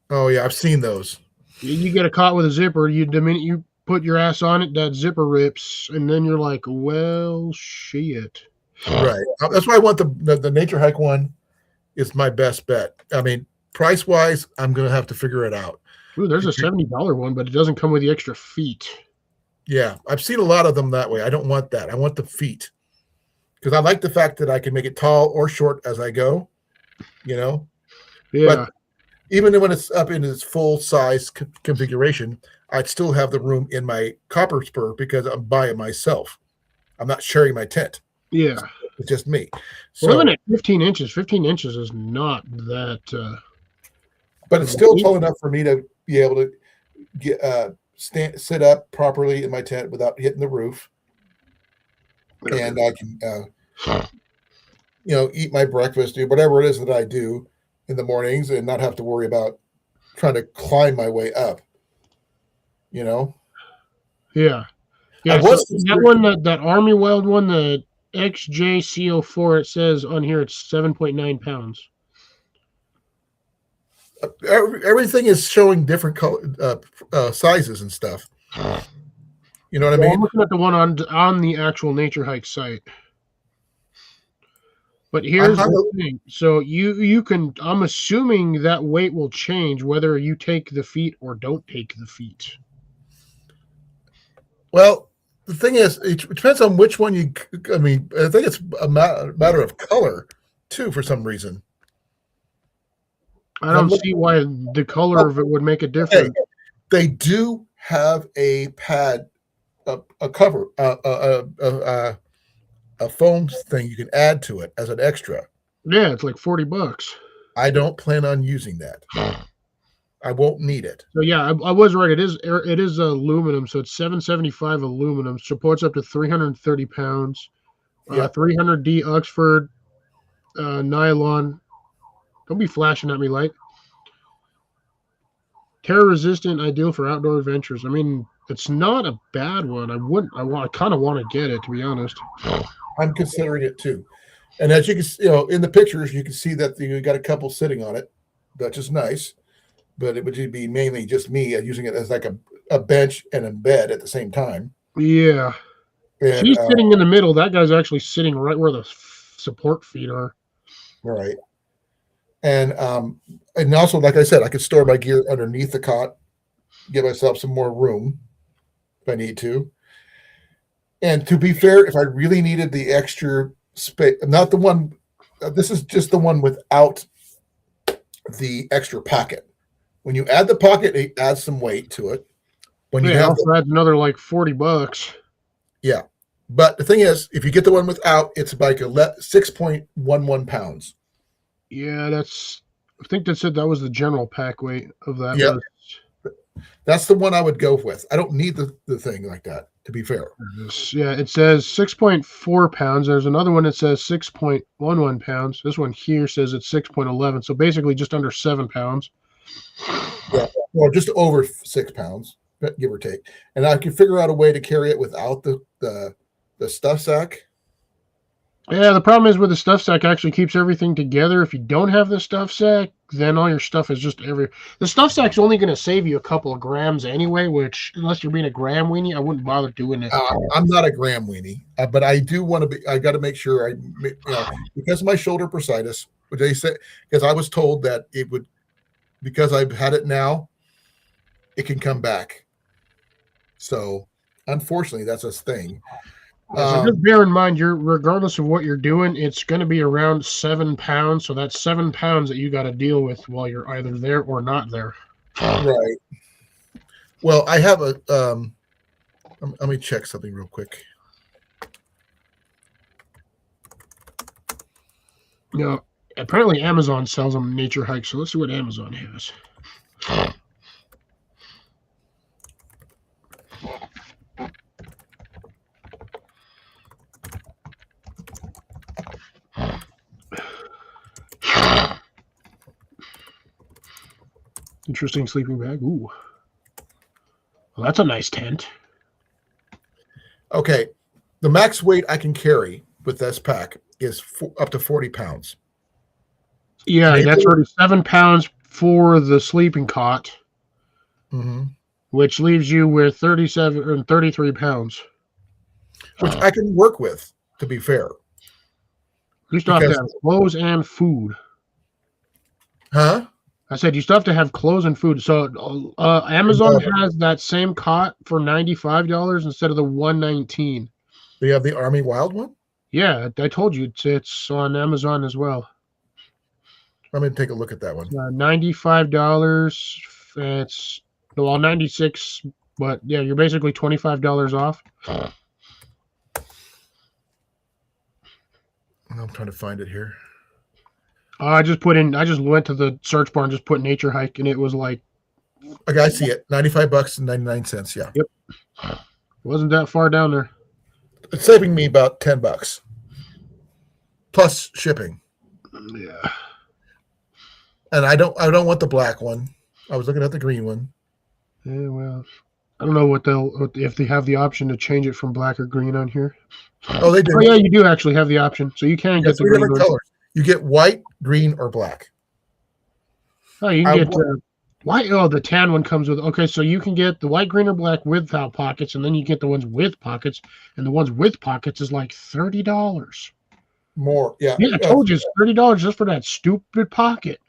Oh, yeah, I've seen those. You get a cot with a zipper, the minute you put your ass on it, that zipper rips, and then you're like, well, shit. Right. That's why I want the nature hike one is my best bet. I mean, price-wise, I'm going to have to figure it out. Ooh, there's a $70 one, but it doesn't come with the extra feet. Yeah, I've seen a lot of them that way. I don't want that. I want the feet. Because I like the fact that I can make it tall or short as I go, Yeah. But even when it's up in its full size configuration, I'd still have the room in my copper spur because I'm by it myself. I'm not sharing my tent. Yeah. It's just me. So, well, even at 15 inches, 15 inches is not that. But it's still tall enough for me to be able to sit up properly in my tent without hitting the roof. And I can, eat my breakfast, do whatever it is that I do in the mornings and not have to worry about trying to climb my way up, Yeah. Yeah. So that one, that Army Wild one, the XJCO4, it says on here it's 7.9 pounds. Everything is showing different color, sizes and stuff. You know what I mean? I'm looking at the one on the actual nature hike site. But here's hung the thing. So you can. I'm assuming that weight will change whether you take the feet or don't take the feet. Well, the thing is, it depends on which one you. I mean, I think it's a matter of color too, for some reason. I And I'm don't looking. see why the color of it would make a Okay, difference. they do have a pad, a cover, a foam thing you can add to it as an extra. Yeah, it's like $40. I don't plan on using that. I won't need it. So yeah, I was right. It is aluminum, so it's 775 aluminum. Supports up to 330 pounds. Yeah. 300D Oxford nylon. Don't be flashing at me, light. Tear resistant, ideal for outdoor adventures. I mean, it's not a bad one. I kind of want to get it, to be honest. I'm considering it too. And as you can, in the pictures, you can see that you got a couple sitting on it, which is nice. But it would be mainly just me using it as like a bench and a bed at the same time. Yeah. And, She's sitting in the middle. That guy's actually sitting right where the support feet are. right. And also, like I said, I could store my gear underneath the cot, give myself some more room if I need to. And to be fair, if I really needed the extra space, not the one, this is just the one without the extra pocket. When you add the pocket, it adds some weight to it. When you Yeah, have also adds another like $40. yeah. But the thing is, if you get the one without, it's like 6.11 pounds. Yeah, I think that said that was the general pack weight of that Yep. list. That's the one I would go with. I don't need the thing like that, to be fair. Yeah, it says 6.4 pounds. There's another one that says 6.11 pounds. This one here says it's 6.11. So basically just under 7 pounds. Yeah. Well, just over 6 pounds, give or take. And I can figure out a way to carry it without the stuff sack. Yeah, the problem is with the stuff sack actually keeps everything together. If you don't have the stuff sack, then all your stuff is just the stuff sack's only going to save you a couple of grams anyway, which unless you're being a gram weenie, I wouldn't bother doing it. I'm not a gram weenie, but I do want to be. I got to make sure because of my shoulder bursitis, which they said, because I was told that it would, because I've had it now, it can come back. So unfortunately, that's a thing. So just bear in mind, regardless of what you're doing, it's going to be around 7 pounds. So that's 7 pounds that you got to deal with while you're either there or not there. Right. Well, I have a. Let me check something real quick. Apparently Amazon sells them Nature Hike. So let's see what Amazon has. Interesting sleeping bag. Ooh. Well, that's a nice tent. Okay. The max weight I can carry with this pack is up to 40 pounds. Yeah, that's already 7 pounds for the sleeping cot, which leaves you with 37 or 33 pounds. Which I can work with, to be fair. You still have to have clothes and food. Huh? I said you still have to have clothes and food. So Amazon has that same cot for $95 instead of the $119. Do you have the Army Wild one? Yeah, I told you it's on Amazon as well. Let me take a look at that one. $95. It's $96, but yeah, you're basically $25 off. I'm trying to find it here. I just went to the search bar and just put Nature Hike, and it was like, okay, I see it. $95 and 99 cents. Yeah. Yep. It wasn't that far down there. It's saving me about $10 plus shipping. Yeah. And I don't want the black one. I was looking at the green one. Yeah, well, I don't know if they have the option to change it from black or green on here. Oh, they do. Oh, yeah, you do actually have the option, so you can get the green different colors. You get white, green, or black. Oh, you can get white. Oh, the tan one comes with. Okay, so you can get the white, green, or black without pockets, and then you get the ones with pockets, and the ones with pockets is like $30. more. Yeah, Yeah, I told you it's $30 just for that stupid pocket.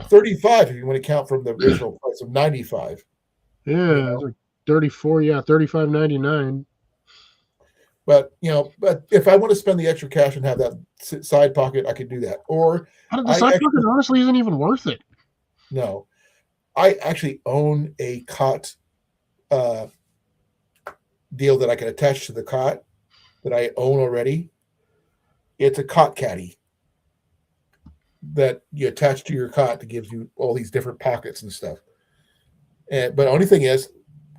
35 if you want to count from the original price of 95. Yeah, it's like 34. Yeah, 35.99. But but if I want to spend the extra cash and have that side pocket, I could do that. Or The side pocket honestly isn't even worth it. no, I actually own a cot deal that I can attach to the cot that I own already. It's a cot caddy that you attach to your cot that gives you all these different pockets and stuff. But the only thing is,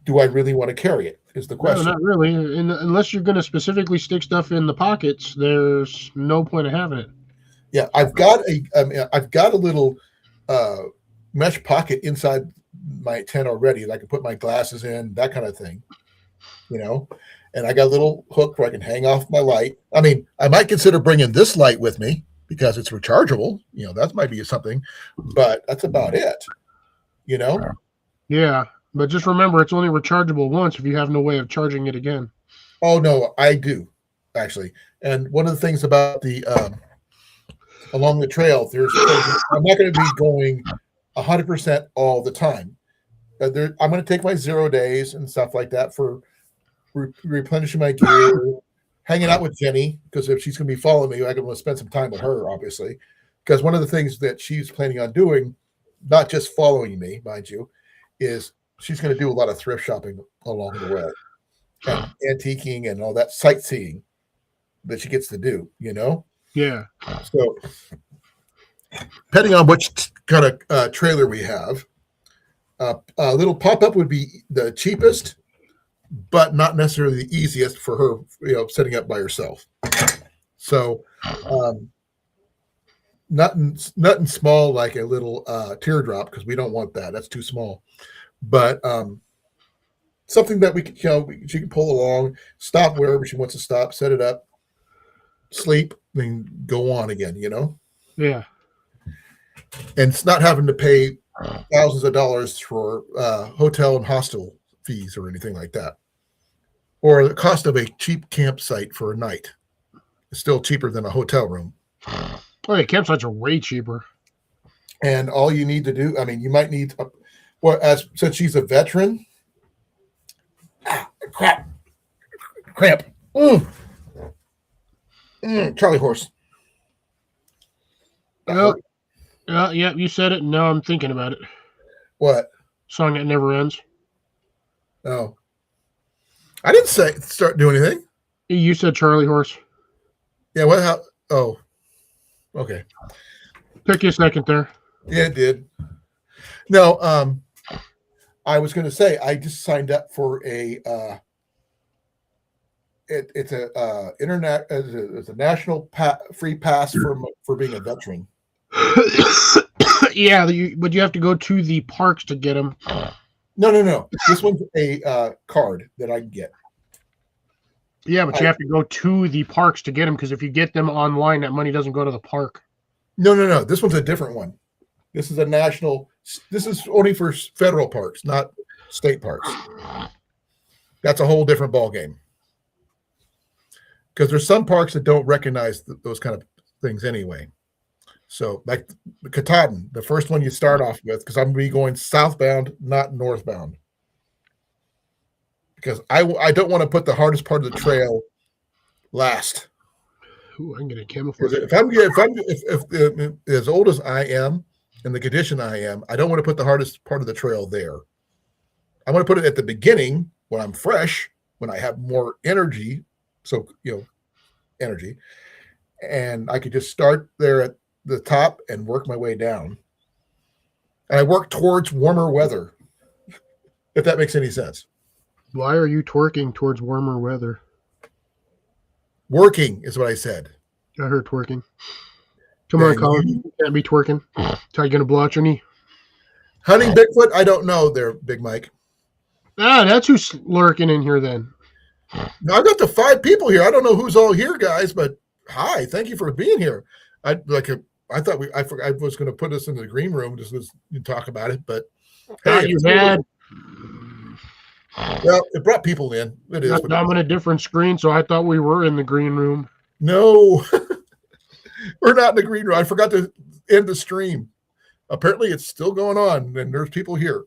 do I really want to carry it? Is the question. No, not really. Unless you're going to specifically stick stuff in the pockets, there's no point of having it. Yeah, I've got a little mesh pocket inside my tent already that I can put my glasses in, that kind of thing. And I got a little hook where I can hang off my light. I mean, I might consider bringing this light with me because it's rechargeable. That might be something, but that's about it. Yeah, but just remember, it's only rechargeable once if you have no way of charging it again. Oh no, I do actually. And one of the things about the along the trail, I'm not going to be going 100% all the time. I'm going to take my 0 days and stuff like that for replenishing my gear, hanging out with Jenny, because if she's going to be following me, I'm going to spend some time with her, obviously. Because one of the things that she's planning on doing, not just following me, mind you, is she's going to do a lot of thrift shopping along the way, and antiquing and all that sightseeing that she gets to do. Yeah. So, depending on which kind of trailer we have, a little pop-up would be the cheapest, but not necessarily the easiest for her, setting up by herself. So, nothing small like a little teardrop, because we don't want that. That's too small. But something that we can, she can pull along, stop wherever she wants to stop, set it up, sleep, then go on again. Yeah. And it's not having to pay thousands of dollars for hotel and hostel fees or anything like that, or the cost of a cheap campsite for a night is still cheaper than a hotel room. Oh, yeah, campsites are way cheaper. And all you need to do, I mean, you might need, since she's a veteran, cramp. Charlie horse. Yeah, you said it, and now I'm thinking about it. What? Song That Never Ends. Oh. I didn't start doing anything. You said Charlie Horse. Yeah, what? How? Oh. Okay. Took you a second there. Yeah, it did. No, I was going to say, I just signed up for a, it's a internet, it's a national free pass for being a veteran. Yeah, but you have to go to the parks to get them. No. This one's a card that I can get. Yeah, but you have to go to the parks to get them, because if you get them online, that money doesn't go to the park. No. This one's a different one. This is a national. This is only for federal parks, not state parks. That's a whole different ballgame. Because there's some parks that don't recognize those kind of things anyway. So, like Katahdin, the first one you start off with, because I'm going to be going southbound, not northbound. Because I don't want to put the hardest part of the trail last. Ooh, I can get a camouflage. If as old as I am, in the condition I am, I don't want to put the hardest part of the trail there. I want to put it at the beginning when I'm fresh, when I have more energy. So, energy. And I could just start there at the top and work my way down. And I work towards warmer weather, if that makes any sense. Why are you twerking towards warmer weather? Working is what I said. I heard twerking. Come on, Colin. You can't be twerking. Are you going to blow out your knee? Hunting Bigfoot? I don't know there, Big Mike. Ah, that's who's lurking in here then. Now, I've got the 5 people here. I don't know who's all here, guys, but hi, thank you for being here. I was going to put us in the green room just to talk about it, but Hey, you had. Well, it brought people in. It is. I'm on a different screen, so I thought we were in the green room. No. We're not in the green room. I forgot to end the stream. Apparently, it's still going on, and there's people here.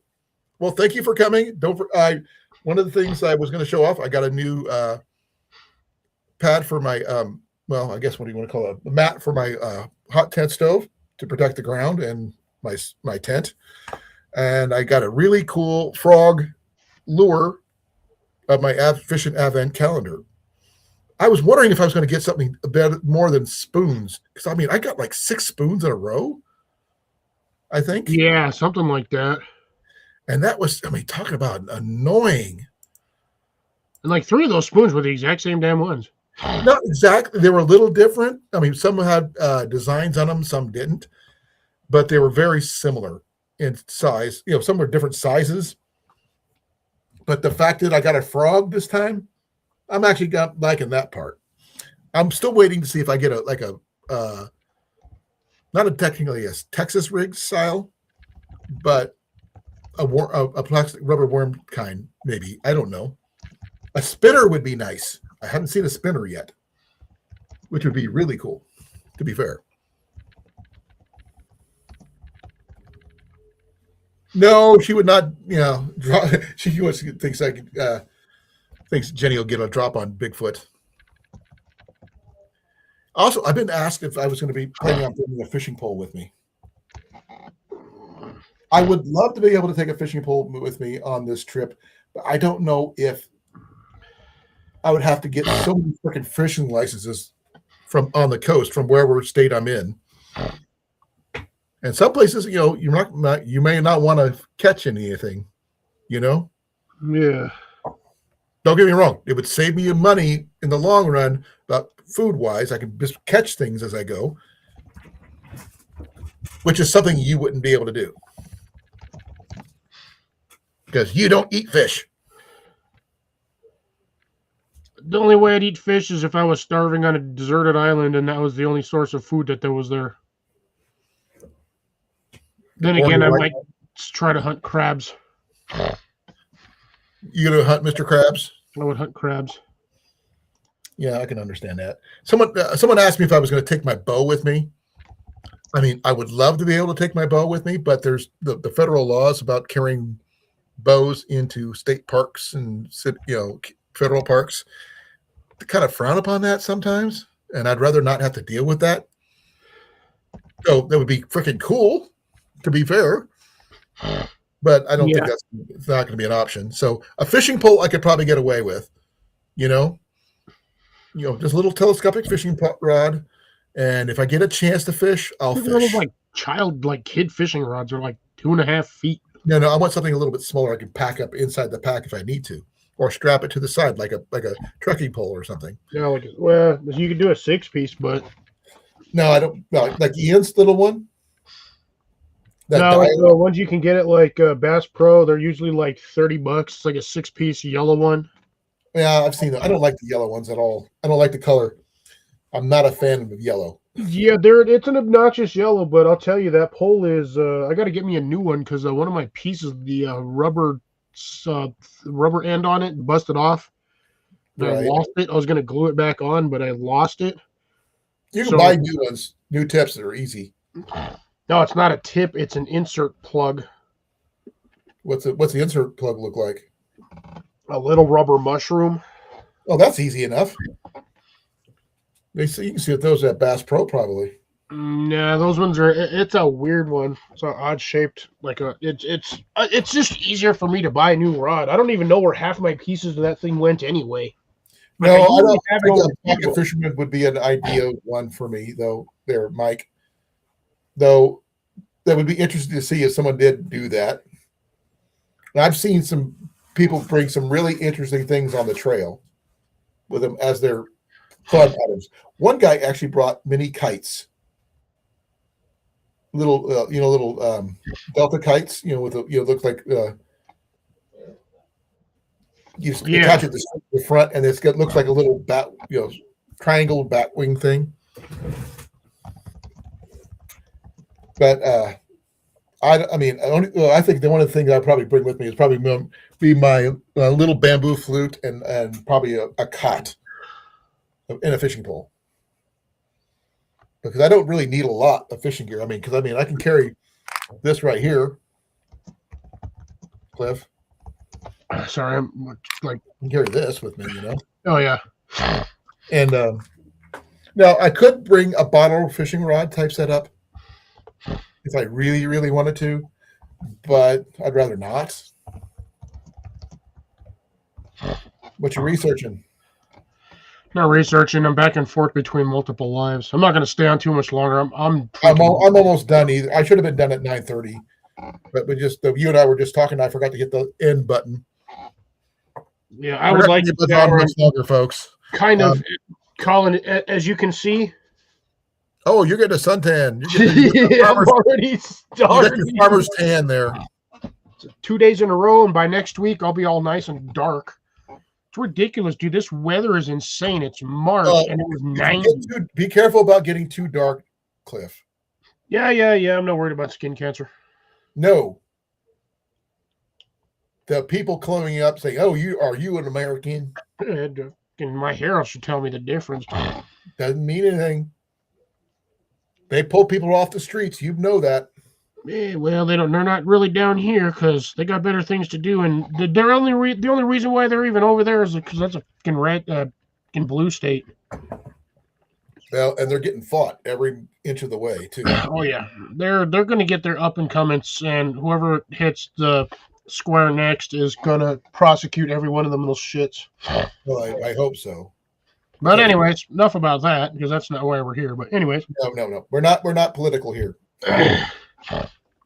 Well, thank you for coming. One of the things I was going to show off, I got a new pad for my well, I guess what do you want to call it? A mat for my hot tent stove to protect the ground and my tent. And I got a really cool frog lure of my fishing advent calendar. I was wondering if I was going to get something a bit more than spoons, because I mean I got like 6 spoons in a row, I think. Yeah, something like that. And that was, I mean, talking about annoying. And like 3 of those spoons were the exact same damn ones. Not exactly. They were a little different. I mean, some had designs on them, some didn't, but they were very similar in size. You know, some were different sizes. But the fact that I got a frog this time, I'm actually liking that part. I'm still waiting to see if I get not a technically a Texas rig style, but a plastic rubber worm kind, maybe. I don't know. A spinner would be nice. I haven't seen a spinner yet, which would be really cool, to be fair. No, she would not, you know, she thinks Jenny will get a drop on Bigfoot. Also, I've been asked if I was going to be planning on bringing a fishing pole with me. I would love to be able to take a fishing pole with me on this trip, but I don't know if I would have to get so many freaking fishing licenses from on the coast from wherever state I'm in. And some places, you know, you may not want to catch anything, you know? Yeah. Don't get me wrong. It would save me money in the long run, but food-wise, I can just catch things as I go, which is something you wouldn't be able to do because you don't eat fish. The only way I'd eat fish is if I was starving on a deserted island and that was the only source of food that there was there. Then again, I might try to hunt crabs. You gonna hunt Mr. Krabs? I would hunt crabs. Yeah, I can understand that. Someone asked me if I was going to take my bow with me. I mean, I would love to be able to take my bow with me, but there's the federal laws about carrying bows into state parks and federal parks. They kind of frown upon that sometimes, and I'd rather not have to deal with that. So that would be freaking cool, to be fair. But I don't think it's not going to be an option. So a fishing pole I could probably get away with, you know, just a little telescopic fishing rod. And if I get a chance to fish, I'll fish. Little kid fishing rods are like 2.5 feet. No, I want something a little bit smaller. I can pack up inside the pack if I need to, or strap it to the side like a trekking pole or something. Yeah, well, you could do a 6-piece, but no, I don't. No, like Ian's little one. The ones you can get at like Bass Pro, they're usually like $30. It's like a 6-piece yellow one. Yeah, I've seen them. I don't like the yellow ones at all. I don't like the color. I'm not a fan of yellow. Yeah, it's an obnoxious yellow, but I'll tell you that pole is. I got to get me a new one because one of my pieces, the rubber end on it, busted off. Right. I lost it. I was going to glue it back on, but I lost it. You can buy new ones, new tips that are easy. No, it's not a tip. It's an insert plug. What's the insert plug look like? A little rubber mushroom. Oh, that's easy enough. You can see those at Bass Pro probably. Nah, those ones are. It's a weird one. It's an odd shaped. It's just easier for me to buy a new rod. I don't even know where half my pieces of that thing went anyway. No, I don't think a pocket fisherman would be an ideal one for me, though. There, Mike. Though that would be interesting to see if someone did do that. And I've seen some people bring some really interesting things on the trail with them as their fun items. One guy actually brought mini kites, little Delta kites, with looks like you attach it to the front, and looks like a little bat, triangle bat wing thing. But I think one of the things I'd probably bring with me is probably be my little bamboo flute and probably a cot and a fishing pole. because I don't really need a lot of fishing gear. I mean, I can carry this right here, Cliff. Sorry, I'm like, I can carry this with me, oh yeah. And now I could bring a bottle fishing rod type setup if I really, really wanted to, but I'd rather not. What you researching? Not researching. I'm back and forth between multiple lives. I'm not going to stay on too much longer. I'm I'm thinking, almost done. Either I should have been done at 9:30, but you and I were just talking. I forgot to hit the end button. yeah, I would like to live stay on on much longer, folks. kind of, Colin, as you can see. Oh, you're getting a suntan. You're getting I'm already your starting. farmer's tan there. 2 days in a row, and by next week, I'll be all nice and dark. It's ridiculous, dude. This weather is insane. It's March, and it was 90. Be careful about getting too dark, Cliff. Yeah. I'm not worried about skin cancer. No. The people calling up saying, "Oh, are you an American?" And my hair should tell me the difference. Doesn't mean anything. They pull people off the streets. You know that. Yeah, well, they don't. They're not really down here because they got better things to do. And the only reason why they're even over there is because that's a fucking red, in blue state. Well, and they're getting fought every inch of the way too. Oh yeah, they're going to get their up and comings, and whoever hits the square next is going to prosecute every one of them little shits. Well, I hope so. But anyways, enough about that because that's not why we're here. But anyways, no, we're not political here.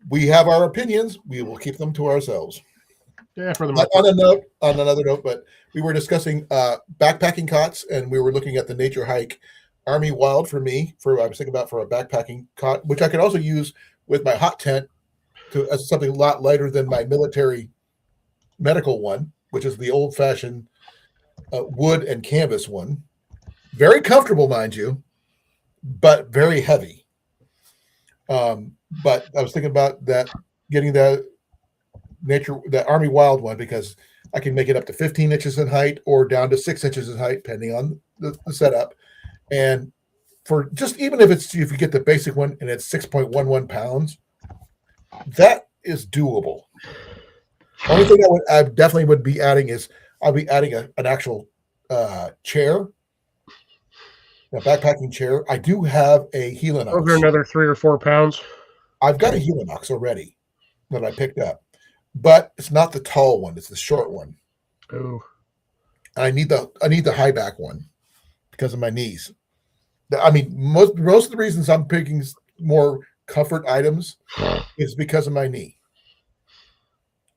We have our opinions. We will keep them to ourselves. yeah, for the most On another note, but we were discussing backpacking cots, and we were looking at the nature hike Army Wild for me. I was thinking about for a backpacking cot, which I could also use with my hot tent as something a lot lighter than my military medical one, which is the old-fashioned wood and canvas one. Very comfortable, mind you, but very heavy. But I was thinking about getting that Army Wild one because I can make it up to 15 inches in height or down to 6 inches in height, depending on the setup. And for just even if you get the basic one and it's 6.11 pounds, that is doable. Only thing I definitely would be adding is I'll be adding an actual chair. A backpacking chair. I do have a Helinox. over another 3 or 4 pounds. I've got a Helinox already that I picked up, but it's not the tall one; it's the short one. Oh, And I need the high back one because of my knees. I mean, most of the reasons I'm picking more comfort items is because of my knee.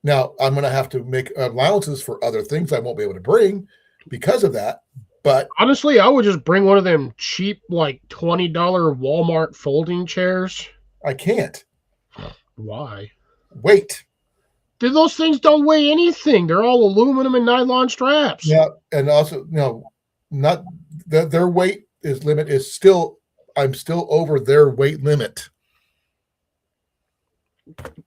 Now I'm going to have to make allowances for other things I won't be able to bring because of that. But honestly, I would just bring one of them cheap, like $20 Walmart folding chairs. I can't. Why? Wait. Dude, those things don't weigh anything. They're all aluminum and nylon straps. Yeah, and also not their weight is still. I'm still over their weight limit.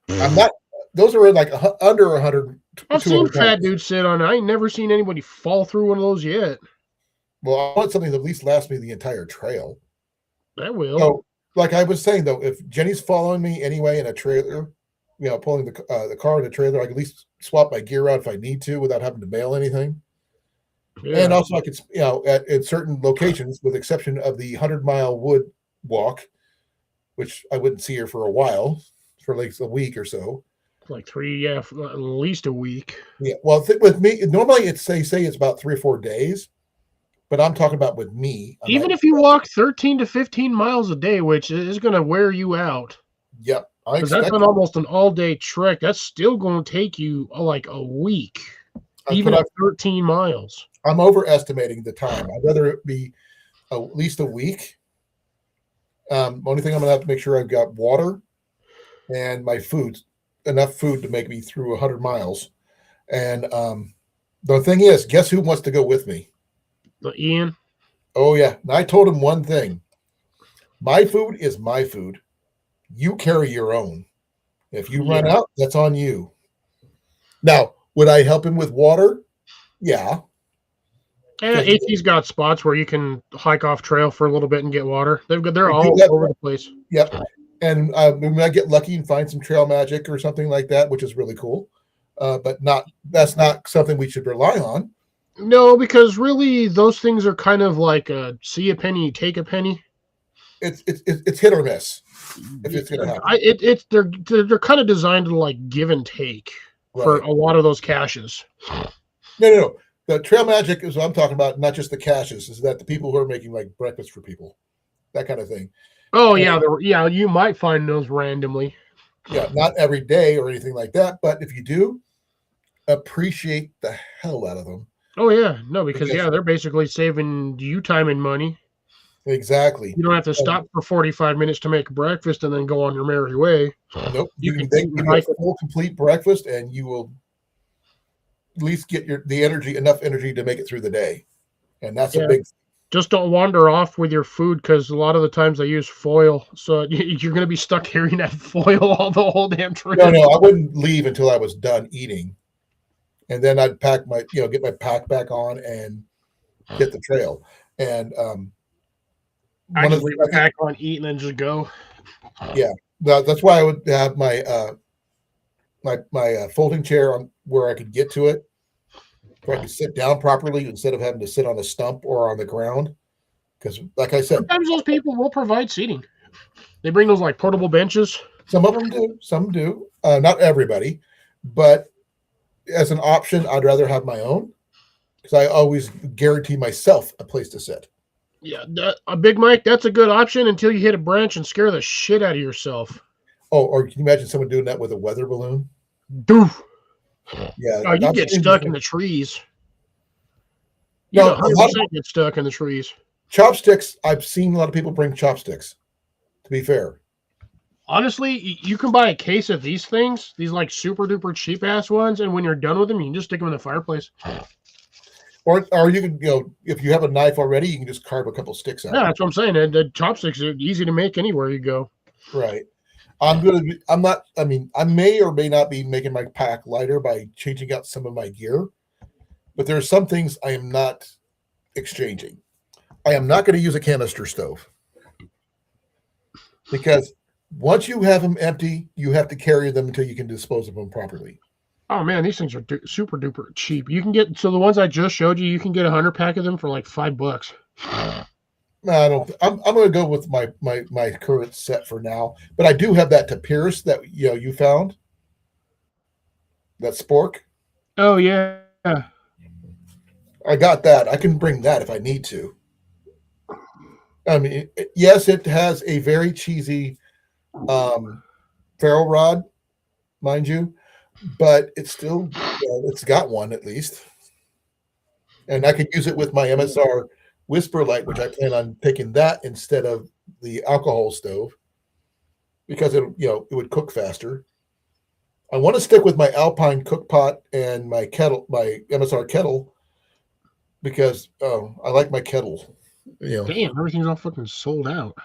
I'm not. Those are like under 100. I've seen fat dudes sit on it. I ain't never seen anybody fall through one of those yet. Well, I want something that at least lasts me the entire trail. That will. So, like I was saying though, if Jenny's following me anyway in a trailer, pulling the car in a trailer, I can at least swap my gear out if I need to without having to bail anything. Yeah. And also I could, at certain locations, with exception of the 100-mile wood walk, which I wouldn't see her for a while, for like a week or so. Like 3, yeah, for at least a week. Yeah. Well, with me, normally it's say it's about 3 or 4 days, but I'm talking about with me. Even if you walk 13 to 15 miles a day, which is going to wear you out. Yep. Because that's almost an all-day trek. That's still going to take you like a week, even at 13 miles. I'm overestimating the time. I'd rather it be at least a week. Only thing I'm going to have to make sure I've got water and my food, enough food to make me through 100 miles. And the thing is, guess who wants to go with me? Ian? Oh, yeah. And I told him one thing. My food is my food. You carry your own. If you run out, that's on you. Now, would I help him with water? Yeah. Yeah, AT's got spots where you can hike off trail for a little bit and get water. They're We all do have- over the place. Yep. And we might get lucky and find some trail magic or something like that, which is really cool. But that's not something we should rely on. No, because really those things are kind of like see a penny, take a penny. It's hit or miss if it's going to happen. They're kind of designed to like give and take for Right. a lot of those caches. No. The trail magic is what I'm talking about, not just the caches. Is that the people who are making like breakfast for people, that kind of thing. Oh yeah, you might find those randomly. Yeah, not every day or anything like that, but if you do, appreciate the hell out of them. Oh yeah, no, because they're basically saving you time and money. Exactly. You don't have to stop for 45 minutes to make breakfast and then go on your merry way. Nope. You You can can make a full complete breakfast, and you will at least get enough energy to make it through the day. And that's a big. Just don't wander off with your food, because a lot of the times they use foil, so you're going to be stuck carrying that foil all the whole damn trip. No, I wouldn't leave until I was done eating, and then I'd pack get my pack back on and hit the trail. And I just leave my pack on, eat, and then just go. Yeah, that's why I would have my my folding chair on where I could get to it, where I could sit down properly instead of having to sit on a stump or on the ground. Because, like I said, sometimes those people will provide seating. They bring those like portable benches. Some of them do. Some do. Not everybody, but as an option, I'd rather have my own because I always guarantee myself a place to sit. Yeah, a Big Mike, that's a good option until you hit a branch and scare the shit out of yourself. Oh, or can you imagine someone doing that with a weather balloon? Doof. Yeah. Oh, you get stuck in the trees. You No, 100% get stuck in the trees. Chopsticks, I've seen a lot of people bring chopsticks, to be fair. Honestly, you can buy a case of these things, these like super duper cheap ass ones, and when you're done with them, you can just stick them in the fireplace. Or you can, if you have a knife already, you can just carve a couple sticks out. Yeah, that's what I'm saying. The chopsticks are easy to make anywhere you go. Right. I may or may not be making my pack lighter by changing out some of my gear, but there are some things I am not exchanging. I am not going to use a canister stove because once you have them empty, you have to carry them until you can dispose of them properly. Oh man, these things are super duper cheap. You can get the ones I just showed you. You can get 100 pack of them for like $5. No, I don't. I'm going to go with my current set for now, but I do have that to Pierce that you found. That spork. Oh yeah. I got that. I can bring that if I need to. I mean, yes, it has a very cheesy ferrule rod, mind you, but it's still it's got one at least, and I could use it with my MSR Whisper Light, which I plan on taking that instead of the alcohol stove because it would cook faster. I want to stick with my Alpine cook pot and my kettle, my MSR kettle, because I like my kettle. Damn, everything's all fucking sold out.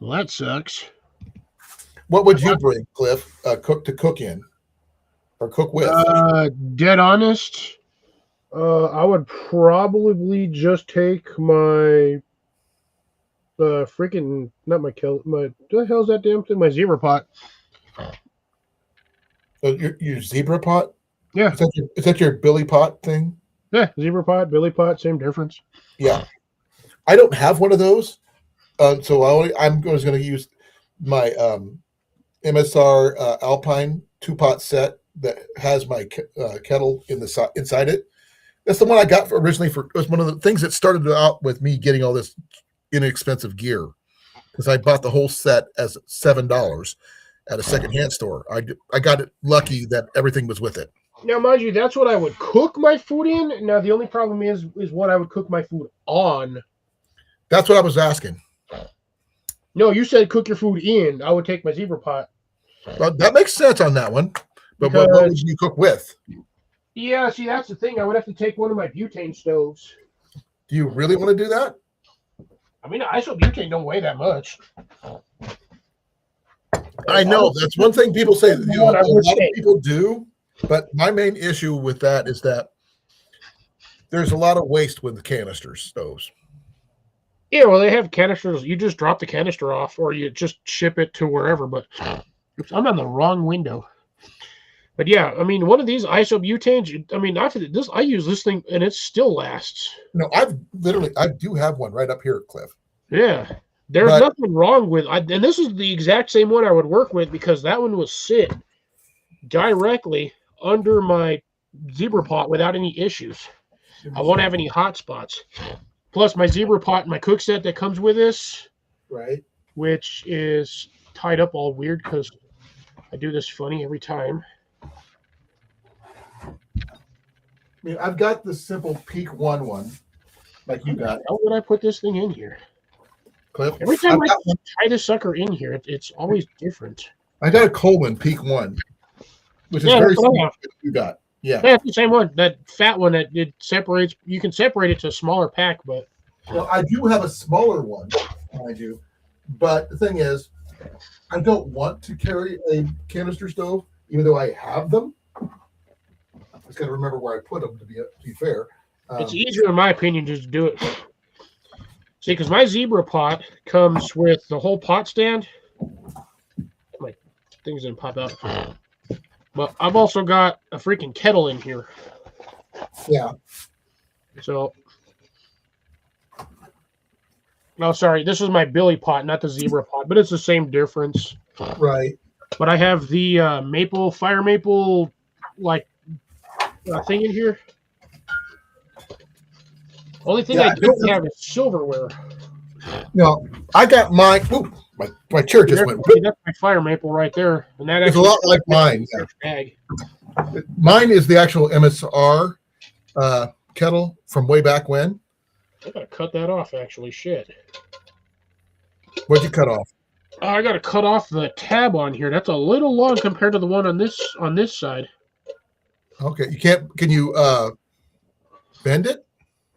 Well, that sucks. What would you bring, Cliff? Cook in or cook with? Dead honest, I would probably just take my freaking not my kettle. What the hell's that damn thing? My zebra pot. Your zebra pot? Yeah. Is that your Billy pot thing? Yeah, zebra pot, Billy pot, same difference. Yeah. I don't have one of those. So I'm going to use my MSR Alpine 2-pot set that has my kettle inside it. That's the one I got originally it was one of the things that started out with me getting all this inexpensive gear because I bought the whole set as $7 at a secondhand store. I got it lucky that everything was with it. Now, mind you, that's what I would cook my food in. Now, the only problem is what I would cook my food on. That's what I was asking. No, you said cook your food in. I would take my zebra pot. Well, that makes sense on that one. But what would you cook with? Yeah, see, that's the thing. I would have to take one of my butane stoves. Do you really want to do that? I mean, isobutane don't weigh that much. I know. That's one thing people say. A lot of say. people do. But my main issue with that is that there's a lot of waste with the canister stoves. Yeah, well, they have canisters. You just drop the canister off, or you just ship it to wherever. But oops, I'm on the wrong window. But yeah, I mean, one of these isobutanes. I mean, after this, I use this thing, and it still lasts. No, I do have one right up here, Cliff. Yeah, there's But- nothing wrong with. And this is the exact same one I would work with because that one was sit directly under my zebra pot without any issues. I won't have any hot spots. Plus, my zebra pot and my cook set that comes with this, Right. which is tied up all weird because I do this funny every time. I mean, I've got the simple Peak one, like you got, How would I put this thing in here? Cliff. Every time I've I got one. tie this sucker in here, it's always different. I got a Colan Peak 1, which is Yeah, very that's what I similar have. to what you got. Yeah. Yeah, it's the same one. That fat one that it separates. You can separate it to a smaller pack, but Well, I do have a smaller one, mind you. But the thing is, I don't want to carry a canister stove, even though I have them. I just got to remember where I put them to be fair. it's easier, in my opinion, just to do it. See, because my zebra pot comes with the whole pot stand. My things didn't pop out. But I've also got a freaking kettle in here. Yeah. So, no, sorry, this is my billy pot, not the zebra pot, but it's the same difference. Right. But I have the fire maple, like thing in here. Only thing Yeah, I don't have is silverware. No, I got mine. Ooh, my chair just went. That's my fire maple right there, and that It's a actually lot like mine. Yeah. bag. Mine is the actual MSR kettle from way back when. I gotta cut that off. Actually, shit. What'd you cut off? I gotta cut off the tab on here. That's a little long compared to the one on this side. Okay, you can't. Can you bend it?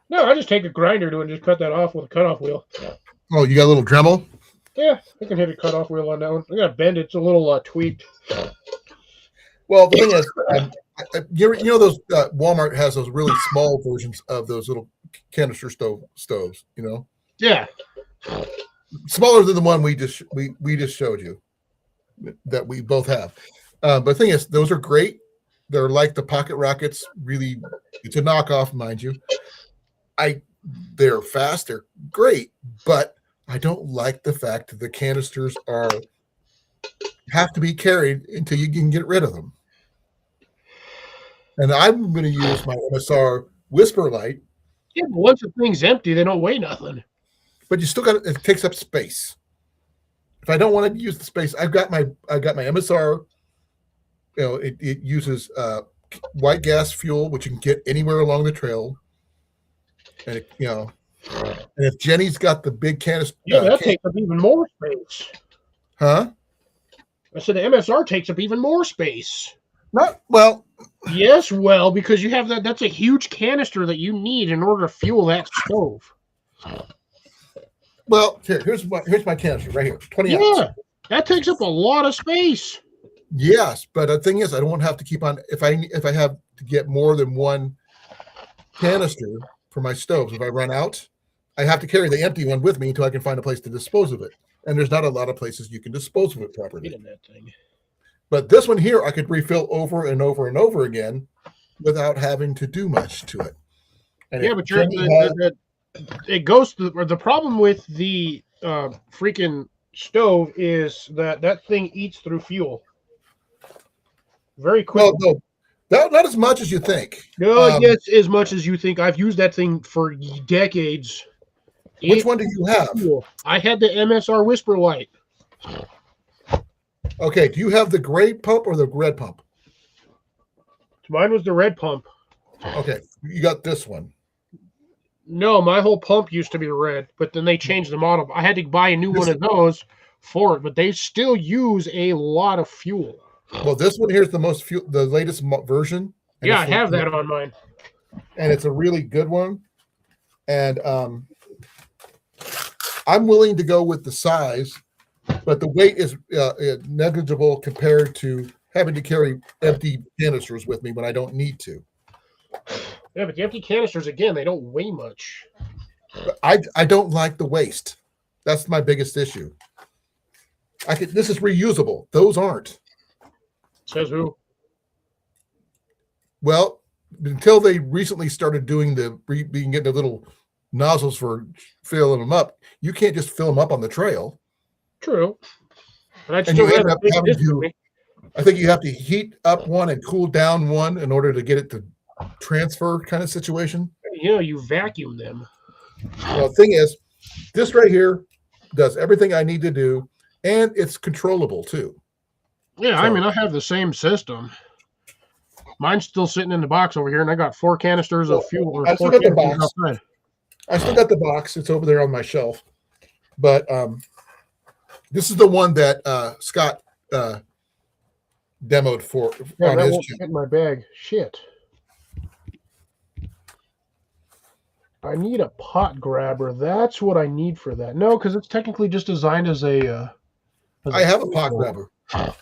No, I just take a grinder to it and just cut that off with a cutoff wheel. Oh, you got a little Dremel. Yeah, I can hit a cutoff wheel on that one. I gotta bend it. It's a little tweaked. Well, the thing is, you know those Walmart has those really small versions of those little canister stoves. You know, Yeah. smaller than the one we just showed you that we both have. But the thing is, those are great. They're like the Pocket Rockets. Really, it's a knockoff, mind you. They're fast. They're great, but I don't like the fact that the canisters have to be carried until you can get rid of them. And I'm going to use my MSR Whisper Light, Yeah, but once the thing's empty, they don't weigh nothing. but you still got it takes up space. If I don't want to use the space, I've got my MSR. You know, it uses white gas fuel, which you can get anywhere along the trail. And and if Jenny's got the big canister, Yeah, that takes up even more space. huh? I said the MSR takes up even more space. Not well. Yes, well, because you have that's a huge canister that you need in order to fuel that stove. Well, here's my canister right here, 20 Yeah, ounce. that takes up a lot of space. Yes, but the thing is, I don't have to keep on if I have to get more than one canister for my stoves. If I run out, I have to carry the empty one with me until I can find a place to dispose of it. And there's not a lot of places you can dispose of it properly. Get in that thing. But this one here, I could refill over and over and over again without having to do much to it. And Yeah, if but you're Jenny has- it goes to the problem with the freaking stove is that thing eats through fuel very quickly. no, not as much as you think. No, yes, as much as you think. I've used that thing for decades. Which one do you have? Fuel. I had the MSR Whisper Light. Okay, do you have the gray pump or the red pump? Mine was the red pump. Okay, you got this one. No, my whole pump used to be red, but then they changed the model. I had to buy a new one of those for it, but they still use a lot of fuel. Well, this one here is the the latest version. And Yeah, I it's have that on mine. and it's a really good one. And I'm willing to go with the size, but the weight is negligible compared to having to carry empty canisters with me when I don't need to. Yeah, but the empty canisters, again, they don't weigh much. I don't like the waste. That's my biggest issue. This is reusable. Those aren't. Says who? Well, until they recently started doing being getting the little nozzles for filling them up, you can't just fill them up on the trail. True. But I'd And still you end rather up take having this with to, me. I think you have to heat up one and cool down one in order to get it to transfer kind of situation. You vacuum them. Well, the thing is, this right here does everything I need to do, and it's controllable too. Yeah, So- I mean, I have the same system. Mine's still sitting in the box over here, and I got 4 canisters of fuel. Or I still 4 got the canisters box. outside. I still got the box. It's over there on my shelf. But this is the one that Scott demoed for Yeah, on that his won't channel. fit in my bag. Shit. I need a pot grabber. That's what I need for that. No, because it's technically just designed as a. I have a pot grabber.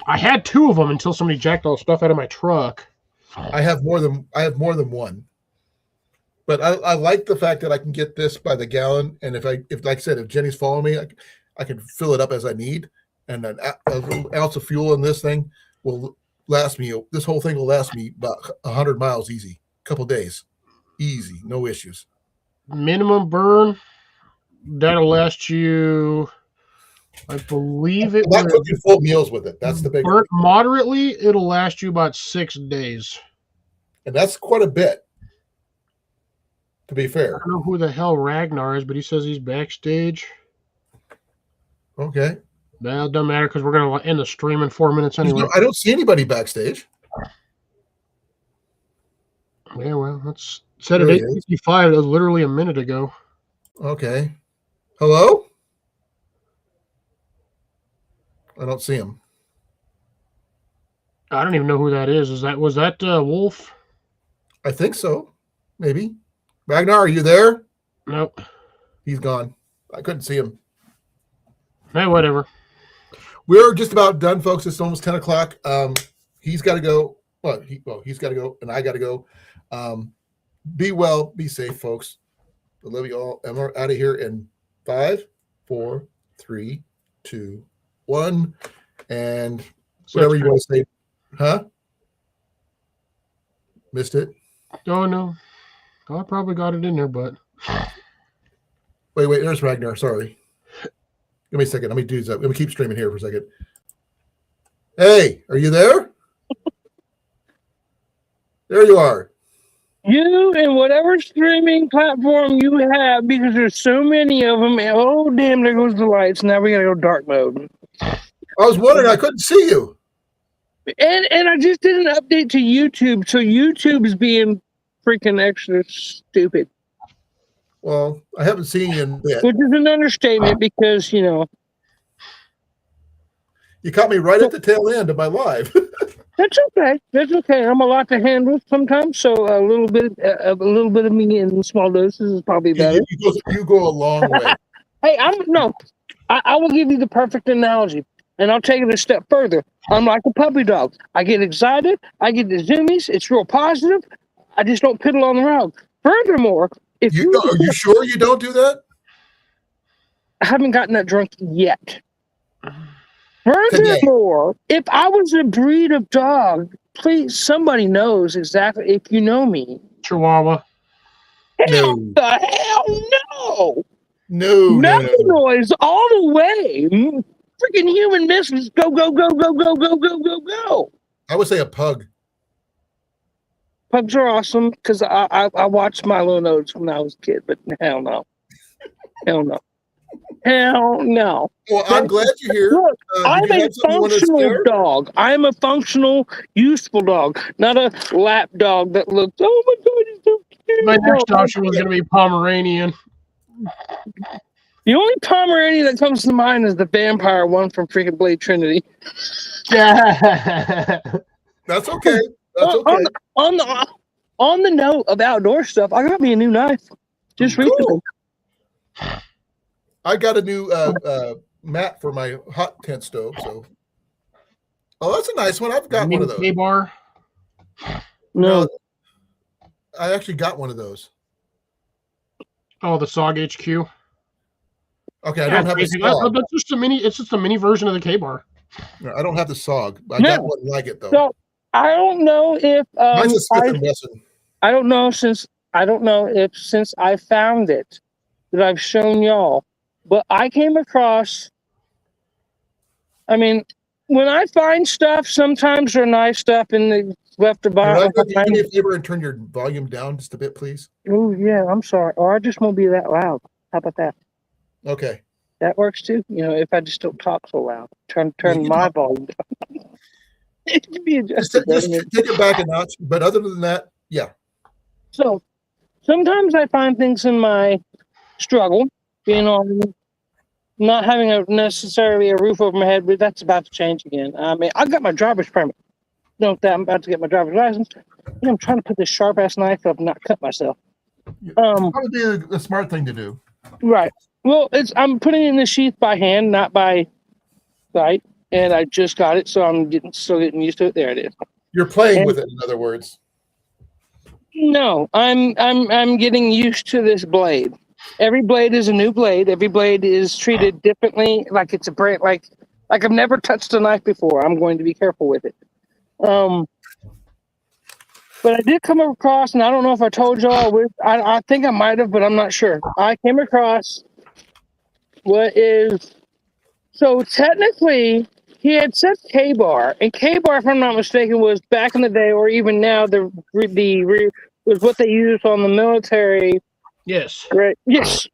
I had 2 of them until somebody jacked all the stuff out of my truck. I have more than one. But I like the fact that I can get this by the gallon, and if like I said, if Jenny's following me, I can fill it up as I need, and a little ounce of fuel in this thing will last me. This whole thing will last me about 100 miles easy, couple days, easy, no issues. Minimum burn, that'll last you, I believe it I'm not was cooking full meals with it. That's the big, burnt moderately, it'll last you about 6 days. and that's quite a bit. To be I fair, don't know who the hell Ragnar is, but he says he's backstage. okay. Well, it doesn't matter because we're going to end the stream in 4 minutes anyway. I don't see anybody backstage. Yeah, well, that's set at There he is. 8:55. That was literally a minute ago. Okay. Hello? I don't see him. I don't even know who that is. Was that Wolf? I think so. Maybe. Ragnar, are you there? Nope. He's gone. I couldn't see him. Hey, whatever. We're just about done, folks. It's almost 10 o'clock. He's got to go. He's got to go, and I got to go. Be well. Be safe, folks. I love you all. And we're out of here in 5, 4, 3, 2, 1. And whatever you want to say. Huh? Missed it? Oh, no. I probably got it in there, but. Wait. There's Ragnar. Sorry. Give me a second. Let me do that. Let me keep streaming here for a second. Hey, are you there? There you are. You and whatever streaming platform you have, because there's so many of them. And, oh, damn, there goes the lights. Now we got to go dark mode. I was wondering. I couldn't see you. And I just did an update to YouTube, so YouTube's being freaking extra stupid. Well, I haven't seen you in a bit. Which is an understatement because, You caught me right at the tail end of my live. that's okay. That's okay. I'm a lot to handle sometimes, so a little bit of me in small doses is probably better. You go a long way. Hey, I will give you the perfect analogy, and I'll take it a step further. I'm like a puppy dog. I get excited. I get the zoomies. It's real positive. I just don't piddle on the road. Furthermore, if Are you sure you don't do that? I haven't gotten that drunk yet. Furthermore, if I was a breed of dog, please, somebody knows exactly if you know me. Chihuahua. No. The hell no! No. Noise all the way. Freaking human missiles go, go, go, go, go, go, go, go, go. I would say a pug. Pugs are awesome because I watched Milo and Oates when I was a kid, but hell no. Hell no. Hell no. Well, I'm glad you're here. Look, I'm did you a have something you wanted to functional share? dog. I'm a functional, useful dog, not a lap dog that looks, oh my God, he's so cute. My next option was going to be Pomeranian. The only Pomeranian that comes to mind is the vampire one from freaking Blade Trinity. Yeah. That's okay. That's okay. On the note of outdoor stuff, I got me a new knife just recently. I got a new mat for my hot tent stove. So, that's a nice one. I've got one of those. K-bar. No, I actually got one of those. Oh, the SOG HQ. Okay, I don't have the SOG. That's just a mini. It's just a mini version of the K-bar. No, I don't have the SOG. I No. got one like it though. So I don't know if Mine's a Smith and Wesson. I don't know if since I found it that I've shown y'all, but I came across. I mean, when I find stuff, sometimes they're nice stuff and they left to buy. Can you do me a favor and turn your volume down just a bit, please? Oh yeah, I'm sorry. Or I just won't be that loud. How about that? Okay. That works too. You know, if I just don't talk so loud, turn my volume down. It can be adjusted. Just take it back a notch. But other than that, yeah. So sometimes I find things in my struggle, being on not having necessarily a roof over my head, but that's about to change again. I mean, I got my driver's permit. Note that I'm about to get my driver's license. And I'm trying to put this sharp ass knife up and not cut myself. Probably a smart thing to do. Right. Well, I'm putting it in the sheath by hand, not by sight, and I just got it, so I'm still getting used to it. There it is. You're playing with it, in other words. No, I'm getting used to this blade. Every blade is a new blade. Every blade is treated differently, like it's a brand, like I've never touched a knife before. I'm going to be careful with it. But I did come across, and I don't know if I told y'all. I think I might have, but I'm not sure. I came across what is so technically he had said K-bar, and K-bar, if I'm not mistaken, was back in the day, or even now, was what they used on the military. Yes. Right. Yes.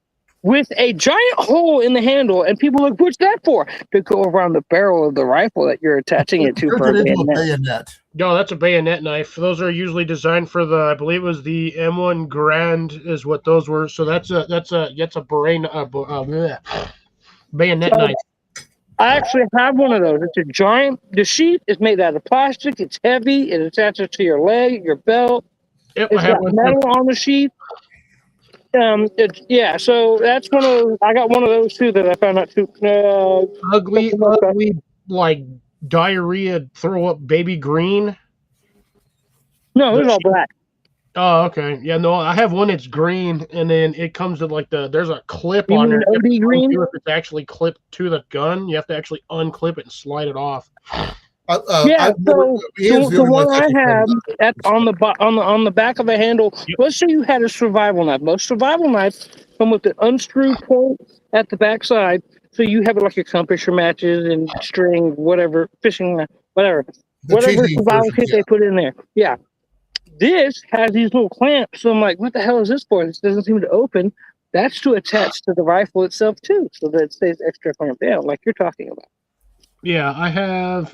With a giant hole in the handle, and people look, what's that for? To go around the barrel of the rifle that you're attaching it to. Turn it into a bayonet. No, that's a bayonet knife. Those are usually designed for I believe it was the M1 Grand is what those were. So that's a bayonet knife. I actually have one of those. It's a giant. The sheath is made out of plastic. It's heavy. It attaches to your leg, your belt. Yep, It's got metal on the sheath. So that's one of those. I got one of those too that I found out too. Ugly, like diarrhea, throw up baby green. No, it's all black. Oh, okay. Yeah, no, I have one that's green, and then it comes with like there's a clip on there. OD green? If it's actually clipped to the gun, you have to actually unclip it and slide it off. The one I have on the back of the handle. Yep. Let's say you had a survival knife. Most survival knives come with an unscrewed point at the back side, so you have it like your compass, your matches, and string, whatever, fishing, whatever survival kit they put in there. Yeah, this has these little clamps. So I'm like, what the hell is this for? This doesn't seem to open. That's to attach to the rifle itself too, so that it stays extra clamped down, like you're talking about. Yeah, I have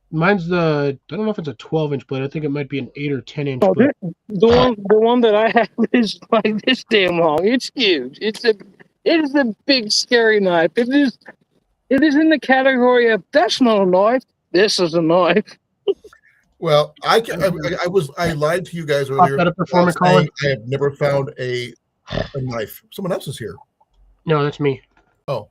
mine's I don't know if it's a 12-inch blade. I think it might be an 8 or 10-inch blade. The one that I have is like this damn long. It's huge. It is a big scary knife. It is in the category of that's not a knife. This is a knife. Well, I lied to you guys earlier. I have never found a knife. Someone else is here. No, that's me. Oh.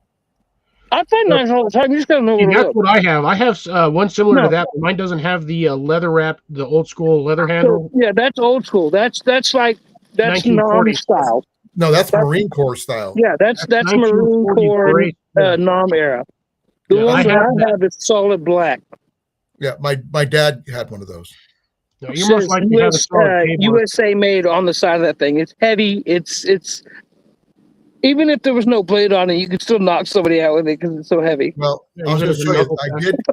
I find knives all the time. You just gotta know that's what I have. I have one similar to that, but mine doesn't have the leather wrap, the old school leather handle. Yeah, that's old school. That's NOM style. No, that's Marine Corps style. Yeah, that's Marine Corps NOM era. The one that I have is solid black. Yeah, my dad had one of those. No, you most likely have a solid USA made on the side of that thing. It's heavy. It's even if there was no blade on it, you could still knock somebody out with it because it's so heavy. Well, I was going to show you.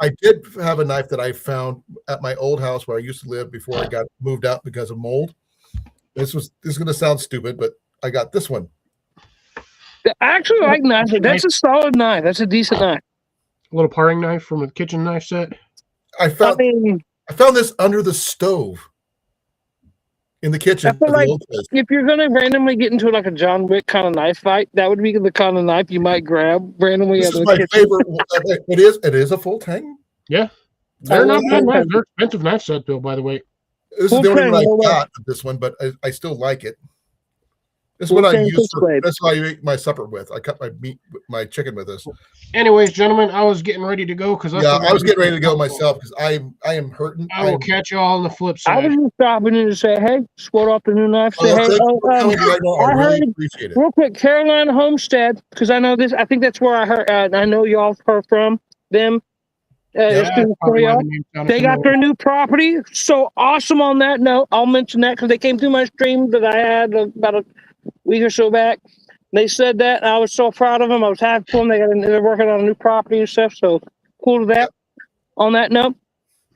I did have a knife that I found at my old house where I used to live before I got moved out because of mold. This is going to sound stupid, but I got this one. I actually like knives. That's a solid knife. That's a decent knife. A little paring knife from a kitchen knife set. I found this under the stove in the kitchen. I feel like if you're going to randomly get into like a John Wick kind of knife fight, that would be the kind of knife you might grab randomly. This is my favorite. It is a full tang. Yeah, they're not bad knives. They're expensive knife set, Bill. By the way, this is the only one I got of this one, but I still like it. That's what I Wolfgang use. Switchblade. That's what I make my supper with. I cut my chicken with this. Anyways, gentlemen, I was getting ready to go because Yeah, I was getting ready to go myself because I am hurting. I will catch you all on the flip I side. was just stopping in to say, hey, squat off the new knife. Say, hey, Thank you for coming right now. I I really heard- appreciate it. real quick, Carolina Homestead, because I know this. I think that's where I heard. I know y'all heard from them. Yeah, it's good for probably why y'all. the name sounded They got familiar. their new property. So awesome on that note. I'll mention that because they came through my stream that I had about a week or so back. They said that. And I was so proud of them. I was happy for them. They're working on a new property and stuff. So cool to that. On that note,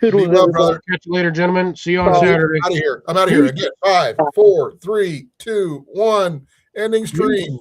Be toodles, well, everybody. brother. Catch you later, gentlemen. See you on Bye. Saturday. Out of here. I'm out of here again. 5, 4, 3, 2, 1. Ending stream.